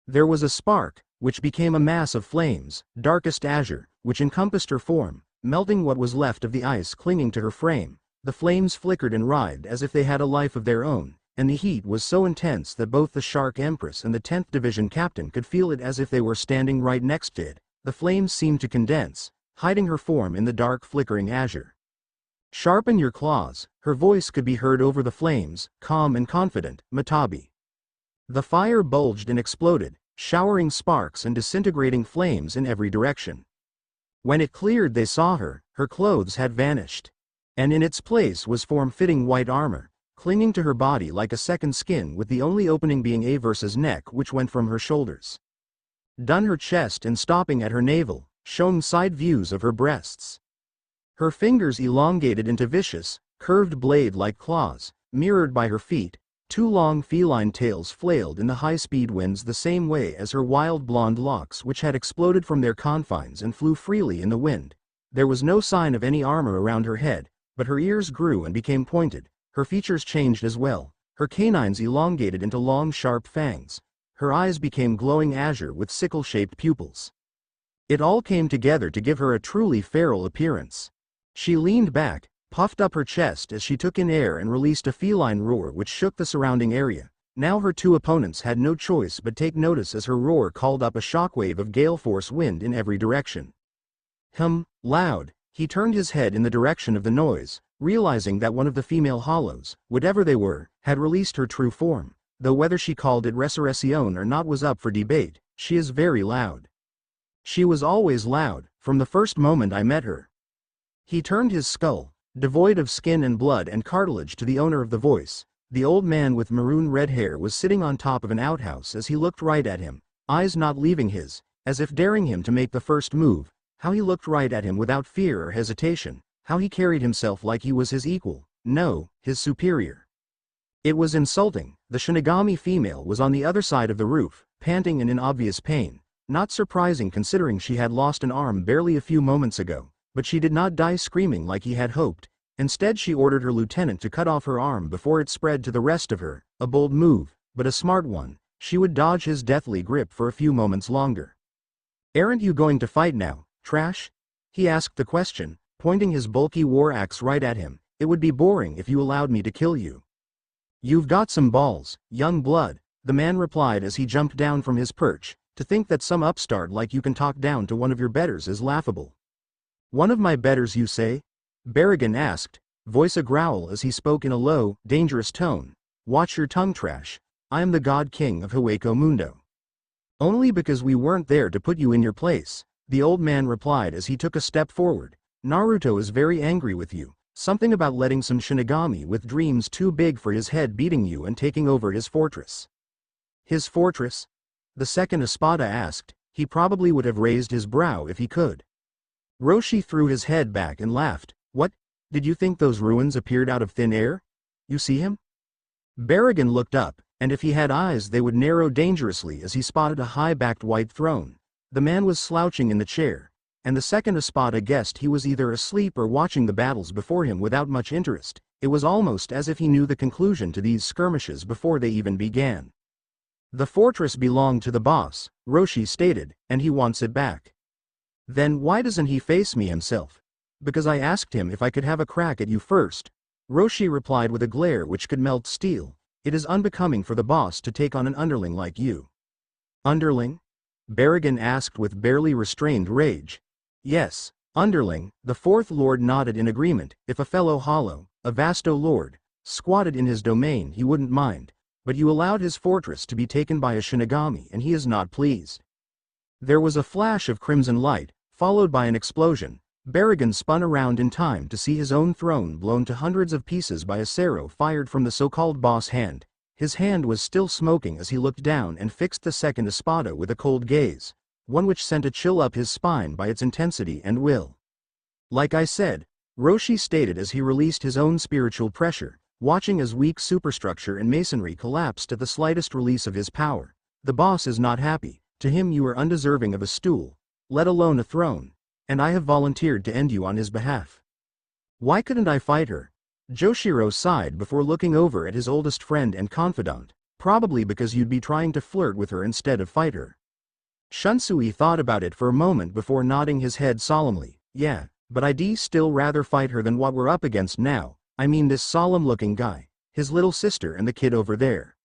There was a spark, which became a mass of flames, darkest azure, which encompassed her form, melting what was left of the ice clinging to her frame. The flames flickered and writhed as if they had a life of their own, and the heat was so intense that both the Shark Empress and the 10th Division captain could feel it as if they were standing right next to it. The flames seemed to condense, hiding her form in the dark flickering azure. "Sharpen your claws," her voice could be heard over the flames, calm and confident, "Matabi." The fire bulged and exploded, showering sparks and disintegrating flames in every direction. When it cleared they saw her clothes had vanished. And in its place was form-fitting white armor, clinging to her body like a second skin with the only opening being Ava's neck which went from her shoulders. Down her chest and stopping at her navel, shone side views of her breasts. Her fingers elongated into vicious, curved blade-like claws, mirrored by her feet, two long feline tails flailed in the high-speed winds the same way as her wild blonde locks which had exploded from their confines and flew freely in the wind. There was no sign of any armor around her head, but her ears grew and became pointed, her features changed as well, her canines elongated into long sharp fangs, her eyes became glowing azure with sickle-shaped pupils. It all came together to give her a truly feral appearance. She leaned back, puffed up her chest as she took in air and released a feline roar which shook the surrounding area. Now her two opponents had no choice but take notice as her roar called up a shockwave of gale-force wind in every direction. Loud, he turned his head in the direction of the noise, realizing that one of the female hollows, whatever they were, had released her true form, though whether she called it resurrection or not was up for debate. She is very loud. She was always loud, from the first moment I met her. He turned his skull, devoid of skin and blood and cartilage, to the owner of the voice. The old man with maroon-red hair was sitting on top of an outhouse as he looked right at him, eyes not leaving his, as if daring him to make the first move. How he looked right at him without fear or hesitation, how he carried himself like he was his equal, no, his superior. It was insulting. The Shinigami female was on the other side of the roof, panting and in obvious pain, not surprising considering she had lost an arm barely a few moments ago, but she did not die screaming like he had hoped. Instead she ordered her lieutenant to cut off her arm before it spread to the rest of her, a bold move, but a smart one. She would dodge his deathly grip for a few moments longer. "Aren't you going to fight now, trash?" he asked the question, pointing his bulky war axe right at him. "It would be boring if you allowed me to kill you." "You've got some balls, young blood," the man replied as he jumped down from his perch. "To think that some upstart like you can talk down to one of your betters is laughable." "One of my betters, you say?" Berrigan asked, voice a growl as he spoke in a low, dangerous tone. "Watch your tongue, trash. I am the God King of Hueco Mundo." "Only because we weren't there to put you in your place," the old man replied as he took a step forward. "Naruto is very angry with you, something about letting some Shinigami with dreams too big for his head beating you and taking over his fortress." "His fortress?" the second Espada asked. He probably would have raised his brow if he could. Roshi threw his head back and laughed. "What? Did you think those ruins appeared out of thin air? You see him?" Berrigan looked up, and if he had eyes they would narrow dangerously as he spotted a high-backed white throne. The man was slouching in the chair, and the second Espada guessed he was either asleep or watching the battles before him without much interest. It was almost as if he knew the conclusion to these skirmishes before they even began. "The fortress belonged to the boss," Roshi stated, "and he wants it back." "Then why doesn't he face me himself?" "Because I asked him if I could have a crack at you first," Roshi replied with a glare which could melt steel. "It is unbecoming for the boss to take on an underling like you." "Underling?" Berrigan asked with barely restrained rage. "Yes, underling," the fourth lord nodded in agreement. "If a fellow hollow, a vasto lord, squatted in his domain he wouldn't mind, but you allowed his fortress to be taken by a Shinigami and he is not pleased." There was a flash of crimson light, followed by an explosion. Berrigan spun around in time to see his own throne blown to hundreds of pieces by a Sero fired from the so-called boss hand. His hand was still smoking as he looked down and fixed the second Espada with a cold gaze, one which sent a chill up his spine by its intensity and will. "Like I said," Roshi stated as he released his own spiritual pressure, watching as weak superstructure and masonry collapsed at the slightest release of his power. "The boss is not happy. To him you are undeserving of a stool, let alone a throne, and I have volunteered to end you on his behalf." "Why couldn't I fight her?" Joshiro sighed before looking over at his oldest friend and confidant. "Probably because you'd be trying to flirt with her instead of fight her." Shunsui thought about it for a moment before nodding his head solemnly. "Yeah, but I'd still rather fight her than what we're up against now. I mean this solemn-looking guy, his little sister and the kid over there."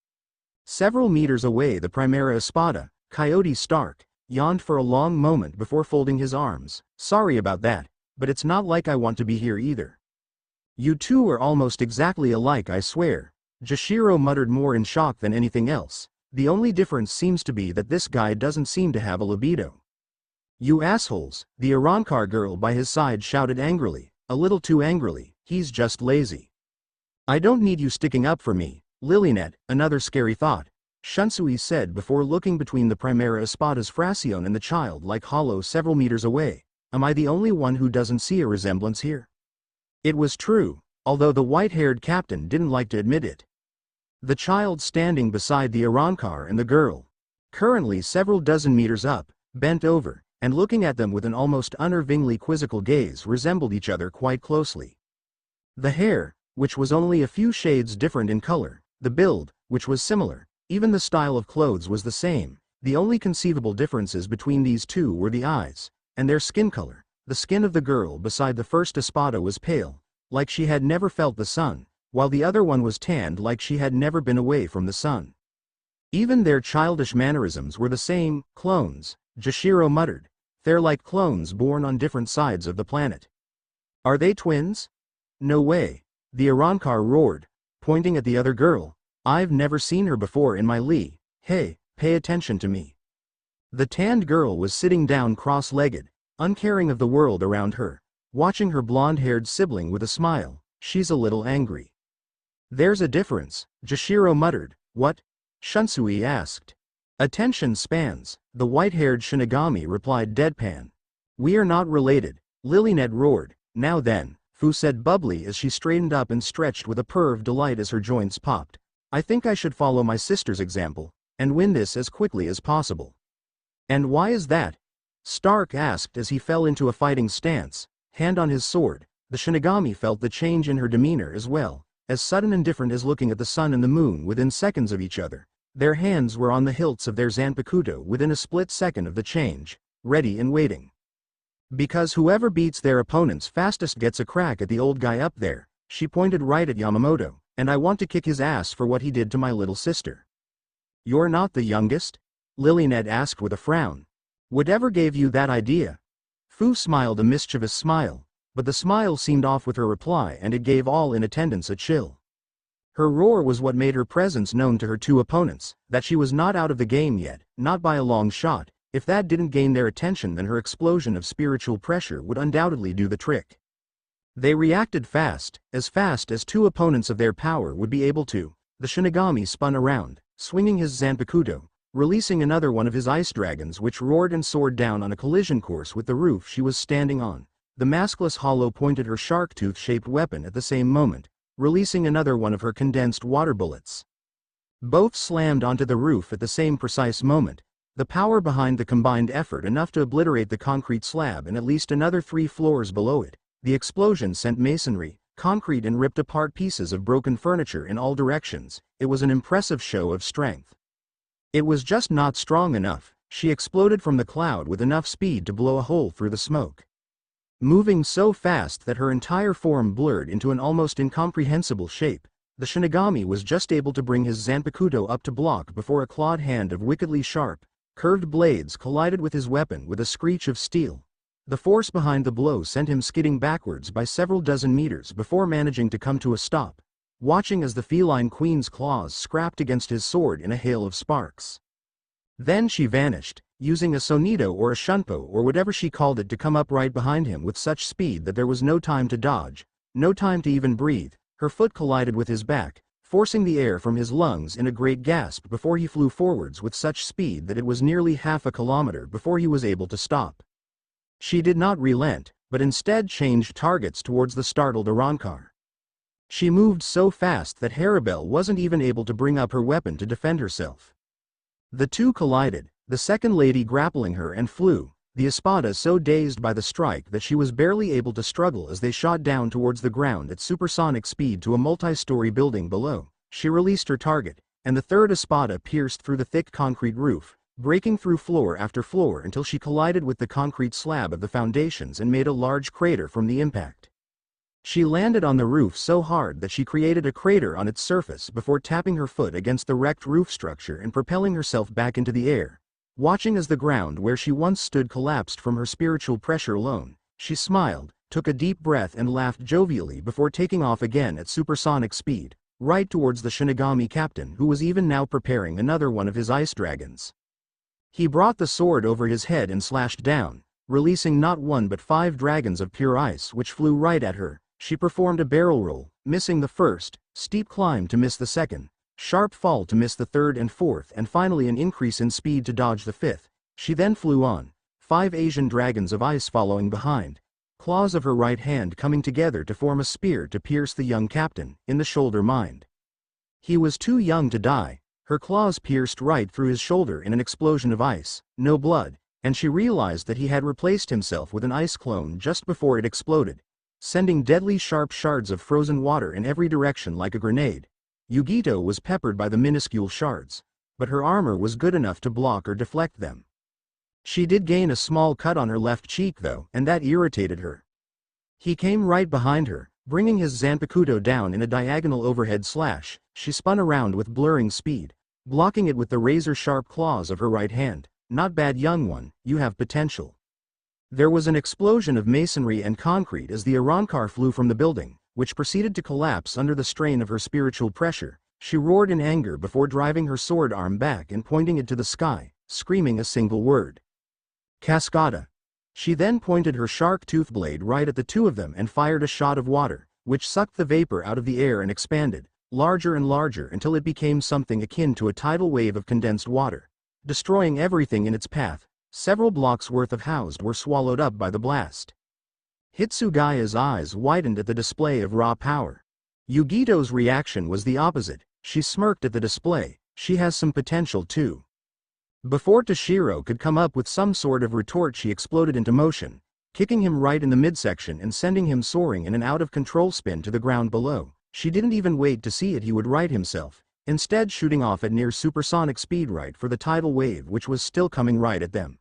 Several meters away the Primera Espada, Coyote Stark, yawned for a long moment before folding his arms. "Sorry about that, but it's not like I want to be here either." "You two are almost exactly alike, I swear," Joshiro muttered, more in shock than anything else. "The only difference seems to be that this guy doesn't seem to have a libido." You assholes, the Arrancar girl by his side shouted angrily, a little too angrily, he's just lazy. I don't need you sticking up for me, Lilinet, another scary thought, Shunsui said before looking between the Primera Espada's Fracion and the child-like hollow several meters away. Am I the only one who doesn't see a resemblance here? It was true, although the white-haired captain didn't like to admit it. The child standing beside the Arrancar and the girl, currently several dozen meters up, bent over, and looking at them with an almost unnervingly quizzical gaze resembled each other quite closely. The hair, which was only a few shades different in color, the build, which was similar, even the style of clothes was the same. The only conceivable differences between these two were the eyes, and their skin color. The skin of the girl beside the first Espada was pale, like she had never felt the sun, while the other one was tanned like she had never been away from the sun. Even their childish mannerisms were the same, clones, Jashiro muttered. They're like clones born on different sides of the planet. Are they twins? No way, the Arrancar roared, pointing at the other girl. I've never seen her before in my li. Hey, pay attention to me. The tanned girl was sitting down cross-legged, uncaring of the world around her, watching her blonde-haired sibling with a smile. She's a little angry. There's a difference, Jashiro muttered. What? Shunsui asked. Attention spans, the white-haired Shinigami replied deadpan. We are not related, Lilinet roared. Now then, Fu said bubbly as she straightened up and stretched with a purr of delight as her joints popped. I think I should follow my sister's example, and win this as quickly as possible. And why is that? Stark asked as he fell into a fighting stance, hand on his sword. The Shinigami felt the change in her demeanor as well, as sudden and different as looking at the sun and the moon within seconds of each other. Their hands were on the hilts of their Zanpakuto within a split second of the change, ready and waiting. Because whoever beats their opponents fastest gets a crack at the old guy up there, she pointed right at Yamamoto, and I want to kick his ass for what he did to my little sister. You're not the youngest? Lilinet asked with a frown. Whatever gave you that idea? Fu smiled a mischievous smile, but the smile seemed off with her reply and it gave all in attendance a chill. Her roar was what made her presence known to her two opponents, that she was not out of the game yet, not by a long shot. If that didn't gain their attention, then her explosion of spiritual pressure would undoubtedly do the trick. They reacted fast as two opponents of their power would be able to. The Shinigami spun around, swinging his Zanpakuto, releasing another one of his ice dragons which roared and soared down on a collision course with the roof she was standing on. The maskless hollow pointed her shark tooth-shaped weapon at the same moment, releasing another one of her condensed water bullets. Both slammed onto the roof at the same precise moment, the power behind the combined effort enough to obliterate the concrete slab and at least another 3 floors below it. The explosion sent masonry, concrete and ripped apart pieces of broken furniture in all directions. It was an impressive show of strength. It was just not strong enough. She exploded from the cloud with enough speed to blow a hole through the smoke. Moving so fast that her entire form blurred into an almost incomprehensible shape, the Shinigami was just able to bring his Zanpakuto up to block before a clawed hand of wickedly sharp, curved blades collided with his weapon with a screech of steel. The force behind the blow sent him skidding backwards by several dozen meters before managing to come to a stop, watching as the feline queen's claws scrapped against his sword in a hail of sparks. Then she vanished, using a sonito or a shunpo or whatever she called it to come up right behind him with such speed that there was no time to dodge, no time to even breathe. Her foot collided with his back, forcing the air from his lungs in a great gasp before he flew forwards with such speed that it was nearly half a kilometer before he was able to stop. She did not relent, but instead changed targets towards the startled Arrancar. She moved so fast that Haribel wasn't even able to bring up her weapon to defend herself. The two collided, the second lady grappling her and flew, the Espada so dazed by the strike that she was barely able to struggle as they shot down towards the ground at supersonic speed to a multi-story building below. She released her target, and the third Espada pierced through the thick concrete roof, breaking through floor after floor until she collided with the concrete slab of the foundations and made a large crater from the impact. She landed on the roof so hard that she created a crater on its surface before tapping her foot against the wrecked roof structure and propelling herself back into the air. Watching as the ground where she once stood collapsed from her spiritual pressure alone, she smiled, took a deep breath and laughed jovially before taking off again at supersonic speed, right towards the Shinigami captain who was even now preparing another one of his ice dragons. He brought the sword over his head and slashed down, releasing not one but 5 dragons of pure ice which flew right at her. She performed a barrel roll, missing the first, steep climb to miss the second, sharp fall to miss the third and fourth, and finally an increase in speed to dodge the fifth. She then flew on, 5 Asian dragons of ice following behind, claws of her right hand coming together to form a spear to pierce the young captain in the shoulder mind. He was too young to die. Her claws pierced right through his shoulder in an explosion of ice, no blood, and she realized that he had replaced himself with an ice clone just before it exploded, sending deadly sharp shards of frozen water in every direction like a grenade. Yugito was peppered by the minuscule shards, but her armor was good enough to block or deflect them. She did gain a small cut on her left cheek though, and that irritated her. He came right behind her, bringing his Zanpakuto down in a diagonal overhead slash. She spun around with blurring speed, blocking it with the razor-sharp claws of her right hand. Not bad, young one, you have potential. There was an explosion of masonry and concrete as the Arrancar flew from the building, which proceeded to collapse under the strain of her spiritual pressure. She roared in anger before driving her sword arm back and pointing it to the sky, screaming a single word. Cascada. She then pointed her shark tooth blade right at the two of them and fired a shot of water, which sucked the vapor out of the air and expanded, larger and larger until it became something akin to a tidal wave of condensed water, destroying everything in its path. Several blocks worth of housed were swallowed up by the blast. Hitsugaya's eyes widened at the display of raw power. Yugito's reaction was the opposite. She smirked at the display. She has some potential too. Before Toshiro could come up with some sort of retort, she exploded into motion, kicking him right in the midsection and sending him soaring in an out-of-control spin to the ground below. She didn't even wait to see it he would right himself, instead shooting off at near supersonic speed right for the tidal wave which was still coming right at them.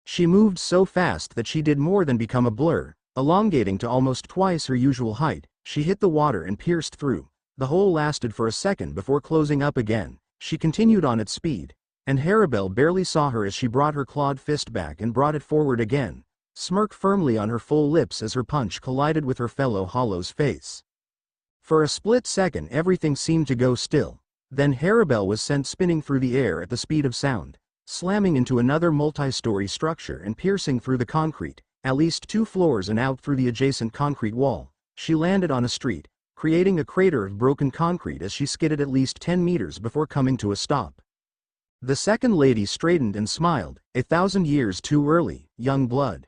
She moved so fast that she did more than become a blur, elongating to almost twice her usual height. She hit the water and pierced through. The hole lasted for a second before closing up again. She continued on at speed, and Haribel barely saw her as she brought her clawed fist back and brought it forward again, smirk firmly on her full lips as her punch collided with her fellow Hollow's face. For a split second everything seemed to go still. Then Haribel was sent spinning through the air at the speed of sound, slamming into another multi-story structure and piercing through the concrete, at least 2 floors and out through the adjacent concrete wall. She landed on a street, creating a crater of broken concrete as she skidded at least 10 meters before coming to a stop. The second lady straightened and smiled. 1,000 years too early, young blood.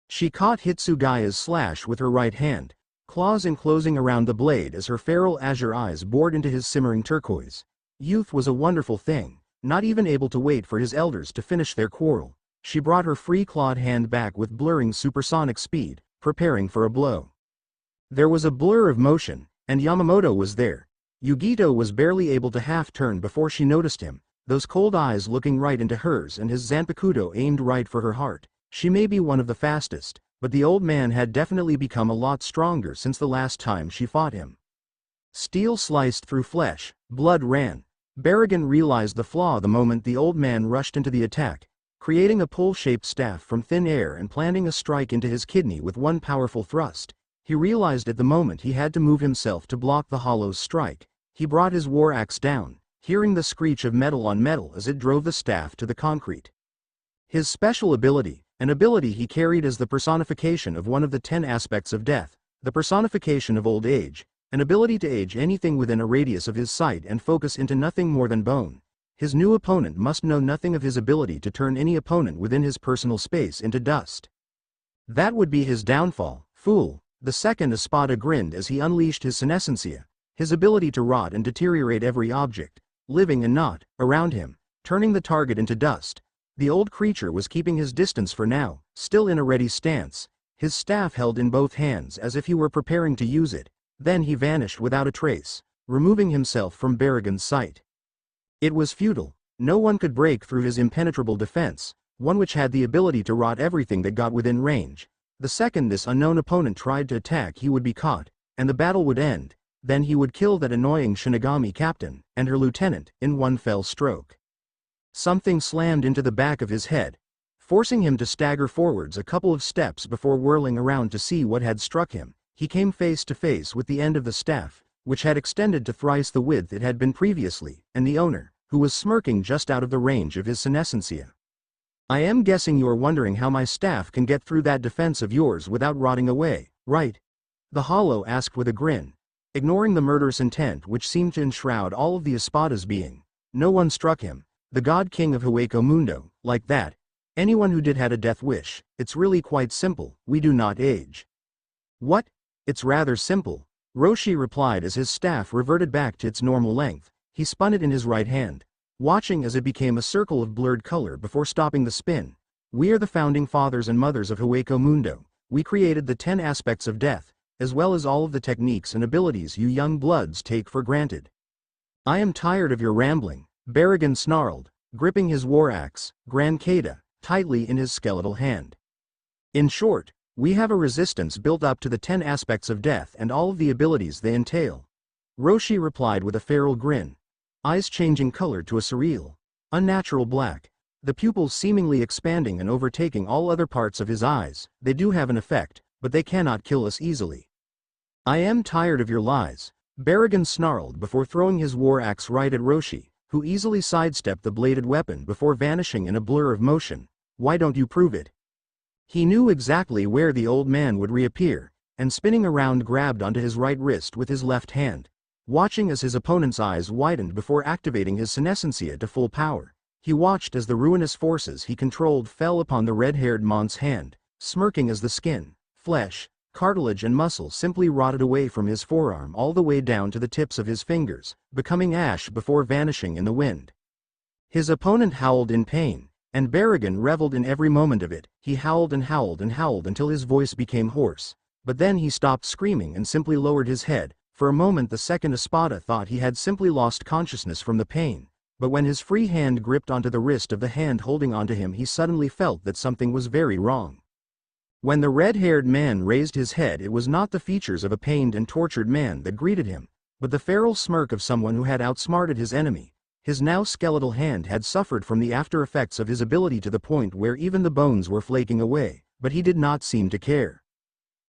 She caught Hitsugaya's slash with her right hand, claws enclosing around the blade as her feral azure eyes bored into his simmering turquoise. Youth was a wonderful thing. Not even able to wait for his elders to finish their quarrel, she brought her free-clawed hand back with blurring supersonic speed, preparing for a blow. There was a blur of motion, and Yamamoto was there. Yugito was barely able to half-turn before she noticed him, those cold eyes looking right into hers and his Zanpakuto aimed right for her heart. She may be one of the fastest, but the old man had definitely become a lot stronger since the last time she fought him. Steel sliced through flesh, blood ran. Berrigan realized the flaw the moment the old man rushed into the attack, creating a pole-shaped staff from thin air and planting a strike into his kidney with one powerful thrust. He realized at the moment he had to move himself to block the Hollow's strike. He brought his war axe down, hearing the screech of metal on metal as it drove the staff to the concrete. His special ability, an ability he carried as the personification of one of the 10 aspects of death, the personification of old age, an ability to age anything within a radius of his sight and focus into nothing more than bone. His new opponent must know nothing of his ability to turn any opponent within his personal space into dust. That would be his downfall, fool. The second Espada grinned as he unleashed his senescencia, his ability to rot and deteriorate every object, living and not, around him, turning the target into dust. The old creature was keeping his distance for now, still in a ready stance, his staff held in both hands as if he were preparing to use it. Then he vanished without a trace, removing himself from Berrigan's sight. It was futile. No one could break through his impenetrable defense, one which had the ability to rot everything that got within range. The second this unknown opponent tried to attack, he would be caught, and the battle would end. Then he would kill that annoying Shinigami captain and her lieutenant in one fell stroke. Something slammed into the back of his head, forcing him to stagger forwards a couple of steps before whirling around to see what had struck him. He came face to face with the end of the staff, which had extended to thrice the width it had been previously, and the owner, who was smirking just out of the range of his senescencia. I am guessing you are wondering how my staff can get through that defense of yours without rotting away, right? The Hollow asked with a grin, ignoring the murderous intent which seemed to enshroud all of the Espada's being. No one struck him, the God King of Hueco Mundo, like that. Anyone who did had a death wish. It's really quite simple, we do not age. What? It's rather simple, Roshi replied as his staff reverted back to its normal length. He spun it in his right hand, watching as it became a circle of blurred color before stopping the spin. We are the founding fathers and mothers of Hueco Mundo. We created the 10 aspects of death, as well as all of the techniques and abilities you young bloods take for granted. I am tired of your rambling, Barragan snarled, gripping his war axe, Gran Cada, tightly in his skeletal hand. In short, we have a resistance built up to the 10 aspects of death and all of the abilities they entail. Roshi replied with a feral grin, eyes changing color to a surreal, unnatural black, the pupils seemingly expanding and overtaking all other parts of his eyes. They do have an effect, but they cannot kill us easily. I am tired of your lies, Barragan snarled before throwing his war axe right at Roshi, who easily sidestepped the bladed weapon before vanishing in a blur of motion. Why don't you prove it? He knew exactly where the old man would reappear, and spinning around grabbed onto his right wrist with his left hand. Watching as his opponent's eyes widened before activating his senescencia to full power, he watched as the ruinous forces he controlled fell upon the red-haired Mont's hand, smirking as the skin, flesh, cartilage and muscle simply rotted away from his forearm all the way down to the tips of his fingers, becoming ash before vanishing in the wind. His opponent howled in pain, and Barragan reveled in every moment of it. He howled and howled and howled until his voice became hoarse, but then he stopped screaming and simply lowered his head. For a moment the second Espada thought he had simply lost consciousness from the pain, but when his free hand gripped onto the wrist of the hand holding onto him he suddenly felt that something was very wrong. When the red-haired man raised his head it was not the features of a pained and tortured man that greeted him, but the feral smirk of someone who had outsmarted his enemy. His now skeletal hand had suffered from the after effects of his ability to the point where even the bones were flaking away, but he did not seem to care.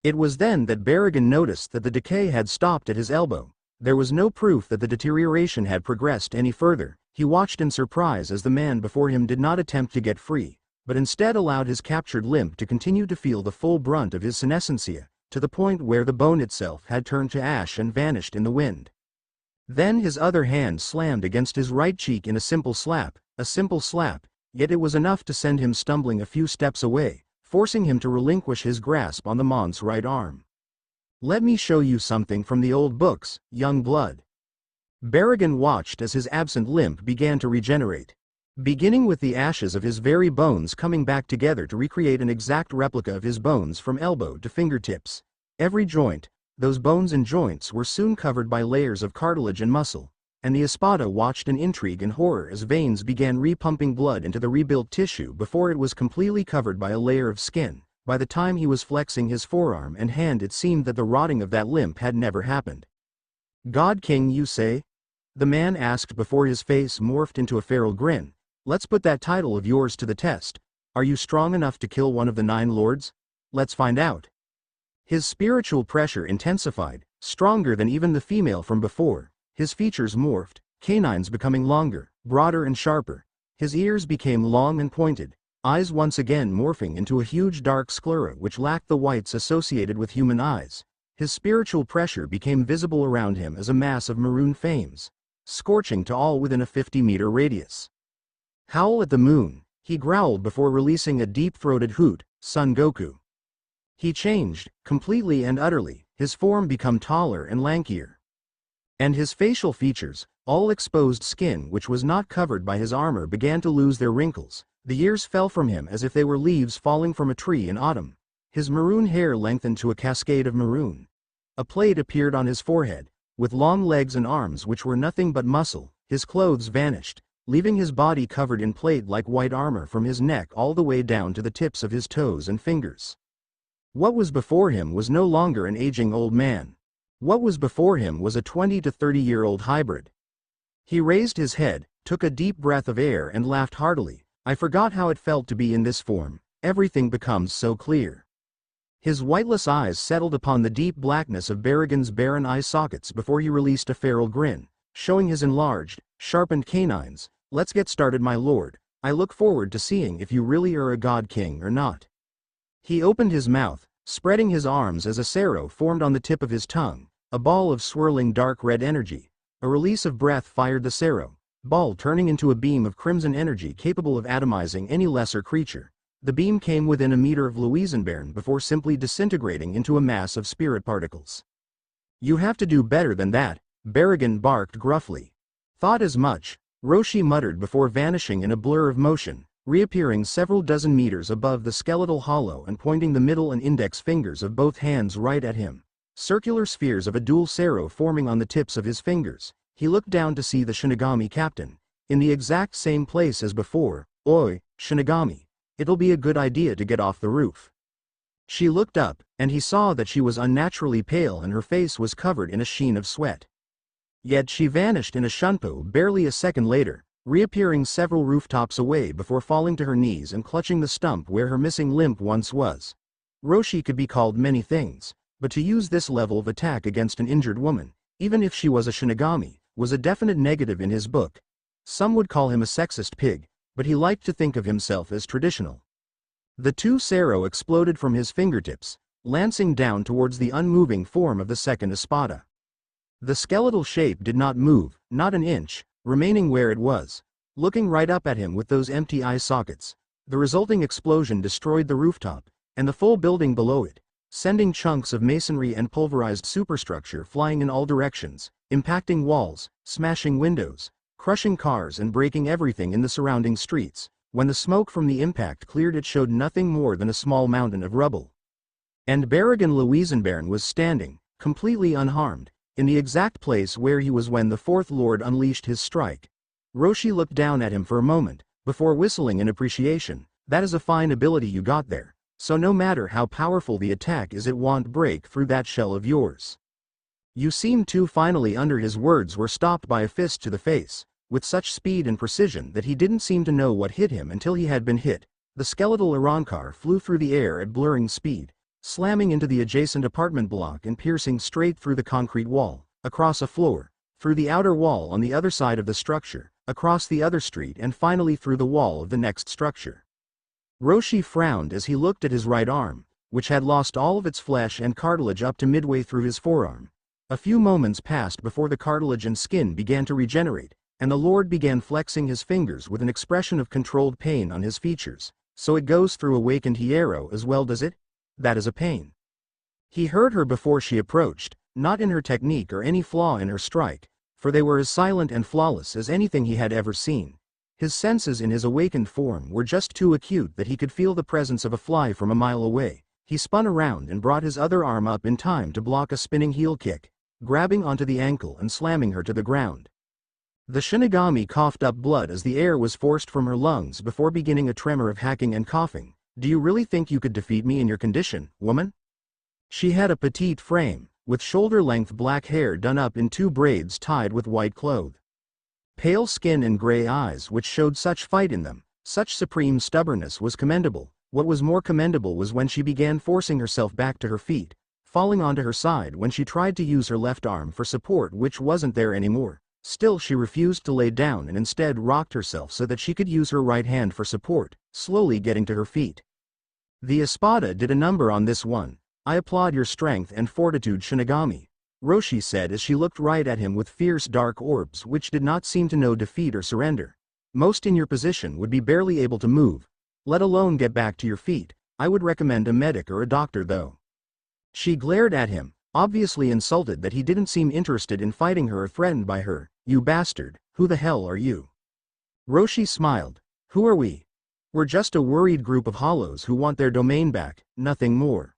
It was then that Barragan noticed that the decay had stopped at his elbow. There was no proof that the deterioration had progressed any further. He watched in surprise as the man before him did not attempt to get free, but instead allowed his captured limb to continue to feel the full brunt of his senescencia, to the point where the bone itself had turned to ash and vanished in the wind. Then his other hand slammed against his right cheek in a simple slap, yet it was enough to send him stumbling a few steps away, forcing him to relinquish his grasp on the Mont's right arm. Let me show you something from the old books, young blood. Barragan watched as his absent limb began to regenerate, beginning with the ashes of his very bones coming back together to recreate an exact replica of his bones from elbow to fingertips. Every joint, those bones and joints were soon covered by layers of cartilage and muscle, and the Espada watched in intrigue and horror as veins began repumping blood into the rebuilt tissue before it was completely covered by a layer of skin. By the time he was flexing his forearm and hand it seemed that the rotting of that limb had never happened. God King, you say? The man asked before his face morphed into a feral grin. Let's put that title of yours to the test. Are you strong enough to kill one of the 9 lords? Let's find out. His spiritual pressure intensified, stronger than even the female from before. His features morphed, canines becoming longer, broader and sharper. His ears became long and pointed, eyes once again morphing into a huge dark sclera which lacked the whites associated with human eyes. His spiritual pressure became visible around him as a mass of maroon flames, scorching to all within a 50-meter radius. Howl at the moon, he growled before releasing a deep-throated hoot, Son Goku. He changed, completely and utterly, his form became taller and lankier. And his facial features, all exposed skin which was not covered by his armor began to lose their wrinkles. The years fell from him as if they were leaves falling from a tree in autumn. His maroon hair lengthened to a cascade of maroon. A plate appeared on his forehead, with long legs and arms which were nothing but muscle. His clothes vanished, leaving his body covered in plate-like white armor from his neck all the way down to the tips of his toes and fingers. What was before him was no longer an aging old man. What was before him was a 20 to 30-year-old hybrid. He raised his head, took a deep breath of air and laughed heartily. I forgot how it felt to be in this form. Everything becomes so clear. His whiteless eyes settled upon the deep blackness of Barragan's barren eye sockets before he released a feral grin, showing his enlarged, sharpened canines. Let's get started, my lord. I look forward to seeing if you really are a god king or not. He opened his mouth, spreading his arms as a sero formed on the tip of his tongue, a ball of swirling dark red energy. A release of breath fired the sero, ball turning into a beam of crimson energy capable of atomizing any lesser creature. The beam came within a meter of Louisenbairn before simply disintegrating into a mass of spirit particles. You have to do better than that, Berrigan barked gruffly. Thought as much, Roshi muttered before vanishing in a blur of motion, reappearing several dozen meters above the skeletal hollow and pointing the middle and index fingers of both hands right at him. Circular spheres of a dual sero forming on the tips of his fingers. He looked down to see the Shinigami captain, in the exact same place as before. Oi, Shinigami. It'll be a good idea to get off the roof. She looked up, and he saw that she was unnaturally pale and her face was covered in a sheen of sweat. Yet she vanished in a shunpo barely a second later, reappearing several rooftops away before falling to her knees and clutching the stump where her missing limb once was. Roshi could be called many things, but to use this level of attack against an injured woman, even if she was a Shinigami, was a definite negative in his book. Some would call him a sexist pig, but he liked to think of himself as traditional. The two sero exploded from his fingertips, lancing down towards the unmoving form of the second espada. The skeletal shape did not move, not an inch, remaining where it was, looking right up at him with those empty eye sockets. The resulting explosion destroyed the rooftop, and the full building below it, sending chunks of masonry and pulverized superstructure flying in all directions, impacting walls, smashing windows, crushing cars and breaking everything in the surrounding streets. When the smoke from the impact cleared, it showed nothing more than a small mountain of rubble. And Berrigan Louisenbairn was standing, completely unharmed, in the exact place where he was when the Fourth Lord unleashed his strike. Roshi looked down at him for a moment, before whistling in appreciation. That is a fine ability you got there, so no matter how powerful the attack is, it won't break through that shell of yours. You seem to. Finally, under his words were stopped by a fist to the face, with such speed and precision that he didn't seem to know what hit him until he had been hit. The skeletal Arrancar flew through the air at blurring speed, slamming into the adjacent apartment block and piercing straight through the concrete wall, across a floor, through the outer wall on the other side of the structure, across the other street and finally through the wall of the next structure. Roshi frowned as he looked at his right arm, which had lost all of its flesh and cartilage up to midway through his forearm. A few moments passed before the cartilage and skin began to regenerate, and the Lord began flexing his fingers with an expression of controlled pain on his features. So it goes through awakened Hiero as well, does it? That is a pain. He heard her before she approached, not in her technique or any flaw in her strike, for they were as silent and flawless as anything he had ever seen. His senses in his awakened form were just too acute that he could feel the presence of a fly from a mile away. He spun around and brought his other arm up in time to block a spinning heel kick, grabbing onto the ankle and slamming her to the ground. The Shinigami coughed up blood as the air was forced from her lungs before beginning a tremor of hacking and coughing. Do you really think you could defeat me in your condition, woman? She had a petite frame, with shoulder-length black hair done up in two braids tied with white cloth. Pale skin and gray eyes which showed such fight in them, such supreme stubbornness was commendable. What was more commendable was when she began forcing herself back to her feet, falling onto her side when she tried to use her left arm for support, which wasn't there anymore. Still, she refused to lay down and instead rocked herself so that she could use her right hand for support, slowly getting to her feet. The espada did a number on this one. I applaud your strength and fortitude, Shinigami, Roshi said as she looked right at him with fierce dark orbs which did not seem to know defeat or surrender. Most in your position would be barely able to move, let alone get back to your feet. I would recommend a medic or a doctor though. She glared at him, obviously insulted that he didn't seem interested in fighting her or threatened by her. You bastard, who the hell are you? Roshi smiled. Who are we? We're just a worried group of hollows who want their domain back, nothing more.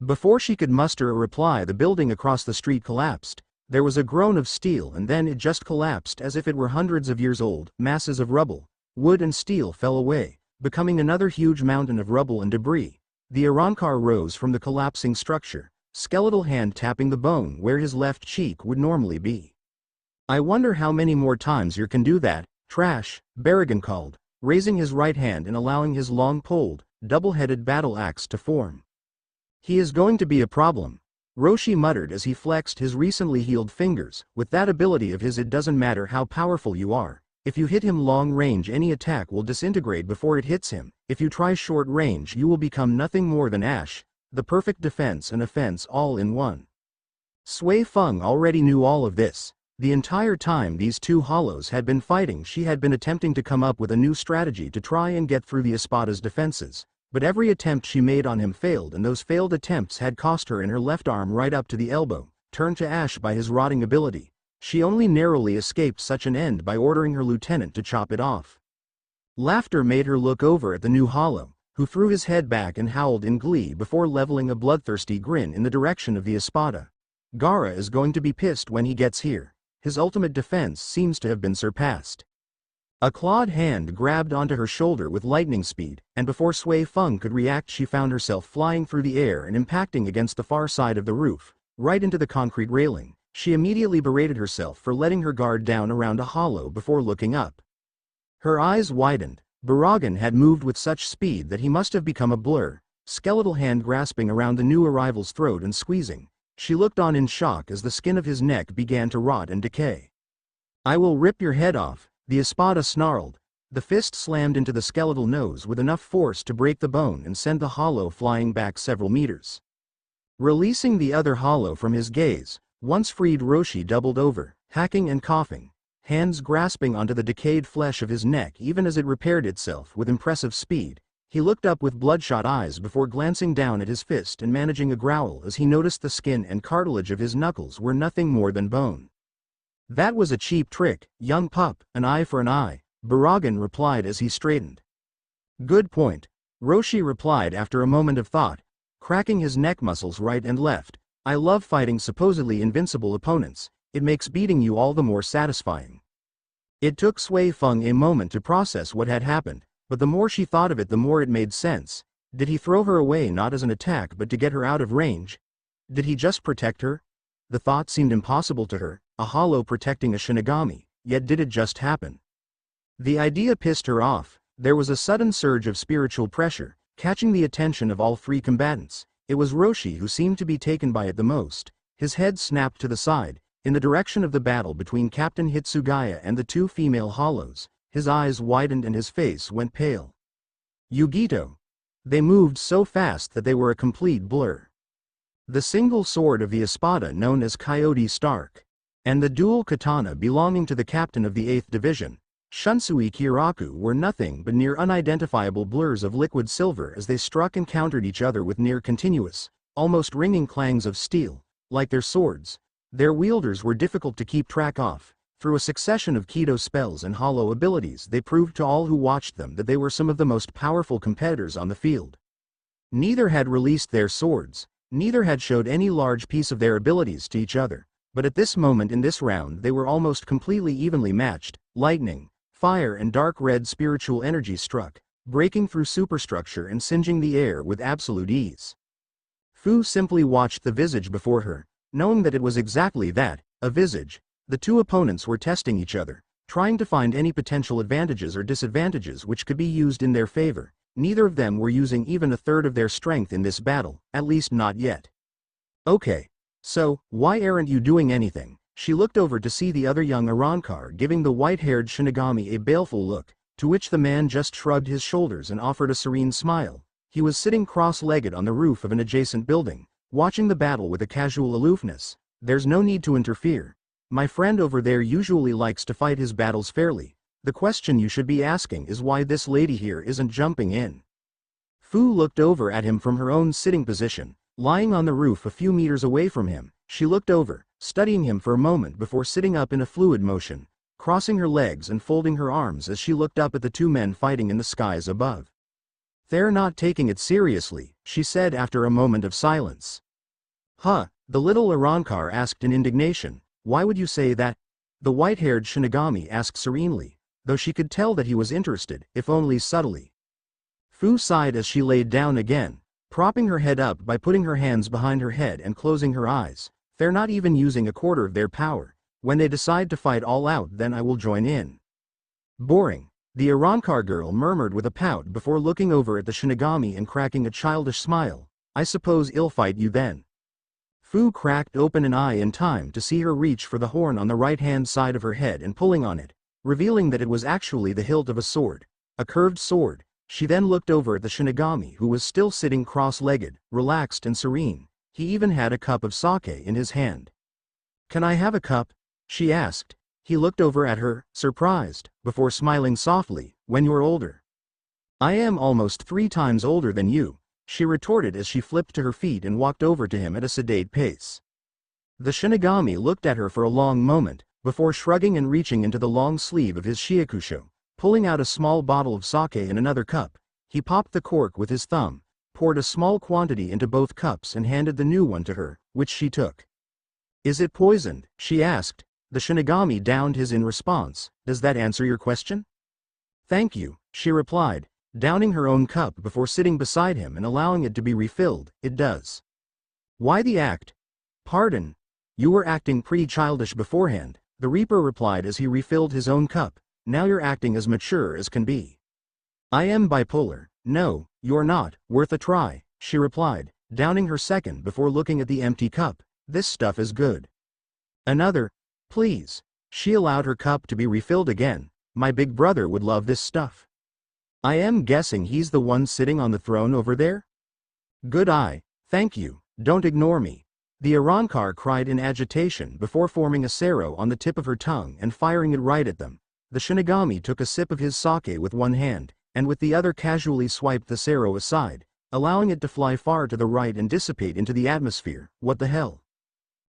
Before she could muster a reply, the building across the street collapsed. There was a groan of steel and then it just collapsed as if it were hundreds of years old. Masses of rubble, wood and steel fell away, becoming another huge mountain of rubble and debris. The Arrancar rose from the collapsing structure, skeletal hand tapping the bone where his left cheek would normally be. I wonder how many more times you can do that, trash, Berrigan called, raising his right hand and allowing his long-poled, double-headed battle axe to form. He is going to be a problem, Roshi muttered as he flexed his recently healed fingers. With that ability of his, it doesn't matter how powerful you are, If you hit him long range, any attack will disintegrate before it hits him. If you try short range, you will become nothing more than ash, the perfect defense and offense all in one. Sui Feng already knew all of this. The entire time these two hollows had been fighting, she had been attempting to come up with a new strategy to try and get through the Espada's defenses. But every attempt she made on him failed, and those failed attempts had cost her in her left arm right up to the elbow, turned to ash by his rotting ability. She only narrowly escaped such an end by ordering her lieutenant to chop it off. Laughter made her look over at the new hollow, who threw his head back and howled in glee before leveling a bloodthirsty grin in the direction of the Espada. Gaara is going to be pissed when he gets here. His ultimate defense seems to have been surpassed. A clawed hand grabbed onto her shoulder with lightning speed, and before Sui Feng could react, she found herself flying through the air and impacting against the far side of the roof, right into the concrete railing. She immediately berated herself for letting her guard down around a hollow before looking up. Her eyes widened. Baragan had moved with such speed that he must have become a blur, skeletal hand grasping around the new arrival's throat and squeezing. She looked on in shock as the skin of his neck began to rot and decay. "I will rip your head off," the Espada snarled. The fist slammed into the skeletal nose with enough force to break the bone and send the hollow flying back several meters. Releasing the other hollow from his gaze, once freed, Roshi doubled over, hacking and coughing, hands grasping onto the decayed flesh of his neck even as it repaired itself with impressive speed. He looked up with bloodshot eyes before glancing down at his fist and managing a growl as he noticed the skin and cartilage of his knuckles were nothing more than bone. "That was a cheap trick, young pup, an eye for an eye," Baragan replied as he straightened. "Good point," Roshi replied after a moment of thought, cracking his neck muscles right and left. "I love fighting supposedly invincible opponents. It makes beating you all the more satisfying." It took Sui Feng a moment to process what had happened, but the more she thought of it, the more it made sense. Did he throw her away not as an attack but to get her out of range? Did he just protect her? The thought seemed impossible to her, a hollow protecting a Shinigami, yet did it just happen? The idea pissed her off. There was a sudden surge of spiritual pressure, catching the attention of all three combatants. It was Roshi who seemed to be taken by it the most. His head snapped to the side, in the direction of the battle between Captain Hitsugaya and the two female hollows. His eyes widened and his face went pale. Yugito. They moved so fast that they were a complete blur. The single sword of the Espada known as Coyote Stark, and the dual katana belonging to the captain of the 8th Division, Shunsui Kiraku, were nothing but near unidentifiable blurs of liquid silver as they struck and countered each other with near continuous, almost ringing clangs of steel. Like their swords, their wielders were difficult to keep track of. Through a succession of Kido spells and hollow abilities, they proved to all who watched them that they were some of the most powerful competitors on the field. Neither had released their swords, neither had showed any large piece of their abilities to each other, but at this moment in this round they were almost completely evenly matched. Lightning, fire and dark red spiritual energy struck, breaking through superstructure and singeing the air with absolute ease. Fu simply watched the visage before her, knowing that it was exactly that, a visage. The two opponents were testing each other, trying to find any potential advantages or disadvantages which could be used in their favor. Neither of them were using even a third of their strength in this battle, at least not yet. "Okay. So, why aren't you doing anything?" She looked over to see the other young Arrancar giving the white-haired Shinigami a baleful look, to which the man just shrugged his shoulders and offered a serene smile. He was sitting cross-legged on the roof of an adjacent building, watching the battle with a casual aloofness. "There's no need to interfere. My friend over there usually likes to fight his battles fairly. The question you should be asking is why this lady here isn't jumping in." Fu looked over at him from her own sitting position, lying on the roof a few meters away from him. She looked over, studying him for a moment before sitting up in a fluid motion, crossing her legs and folding her arms as she looked up at the two men fighting in the skies above. "They're not taking it seriously," she said after a moment of silence. "Huh," the little Arrancar asked in indignation. "Why would you say that?" The white-haired Shinigami asked serenely, though she could tell that he was interested, if only subtly. Fu sighed as she laid down again, propping her head up by putting her hands behind her head and closing her eyes. "They're not even using a quarter of their power. When they decide to fight all out, then I will join in." "Boring," the Arrancar girl murmured with a pout before looking over at the Shinigami and cracking a childish smile. "I suppose I'll fight you then." Fu cracked open an eye in time to see her reach for the horn on the right-hand side of her head and pulling on it. revealing that it was actually the hilt of a sword. A curved sword. She then looked over at the Shinigami, who was still sitting cross-legged, relaxed and serene. He even had a cup of sake in his hand. "Can I have a cup?" she asked. He looked over at her, surprised, before smiling softly. "When you're older." "I am almost 3 times older than you," she retorted as she flipped to her feet and walked over to him at a sedate pace. The Shinigami looked at her for a long moment, before shrugging and reaching into the long sleeve of his shiakusho. Pulling out a small bottle of sake in another cup, he popped the cork with his thumb, poured a small quantity into both cups and handed the new one to her, which she took. "Is it poisoned?" she asked. The Shinigami downed his in response. "Does that answer your question?" "Thank you," she replied, downing her own cup before sitting beside him and allowing it to be refilled. "It does." "Why the act?" "Pardon. You were acting pretty childish beforehand," the Reaper replied as he refilled his own cup. "Now you're acting as mature as can be." "I am bipolar." "No, you're not. Worth a try," she replied, downing her second before looking at the empty cup. "This stuff is good." "Another, please." She allowed her cup to be refilled again. "My big brother would love this stuff." "I am guessing he's the one sitting on the throne over there?" "Good eye. Thank you. Don't ignore me." The Arrancar cried in agitation before forming a sero on the tip of her tongue and firing it right at them. The Shinigami took a sip of his sake with one hand, and with the other casually swiped the sero aside, allowing it to fly far to the right and dissipate into the atmosphere. "What the hell?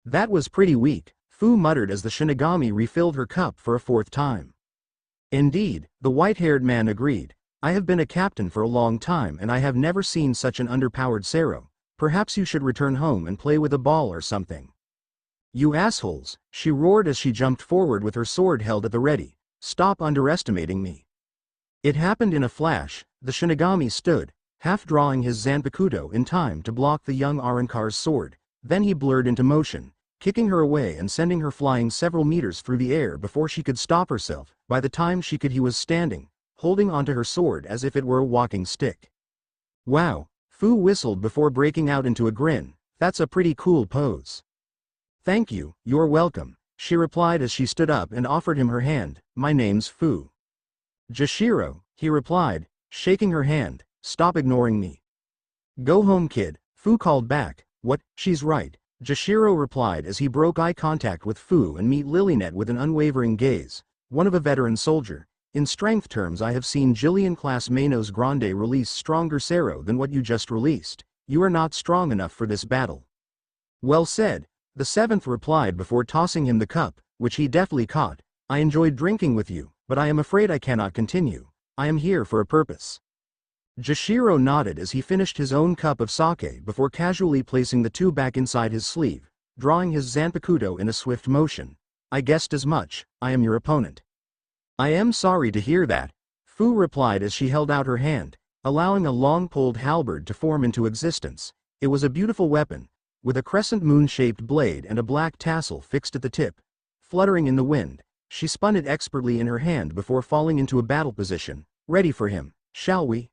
That was pretty weak," Fu muttered as the Shinigami refilled her cup for a 4th time. "Indeed," the white-haired man agreed. "I have been a captain for a long time and I have never seen such an underpowered sero. Perhaps you should return home and play with a ball or something." "You assholes," she roared as she jumped forward with her sword held at the ready. "Stop underestimating me." It happened in a flash. The Shinigami stood, half drawing his Zanpakuto in time to block the young Arrancar's sword. Then he blurred into motion, kicking her away and sending her flying several meters through the air before she could stop herself. By the time she could, he was standing, holding onto her sword as if it were a walking stick. "Wow," Fu whistled before breaking out into a grin. "That's a pretty cool pose." "Thank you, you're welcome," she replied as she stood up and offered him her hand. "My name's Fu." "Jashiro," he replied, shaking her hand. "Stop ignoring me." "Go home, kid," Fu called back. "What? She's right," Jashiro replied as he broke eye contact with Fu and met Lilynet with an unwavering gaze. "One of a veteran soldier. In strength terms, I have seen Jillian-class Manos Grande release stronger sero than what you just released. You are not strong enough for this battle." "Well said," the 7th replied before tossing him the cup, which he deftly caught. "I enjoyed drinking with you, but I am afraid I cannot continue. I am here for a purpose." Jashiro nodded as he finished his own cup of sake before casually placing the 2 back inside his sleeve, drawing his Zanpakuto in a swift motion. "I guessed as much. I am your opponent." "I am sorry to hear that," Fu replied as she held out her hand, allowing a long-poled halberd to form into existence. It was a beautiful weapon, with a crescent moon-shaped blade and a black tassel fixed at the tip. Fluttering in the wind, she spun it expertly in her hand before falling into a battle position. "Ready for him, shall we?"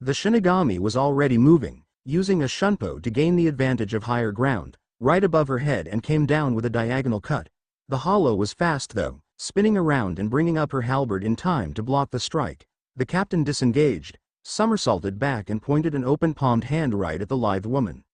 The Shinigami was already moving, using a shunpo to gain the advantage of higher ground, right above her head and came down with a diagonal cut. The hollow was fast though, spinning around and bringing up her halberd in time to block the strike. The captain disengaged, somersaulted back and pointed an open-palmed hand right at the lithe woman.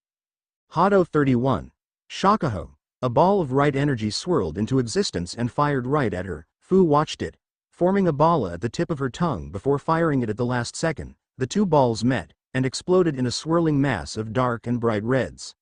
Hado 31. Shakaho. A ball of right energy swirled into existence and fired right at her. Fu watched it, forming a balla at the tip of her tongue before firing it at the last second. The 2 balls met, and exploded in a swirling mass of dark and bright reds.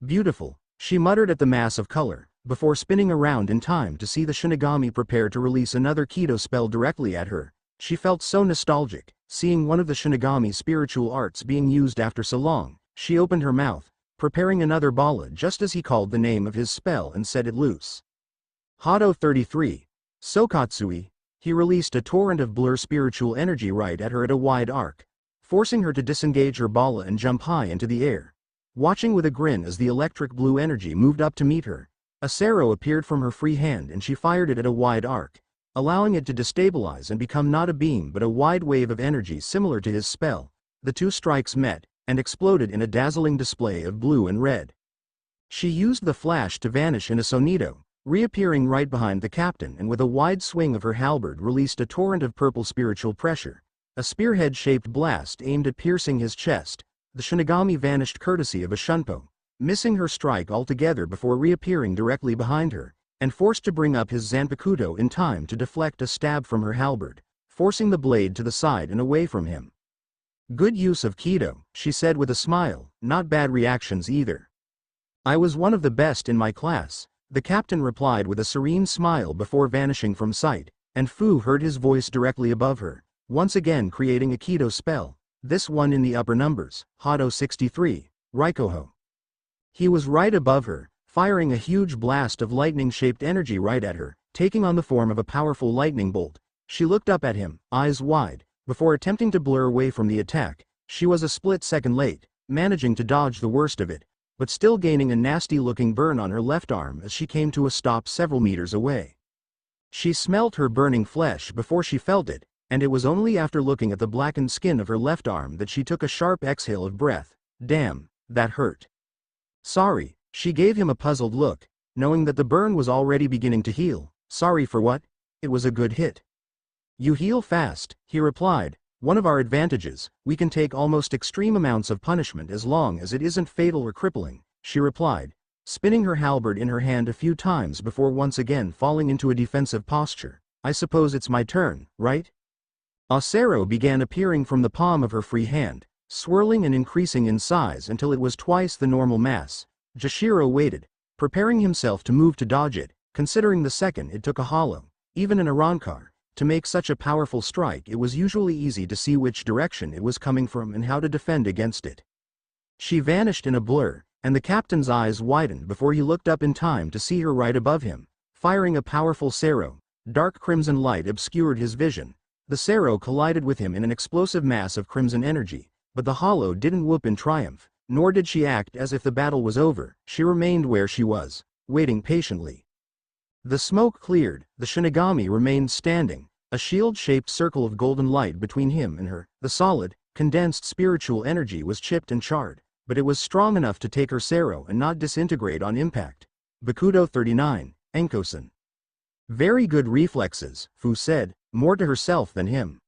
"Beautiful," she muttered at the mass of color, before spinning around in time to see the Shinigami prepare to release another Kido spell directly at her. She felt so nostalgic, seeing one of the Shinigami's spiritual arts being used after so long. She opened her mouth, preparing another balla just as he called the name of his spell and set it loose. Hado 33. Sokatsui. He released a torrent of blur spiritual energy right at her at a wide arc, forcing her to disengage her balla and jump high into the air. Watching with a grin as the electric blue energy moved up to meet her, a sero appeared from her free hand and she fired it at a wide arc, allowing it to destabilize and become not a beam but a wide wave of energy similar to his spell. The 2 strikes met, and exploded in a dazzling display of blue and red. She used the flash to vanish in a sonito, reappearing right behind the captain and with a wide swing of her halberd released a torrent of purple spiritual pressure. A spearhead-shaped blast aimed at piercing his chest. The Shinigami vanished courtesy of a shunpo, missing her strike altogether before reappearing directly behind her, and forced to bring up his Zanpakuto in time to deflect a stab from her halberd, forcing the blade to the side and away from him. "Good use of Kido," she said with a smile, "not bad reactions either." "I was one of the best in my class," the captain replied with a serene smile before vanishing from sight, and Fu heard his voice directly above her, once again creating a Kido spell, this one in the upper numbers, Hado 63, Raikoho. He was right above her, firing a huge blast of lightning-shaped energy right at her, taking on the form of a powerful lightning bolt. She looked up at him, eyes wide, before attempting to blur away from the attack. She was a split second late, managing to dodge the worst of it, but still gaining a nasty-looking burn on her left arm as she came to a stop several meters away. She smelt her burning flesh before she felt it, and it was only after looking at the blackened skin of her left arm that she took a sharp exhale of breath. Damn, that hurt. Sorry, she gave him a puzzled look, knowing that the burn was already beginning to heal. Sorry for what? It was a good hit. You heal fast, he replied. One of our advantages, we can take almost extreme amounts of punishment as long as it isn't fatal or crippling, she replied, spinning her halberd in her hand a few times before once again falling into a defensive posture. I suppose it's my turn, right? Acero began appearing from the palm of her free hand, swirling and increasing in size until it was twice the normal mass. Jashiro waited, preparing himself to move to dodge it, considering the second it took a hollow, even an Arrancar. To make such a powerful strike, it was usually easy to see which direction it was coming from and how to defend against it. She vanished in a blur, and the captain's eyes widened before he looked up in time to see her right above him, firing a powerful Sero. Dark crimson light obscured his vision. The Sero collided with him in an explosive mass of crimson energy, but the hollow didn't whoop in triumph, nor did she act as if the battle was over. She remained where she was, waiting patiently. The smoke cleared, the Shinigami remained standing, a shield-shaped circle of golden light between him and her. The solid, condensed spiritual energy was chipped and charred, but it was strong enough to take her Sero and not disintegrate on impact. Bakudo 39, Enkosen. Very good reflexes, Fu said, more to herself than him.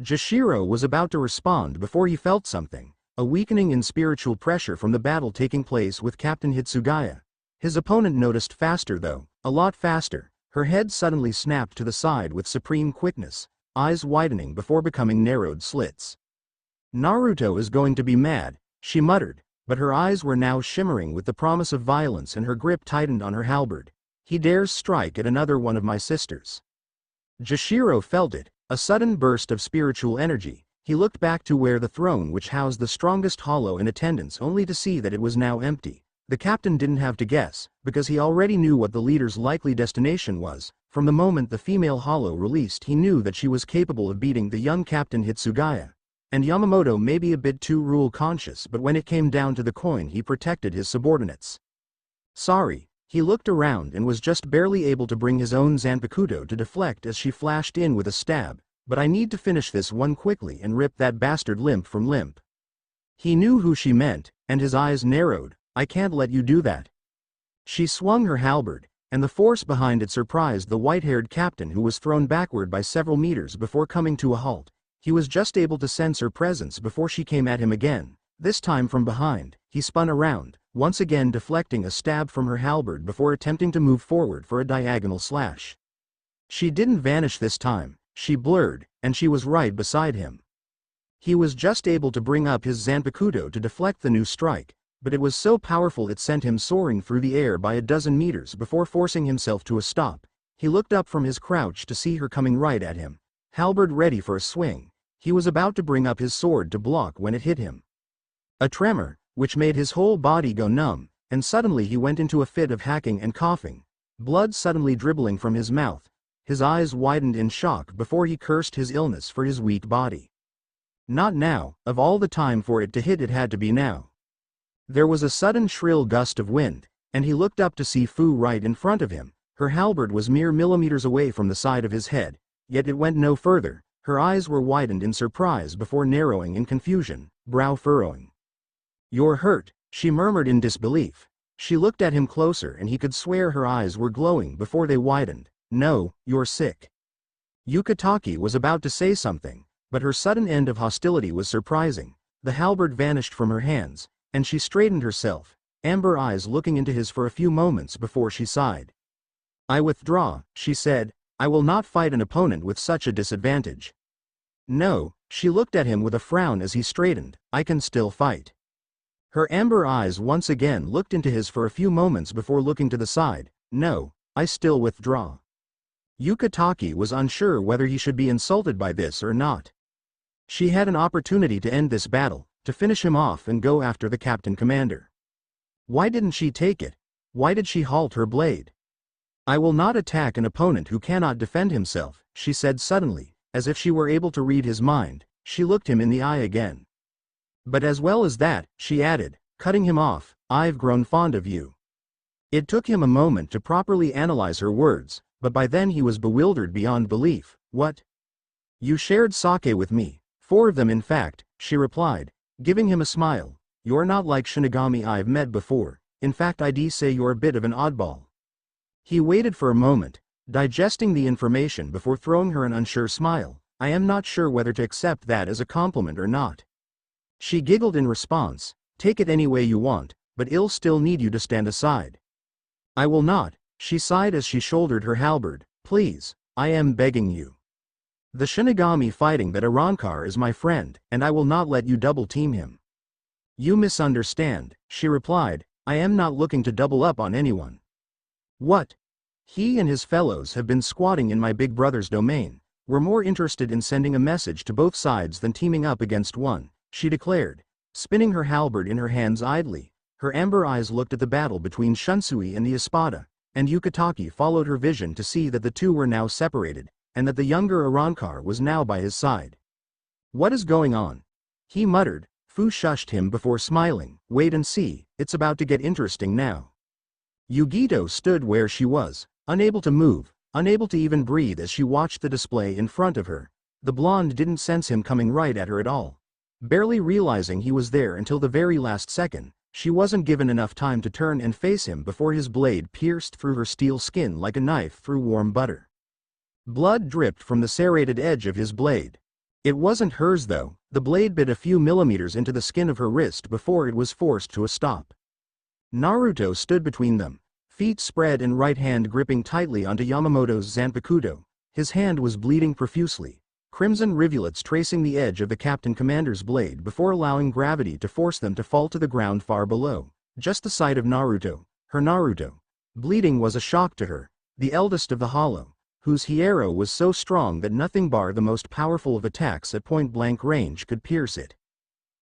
Jashiro was about to respond before he felt something, a weakening in spiritual pressure from the battle taking place with Captain Hitsugaya. His opponent noticed faster though, a lot faster. Her head suddenly snapped to the side with supreme quickness, eyes widening before becoming narrowed slits. Naruto is going to be mad, she muttered, but her eyes were now shimmering with the promise of violence and her grip tightened on her halberd. He dares strike at another one of my sisters. Jashiro felt it, a sudden burst of spiritual energy. He looked back to where the throne which housed the strongest hollow in attendance only to see that it was now empty. The captain didn't have to guess, because he already knew what the leader's likely destination was. From the moment the female hollow released, he knew that she was capable of beating the young Captain Hitsugaya. And Yamamoto may be a bit too rule-conscious, but when it came down to the coin he protected his subordinates. Sorry, he looked around and was just barely able to bring his own Zanpakuto to deflect as she flashed in with a stab, but I need to finish this one quickly and rip that bastard limb from limb. He knew who she meant, and his eyes narrowed. I can't let you do that. She swung her halberd, and the force behind it surprised the white-haired captain who was thrown backward by several meters before coming to a halt. He was just able to sense her presence before she came at him again, this time from behind. He spun around, once again deflecting a stab from her halberd before attempting to move forward for a diagonal slash. She didn't vanish this time, she blurred, and she was right beside him. He was just able to bring up his Zanpakuto to deflect the new strike, but it was so powerful it sent him soaring through the air by a dozen meters before forcing himself to a stop. He looked up from his crouch to see her coming right at him, halberd ready for a swing. He was about to bring up his sword to block when it hit him. A tremor, which made his whole body go numb, and suddenly he went into a fit of hacking and coughing, blood suddenly dribbling from his mouth. His eyes widened in shock before he cursed his illness for his weak body. Not now, of all the time for it to hit it had to be now. There was a sudden shrill gust of wind, and he looked up to see Fu right in front of him. Her halberd was mere millimeters away from the side of his head, yet it went no further. Her eyes were widened in surprise before narrowing in confusion, brow furrowing. You're hurt, she murmured in disbelief. She looked at him closer and he could swear her eyes were glowing before they widened. No, you're sick. Yukatake was about to say something, but her sudden end of hostility was surprising. The halberd vanished from her hands, and she straightened herself, amber eyes looking into his for a few moments before she sighed. I withdraw, she said. I will not fight an opponent with such a disadvantage. No, she looked at him with a frown as he straightened. I can still fight. Her amber eyes once again looked into his for a few moments before looking to the side. No, I still withdraw. Yukatake was unsure whether he should be insulted by this or not. She had an opportunity to end this battle, to finish him off and go after the captain commander. Why didn't she take it? Why did she halt her blade? I will not attack an opponent who cannot defend himself, she said suddenly, as if she were able to read his mind. She looked him in the eye again. But as well as that, she added, cutting him off, I've grown fond of you. It took him a moment to properly analyze her words, but by then he was bewildered beyond belief. What? You shared sake with me, 4 of them in fact, she replied, giving him a smile. You're not like Shinigami I've met before. In fact I'd say you're a bit of an oddball. He waited for a moment, digesting the information before throwing her an unsure smile. I am not sure whether to accept that as a compliment or not. She giggled in response. Take it any way you want, but I'll still need you to stand aside. I will not, she sighed as she shouldered her halberd. Please, I am begging you. The Shinigami fighting that Arrancar is my friend, and I will not let you double-team him. You misunderstand, she replied. I am not looking to double up on anyone. What? He and his fellows have been squatting in my big brother's domain. We're more interested in sending a message to both sides than teaming up against one, she declared, spinning her halberd in her hands idly. Her amber eyes looked at the battle between Shunsui and the Espada, and Yukatake followed her vision to see that the two were now separated, and that the younger Arrancar was now by his side. What is going on? He muttered. Fu shushed him before smiling. Wait and see, it's about to get interesting now. Yugito stood where she was, unable to move, unable to even breathe as she watched the display in front of her. The blonde didn't sense him coming right at her at all. Barely realizing he was there until the very last second, she wasn't given enough time to turn and face him before his blade pierced through her steel skin like a knife through warm butter. Blood dripped from the serrated edge of his blade. It wasn't hers though. The blade bit a few millimeters into the skin of her wrist before it was forced to a stop. Naruto stood between them, feet spread and right hand gripping tightly onto Yamamoto's zanpakuto. His hand was bleeding profusely, crimson rivulets tracing the edge of the captain commander's blade before allowing gravity to force them to fall to the ground far below. Just the sight of Naruto, her Naruto, bleeding was a shock to her, the eldest of the Hollow, whose hierro was so strong that nothing bar the most powerful of attacks at point-blank range could pierce it.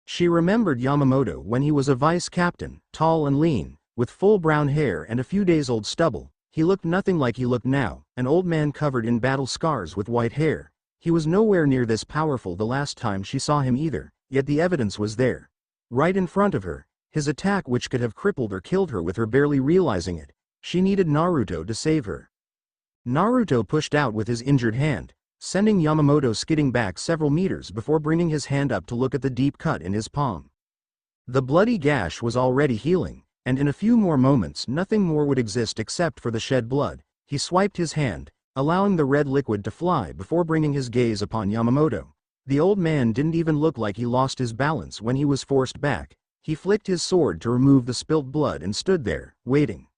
She remembered Yamamoto when he was a vice-captain, tall and lean, with full brown hair and a few days-old stubble. He looked nothing like he looked now, an old man covered in battle scars with white hair. He was nowhere near this powerful the last time she saw him either, yet the evidence was there. Right in front of her, his attack which could have crippled or killed her with her barely realizing it. She needed Naruto to save her. Naruto pushed out with his injured hand, sending Yamamoto skidding back several meters before bringing his hand up to look at the deep cut in his palm. The bloody gash was already healing, and in a few more moments nothing more would exist except for the shed blood. He swiped his hand, allowing the red liquid to fly before bringing his gaze upon Yamamoto. The old man didn't even look like he lost his balance when he was forced back. He flicked his sword to remove the spilt blood and stood there, waiting.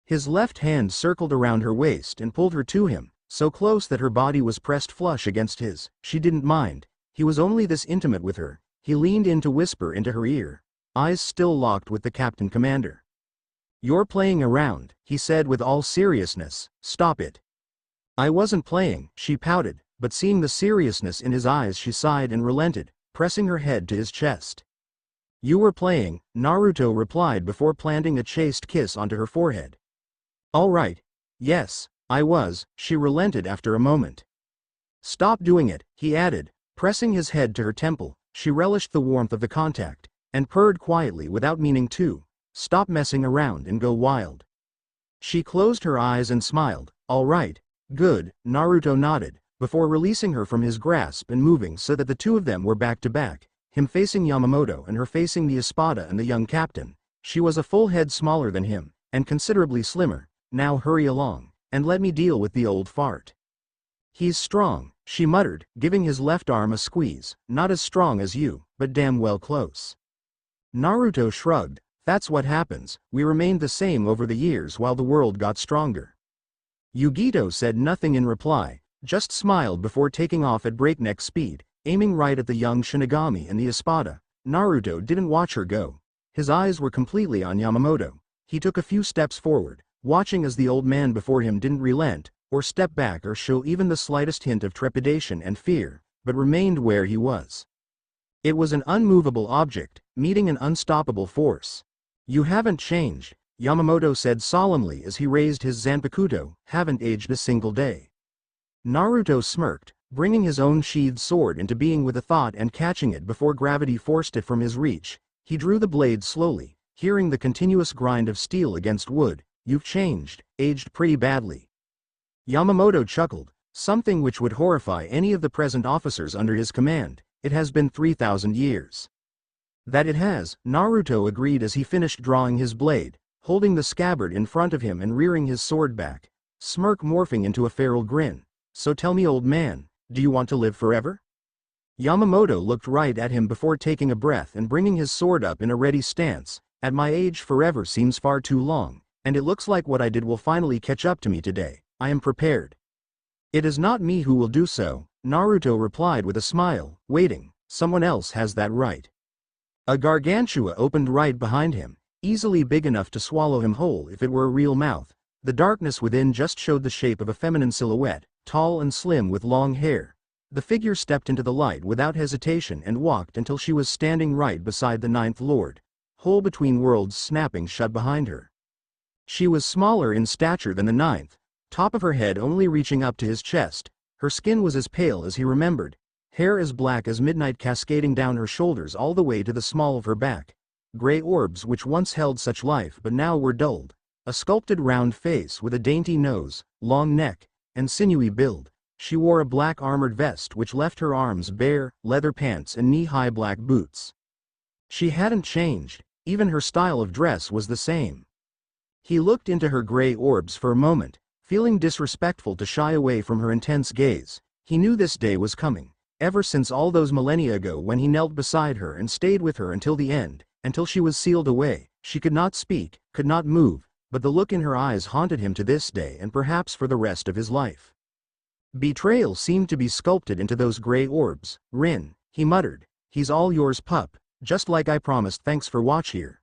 His left hand circled around her waist and pulled her to him, so close that her body was pressed flush against his. She didn't mind. He was only this intimate with her. He leaned in to whisper into her ear, eyes still locked with the captain commander. You're playing around, he said with all seriousness. Stop it. I wasn't playing, she pouted, but seeing the seriousness in his eyes she sighed and relented, pressing her head to his chest. You were playing, Naruto replied before planting a chaste kiss onto her forehead. All right. Yes, I was, she relented after a moment. Stop doing it, he added, pressing his head to her temple. She relished the warmth of the contact, and purred quietly without meaning to. Stop messing around and go wild. She closed her eyes and smiled. All right, good, Naruto nodded, before releasing her from his grasp and moving so that the two of them were back to back, him facing Yamamoto and her facing the Espada and the young captain. She was a full head smaller than him, and considerably slimmer. Now hurry along, and let me deal with the old fart. He's strong, she muttered, giving his left arm a squeeze. Not as strong as you, but damn well close. Naruto shrugged. That's what happens, we remained the same over the years while the world got stronger. Yugito said nothing in reply, just smiled before taking off at breakneck speed, aiming right at the young Shinigami and the espada. Naruto didn't watch her go. His eyes were completely on Yamamoto. He took a few steps forward, watching as the old man before him didn't relent, or step back or show even the slightest hint of trepidation and fear, but remained where he was. It was an unmovable object, meeting an unstoppable force. You haven't changed, Yamamoto said solemnly as he raised his Zanpakuto, haven't aged a single day. Naruto smirked, bringing his own sheathed sword into being with a thought and catching it before gravity forced it from his reach. He drew the blade slowly, hearing the continuous grind of steel against wood. You've changed, aged pretty badly. Yamamoto chuckled, something which would horrify any of the present officers under his command. It has been 3,000 years. That it has, Naruto agreed as he finished drawing his blade, holding the scabbard in front of him and rearing his sword back, smirk morphing into a feral grin. So tell me, old man, do you want to live forever? Yamamoto looked right at him before taking a breath and bringing his sword up in a ready stance. At my age, forever seems far too long, and it looks like what I did will finally catch up to me today. I am prepared. It is not me who will do so, Naruto replied with a smile. Waiting, someone else has that right. A gargantua opened right behind him, easily big enough to swallow him whole if it were a real mouth. The darkness within just showed the shape of a feminine silhouette, tall and slim with long hair. The figure stepped into the light without hesitation and walked until she was standing right beside the Ninth Lord, hole between worlds snapping shut behind her. She was smaller in stature than the Ninth, top of her head only reaching up to his chest. Her skin was as pale as he remembered, hair as black as midnight cascading down her shoulders all the way to the small of her back. Gray orbs which once held such life but now were dulled. A sculpted round face with a dainty nose, long neck, and sinewy build. She wore a black armored vest which left her arms bare, leather pants and knee-high black boots. She hadn't changed, even her style of dress was the same. He looked into her gray orbs for a moment, feeling disrespectful to shy away from her intense gaze. He knew this day was coming, ever since all those millennia ago when he knelt beside her and stayed with her until the end, until she was sealed away. She could not speak, could not move, but the look in her eyes haunted him to this day and perhaps for the rest of his life. Betrayal seemed to be sculpted into those gray orbs. Rin, he muttered, he's all yours, pup, just like I promised. Thanks for watch here.